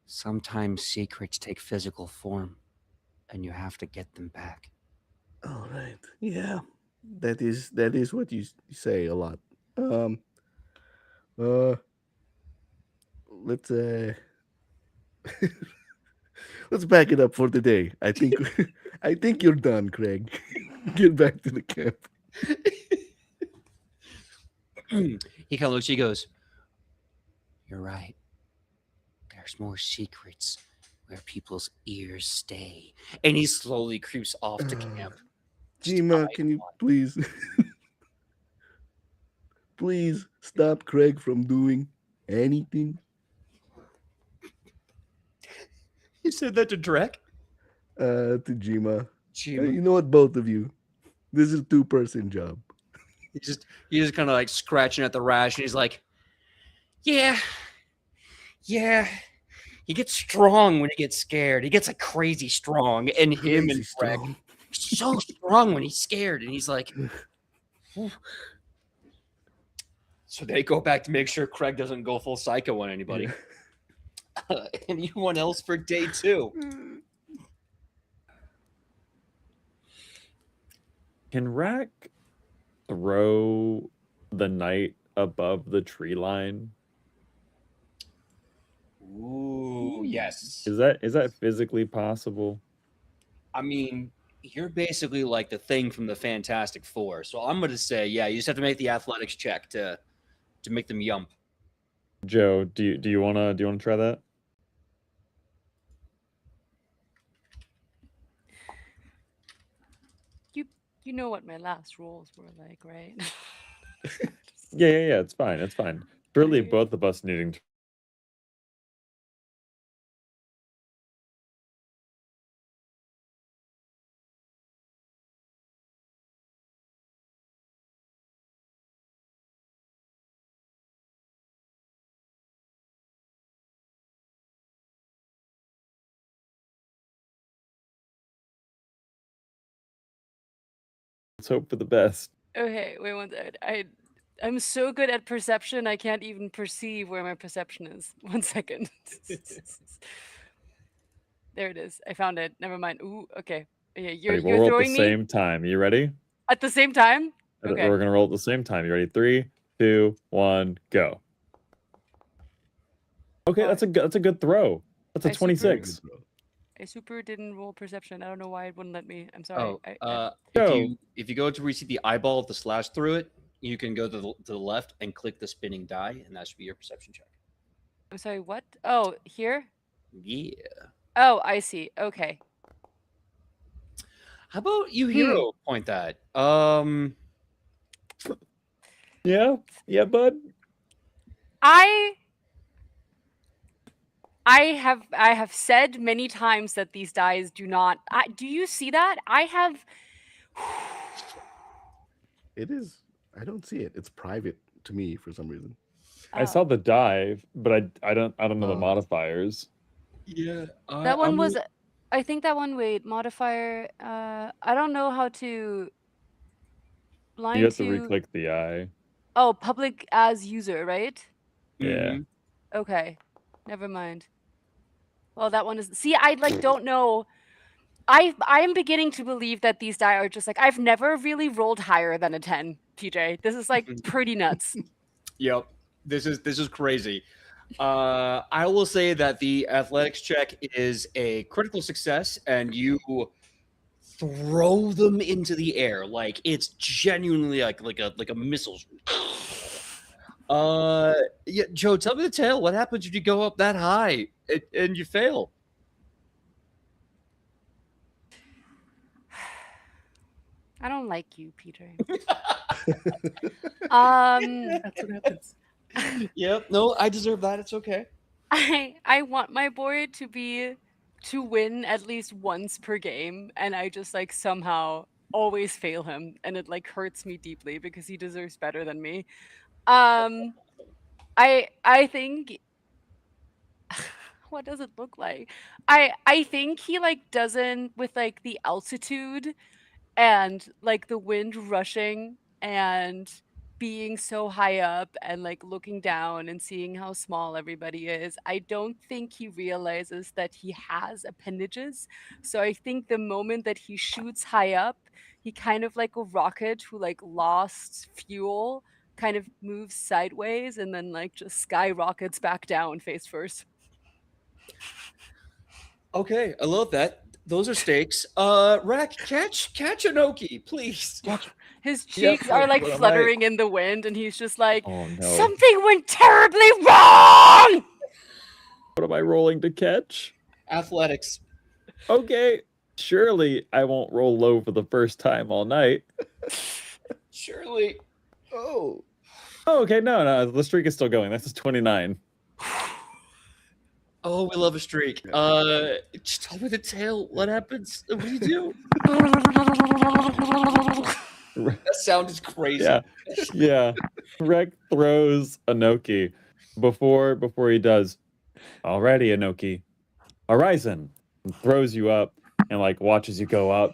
"Sometimes secrets take physical form, and you have to get them back." All right. Yeah. That is what you say a lot. Let's let's back it up for today. I think I think you're done, Craig. Get back to the camp. He kind of looks, he goes, "You're right. There's more secrets where people's ears stay." And he slowly creeps off to camp. Jima, can you please please stop Craig from doing anything? You said that to Drek? To Jima. Jima. You know what, both of you? This is a 2-person job. He's just kind of like scratching at the rash, and he's like, yeah. He gets strong when he gets scared. He gets like crazy strong, and him Crazy and Greg strong. so strong when he's scared, and he's like, "Whew." So they go back to make sure Craig doesn't go full psycho on anybody. Yeah. Anyone else for day 2? Can RAC throw the knight above the tree line? Ooh, yes. Is that physically possible? I mean, you're basically like the Thing from the Fantastic Four. So I'm going to say, yeah, you just have to make the athletics check to make them yump. Joe, do you wanna try that? You know what my last rolls were like, right? Yeah. It's fine. It's fine. Surely both of us needing to. Let's hope for the best. Okay, wait one second. I'm so good at perception, I can't even perceive where my perception is. 1 second. There it is. I found it. Never mind. Ooh, okay. Yeah, you're Ready, we'll roll at throwing the me same time. You ready? at the same time? Okay. We're gonna roll at the same time. You ready? 3, 2, 1, go. Okay, that's a good throw. That's a I super- 26. I super didn't roll perception. I don't know why it wouldn't let me. I'm sorry. Oh, Go. if you go to where you see the eyeball with the slash through it, you can go to the left and click the spinning die, and that should be your perception check. I'm sorry, what? Oh, here? Yeah. Oh, I see. Okay. How about you hero point that? Yeah, bud. I have said many times that these dies do not. Do you see that? I have. It is. I don't see it. It's private to me for some reason. I saw the dive, but I don't know the Oh. modifiers. Yeah. That one was, I think that one, wait, modifier, I don't know how to You blind have to to, re-click the eye. oh, public as user, right? Yeah. Mhm. Okay, never mind. Well, that one is, see, I like don't know. I'm beginning to believe that these die are just like, I've never really rolled higher than a 10, PJ. This is like pretty nuts. Yep. This is crazy. I will say that the athletics check is a critical success, and you throw them into the air like it's genuinely like a missile. Yeah, Joe, tell me the tale. What happens if you go up that high and you fail? I don't like you, Peter. That's what happens. Yep. No, I deserve that. It's okay. I want my boy to win at least once per game, and I just like somehow always fail him, and it like hurts me deeply because he deserves better than me. I think what does it look like? I think he like doesn't, with like the altitude and like the wind rushing and being so high up and like looking down and seeing how small everybody is, I don't think he realizes that he has appendages. So I think the moment that he shoots high up, he kind of like a rocket who like lost fuel kind of moves sideways and then like just skyrockets back down face first. Okay, I love that. Those are stakes. Rack, catch Anoki, please. His cheeks are like what am I- fluttering in the wind, and he's just like, Oh no. something went terribly wrong! What am I rolling to catch? Athletics. Okay. Surely I won't roll low for the first time all night. Surely. Oh. Oh, okay, no, the streak is still going. That's just 29. Oh, we love a streak. Just tell me the tale. What happens? What do you do? That sound is crazy. Yeah. Rek throws Anoki before he does. Alrighty, Anoki. Horizon. And throws you up and like watches you go up.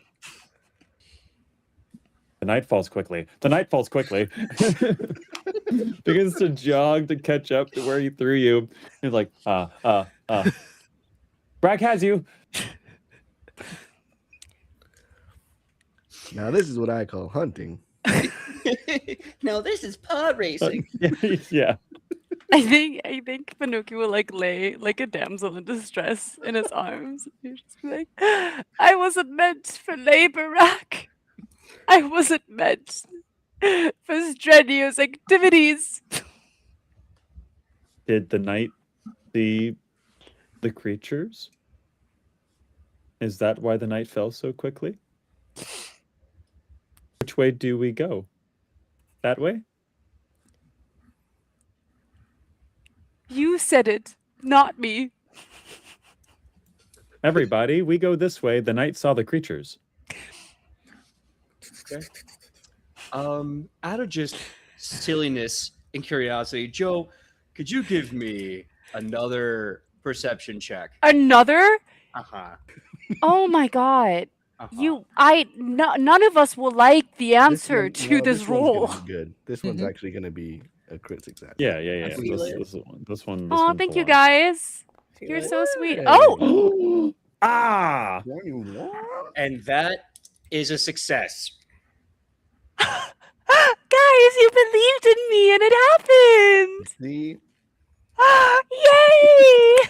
The night falls quickly. Begins to jog to catch up to where he threw you. He's like, Brack has you. Now this is what I call hunting. Now this is pod racing. Yeah. I think Pinocchio will like lay like a damsel in distress in his arms. He'll just be like, I wasn't meant for labor, Rack. I wasn't meant for strenuous activities. Did the knight see the creatures? Is that why the knight fell so quickly? Which way do we go? That way? You said it, not me. Everybody, we go this way. The knight saw the creatures. Okay. Out of just silliness and curiosity, Joe, could you give me another perception check? Another? Uh-huh. Oh my god. Uh-huh. None of us will like the answer to this one's roll. gonna be good. This one's actually going to be a crit success. Yeah. feel it. This one. Oh, one's thank the you one. guys. Feel You're it. so sweet. Hey. Oh, Ah! And that is a success. guys, you believed in me and it happened. See? Yay!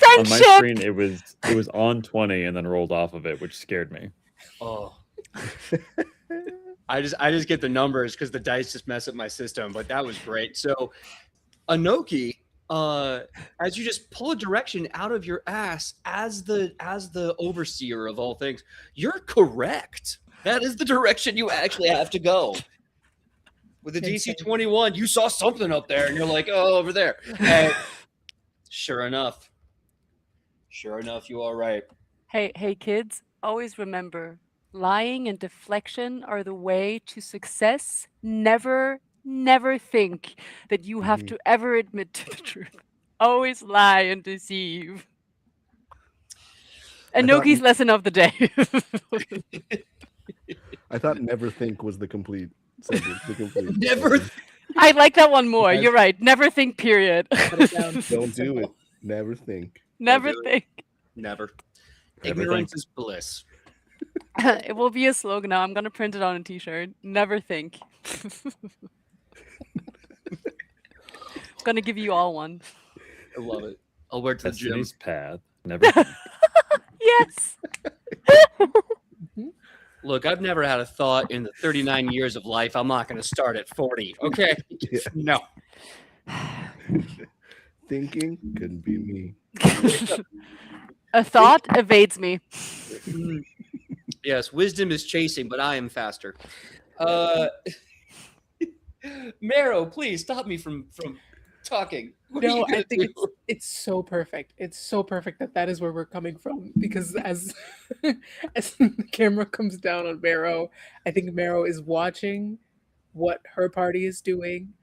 On my Friendship. screen, it was on 20 and then rolled off of it, which scared me. Oh. I just get the numbers because the dice just mess up my system, but that was great. So Anoki, as you just pull a direction out of your ass as the overseer of all things, you're correct. That is the direction you actually have to go. With the DC 21, you saw something up there and you're like, oh, over there. And sure enough, you are right. Hey kids, always remember, lying and deflection are the way to success, never never think that you have to ever admit to the truth. Always lie and deceive. Anoki's lesson of the day. I thought never think was the complete sentence. The complete Never. I like that one more. Yes. You're right. Never think, period. Put it down. Don't do it. Never think. Never do it. think. Never. Never Ignorance think. is bliss. It will be a slogan now. I'm going to print it on a t-shirt. Never think. I'm going to give you all one. I love it. I'll wear it to the gym. Destiny's path. Never think. Yes. Look, I've never had a thought in the 39 years of life. I'm not going to start at 40. Okay? Yeah. No. Thinking couldn't be me. A thought evades me. Yes, wisdom is chasing, but I am faster. Marrow, please stop me from talking. What are you No, gonna I think do? it's so perfect. It's so perfect that is where we're coming from, because as as the camera comes down on Marrow, I think Marrow is watching what her party is doing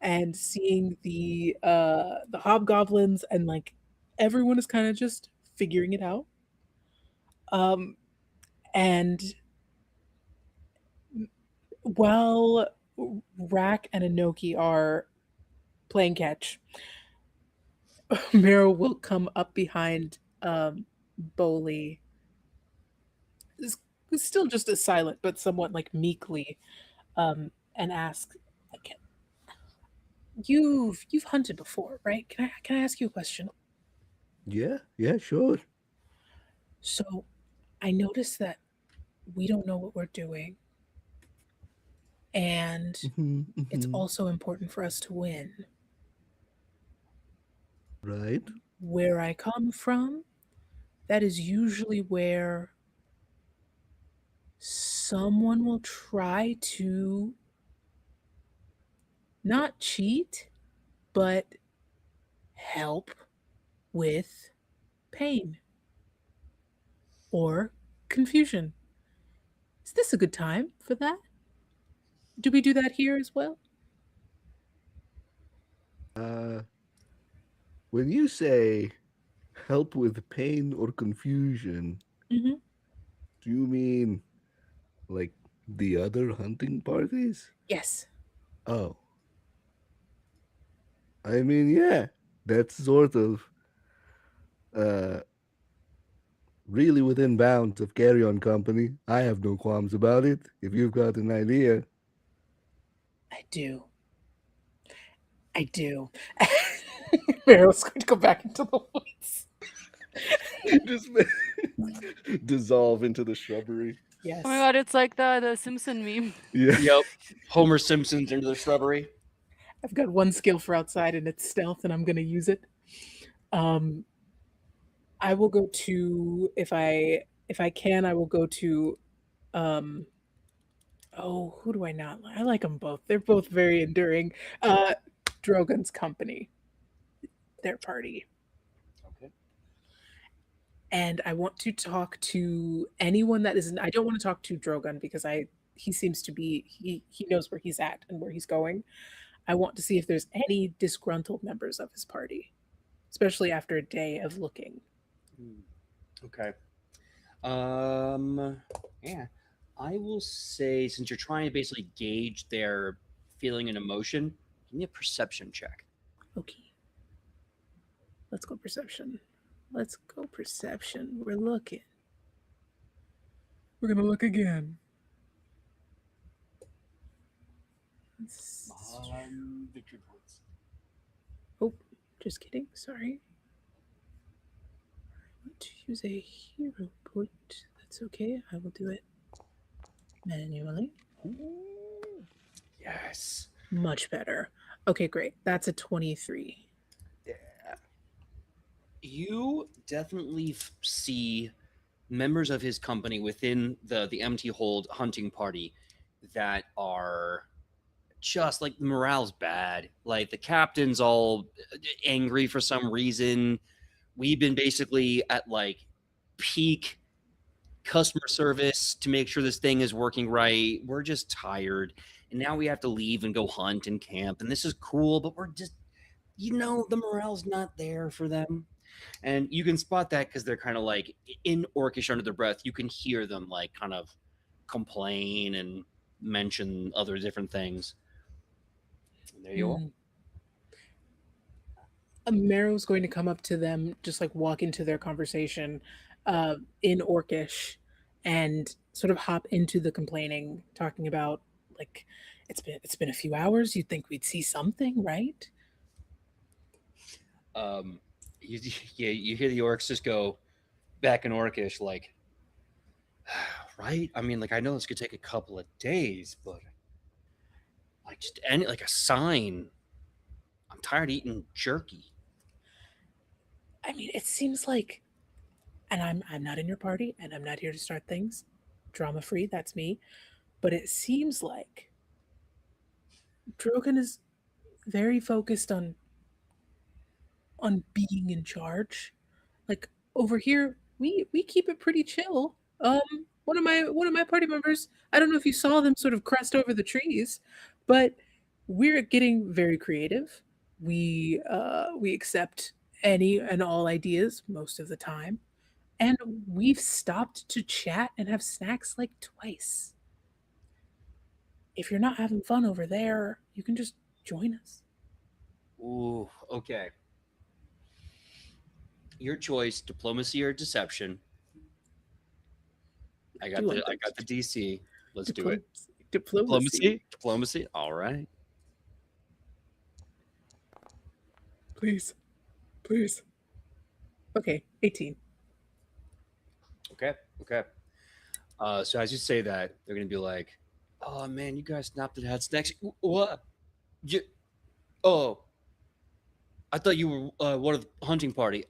and seeing the hobgoblins, and like everyone is kind of just figuring it out. And while Rack and Anoki are playing catch, Marrow will come up behind Boli. Is still just as silent, but somewhat like meekly, and ask, like, "You've hunted before, right? Can I ask you a question?" Yeah, sure. So, I noticed that we don't know what we're doing, and it's also important for us to win. Right. Where I come from, that is usually where someone will try to not cheat, but help with pain or confusion. Is this a good time for that? Do we do that here as well? When you say help with pain or confusion, Mm-hmm. do you mean like the other hunting parties? Yes. Oh. I mean, yeah, that's sort of really within bounds of Carry On Company. I have no qualms about it. If you've got an idea. I do. Marrow's going to go back into the woods. Just dissolve into the shrubbery. Yes. Oh my god, it's like the Simpson meme. Yeah. Yep. Homer Simpson's into the shrubbery. I've got one skill for outside, and it's stealth, and I'm going to use it. I will go to, if I can, I will go to, who do I not like? I like them both. They're both very enduring. Drogon's company, their party. Okay. And I want to talk to anyone that isn't. I don't want to talk to Drogon because he seems to be, he knows where he's at and where he's going. I want to see if there's any disgruntled members of his party, especially after a day of looking. Okay. Yeah. I will say, since you're trying to basically gauge their feeling and emotion, give me a perception check. Okay. Let's go perception. We're looking. We're going to look again. Victory points. Oh, just kidding. Sorry. I want to use a hero point. That's okay. I will do it manually. Yes. Much better. Okay, great. That's a 23. Yeah. You definitely see members of his company within the Empty Hold hunting party that are just like, the morale's bad. Like, the captain's all angry for some reason. We've been basically at like peak customer service to make sure this thing is working right. We're just tired. and now we have to leave and go hunt and camp, and this is cool, but we're just, the morale's not there for them. And you can spot that because they're kind of like in Orcish under their breath. You can hear them like kind of complain and mention other different things. And there you are. Marrow's going to come up to them, just like walk into their conversation in Orcish, and sort of hop into the complaining, talking about like it's been a few hours. You'd think we'd see something, right? You hear the Orcs just go back in Orcish, like, right? I mean, like, I know this could take a couple of days, but like just like a sign. I'm tired of eating jerky. I mean, it seems like, and I'm not in your party, and I'm not here to start things. Drama free, that's me. But it seems like Drogon is very focused on being in charge. Like over here, we keep it pretty chill. One of my party members, I don't know if you saw them sort of crest over the trees, but we're getting very creative. We accept any and all ideas most of the time, and we've stopped to chat and have snacks like twice. If you're not having fun over there, you can just join us. Ooh, okay. Your choice, diplomacy or deception. I got the DC. Let's do it. Diplomacy. All right. Please. Okay, 18. Okay. So as you say that, they're gonna be like, "Oh man, you guys snapped and had snacks. What? I thought you were one of the hunting party.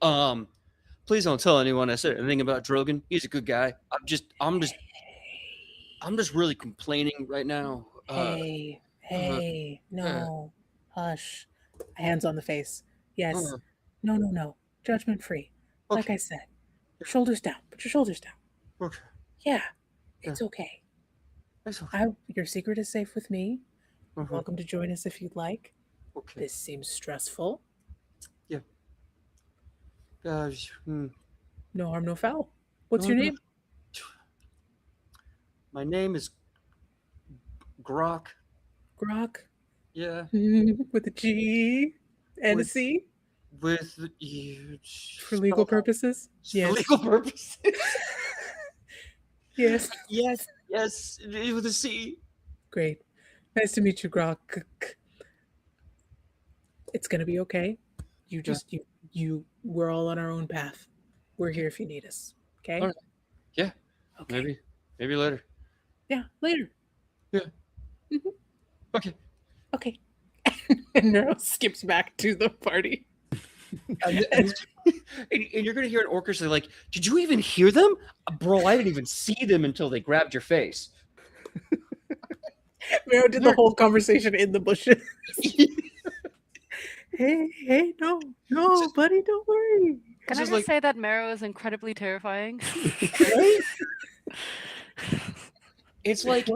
Please don't tell anyone I said anything about Drogon. He's a good guy. I'm just really complaining right now. No, hush. Hands on the face. Yes. No. Judgment free. Okay. Like I said, shoulders down. Put your shoulders down. Okay. Yeah, it's okay. Your secret is safe with me. You're welcome to join us if you'd like. Okay. This seems stressful. Yeah. No harm, no foul. What's your name? My name is Grok. Grok? Yeah. With a G and a C? With for legal purposes? Yes. For legal purposes. Yes. Yes. With a C. Great. Nice to meet you, Grok. It's gonna be okay. We're all on our own path. We're here if you need us. Okay? Right. Yeah. Okay. Maybe later. Yeah, later. Yeah. Mm-hmm. Okay. And Marrow skips back to the party. and you're gonna hear an Orcish say, like, "Did you even hear them, bro? I didn't even see them until they grabbed your face." Marrow did the whole conversation in the bushes. Hey, no, buddy, don't worry. Can I just say that Marrow is incredibly terrifying? Right? It's like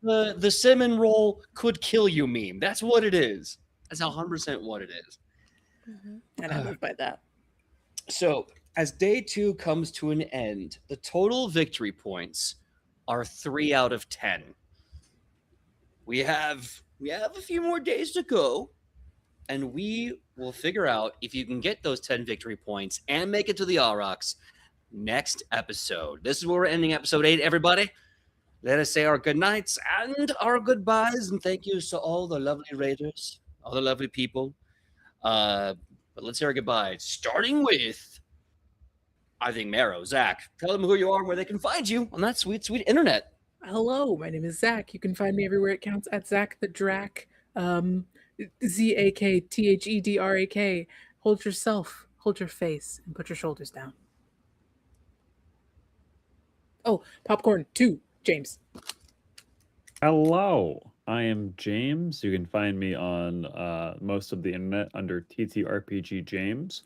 the cinnamon roll could kill you meme. That's what it is. That's 100% what it is. Mm-hmm. And I live by that. So as day 2 comes to an end, the total victory points are 3 out of 10. We have a few more days to go, and we will figure out if you can get those 10 victory points and make it to the Aurochs next episode. This is where we're ending episode 8, everybody. Let us say our good nights and our goodbyes, and thank you to all the lovely raiders, all the lovely people. But let's say our goodbyes, starting with, I think, Marrow. Zach, tell them who you are and where they can find you on that sweet, sweet internet. Hello, my name is Zach. You can find me everywhere it counts at Zach the Drac. ZAKTHEDRAK. Hold yourself, hold your face, and put your shoulders down. Oh, popcorn 2, James. Hello, I am James. You can find me on most of the internet under TTRPGJames,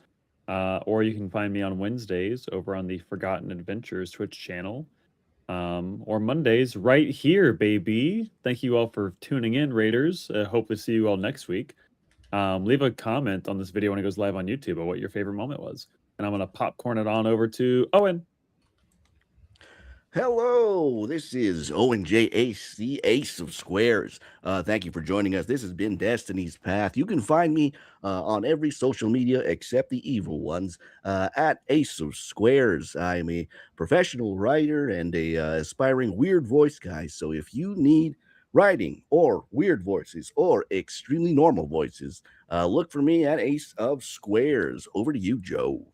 or you can find me on Wednesdays over on the Forgotten Adventures Twitch channel. or Mondays right here, baby. Thank you all for tuning in, Raiders. Hope to see you all next week. Leave a comment on this video when it goes live on YouTube about what your favorite moment was. And I'm going to popcorn it on over to Owen. Hello, this is Owen J Ace, the Ace of Squares. Thank you for joining us. This has been Destiny's Path. You can find me on every social media except the evil ones at Ace of Squares. I'm a professional writer and a aspiring weird voice guy. So if you need writing or weird voices or extremely normal voices, look for me at Ace of Squares. Over to you, Joe.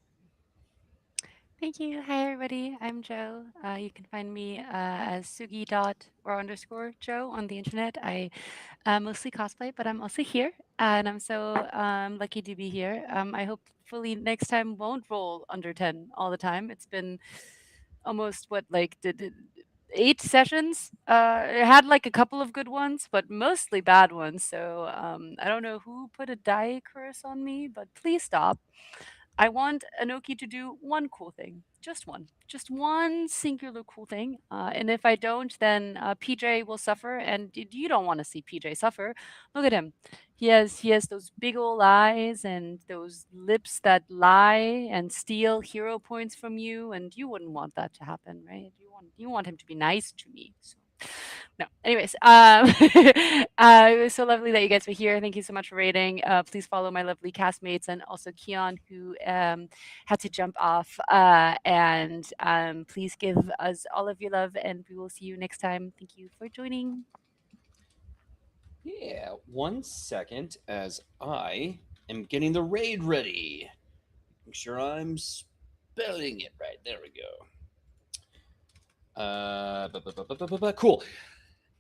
Thank you. Hi, everybody. I'm Joe. You can find me as sugi.or_Joe on the internet. I mostly cosplay, but I'm also here, and I'm so lucky to be here. I hopefully next time won't roll under 10 all the time. It's been almost did 8 sessions. It had like a couple of good ones, but mostly bad ones. So I don't know who put a die curse on me, but please stop. I want Anoki to do one cool thing, just one singular cool thing. And if I don't, then PJ will suffer, and you don't want to see PJ suffer. Look at him; he has those big old eyes and those lips that lie and steal hero points from you, and you wouldn't want that to happen, right? You want him to be nice to me. So. No. Anyways, it was so lovely that you guys were here. Thank you so much for rating. Please follow my lovely castmates and also Queon, who had to jump off. And please give us all of your love, and we will see you next time. Thank you for joining. Yeah, 1 second as I am getting the raid ready. Make sure I'm spelling it right. There we go. Cool.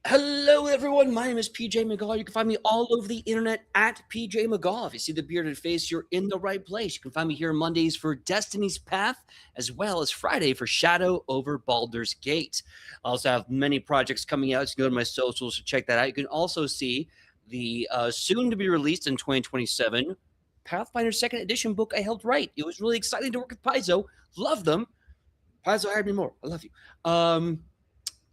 Hello, everyone. My name is PJ Megaw. You can find me all over the internet at PJ Megaw. If you see the bearded face, you're in the right place. You can find me here Mondays for Destiny's Path, as well as Friday for Shadow over Baldur's Gate. I also have many projects coming out. So you can go to my socials to check that out. You can also see the soon-to-be-released in 2027 Pathfinder 2nd Edition book I helped write. It was really exciting to work with Paizo. Love them. Paizo hired me more. I love you.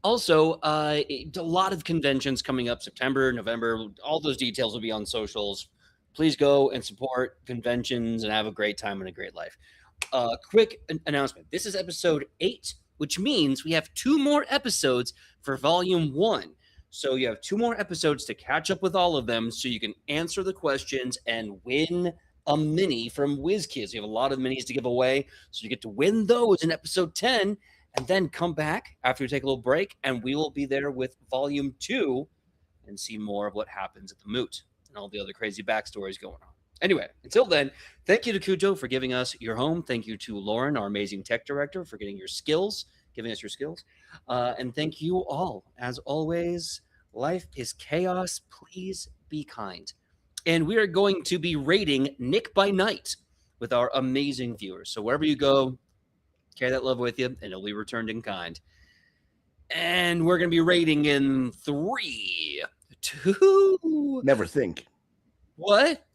Also, a lot of conventions coming up September, November. All those details will be on socials. Please go and support conventions and have a great time and a great life. Quick announcement. This is episode 8, which means we have 2 more episodes for volume 1. So you have 2 more episodes to catch up with all of them so you can answer the questions and win a mini from WizKids. We have a lot of minis to give away, so you get to win those in episode 10, and then come back after we take a little break, and we will be there with volume 2 and see more of what happens at the moot and all the other crazy backstories going on. Anyway, until then, thank you to Cujo for giving us your home. Thank you to Lauren, our amazing tech director, for giving us your skills. And thank you all. As always, life is chaos. Please be kind. And we are going to be rating Nick by Night with our amazing viewers. So wherever you go, carry that love with you, and it'll be returned in kind. And we're going to be rating in 3, 2... Never think. What?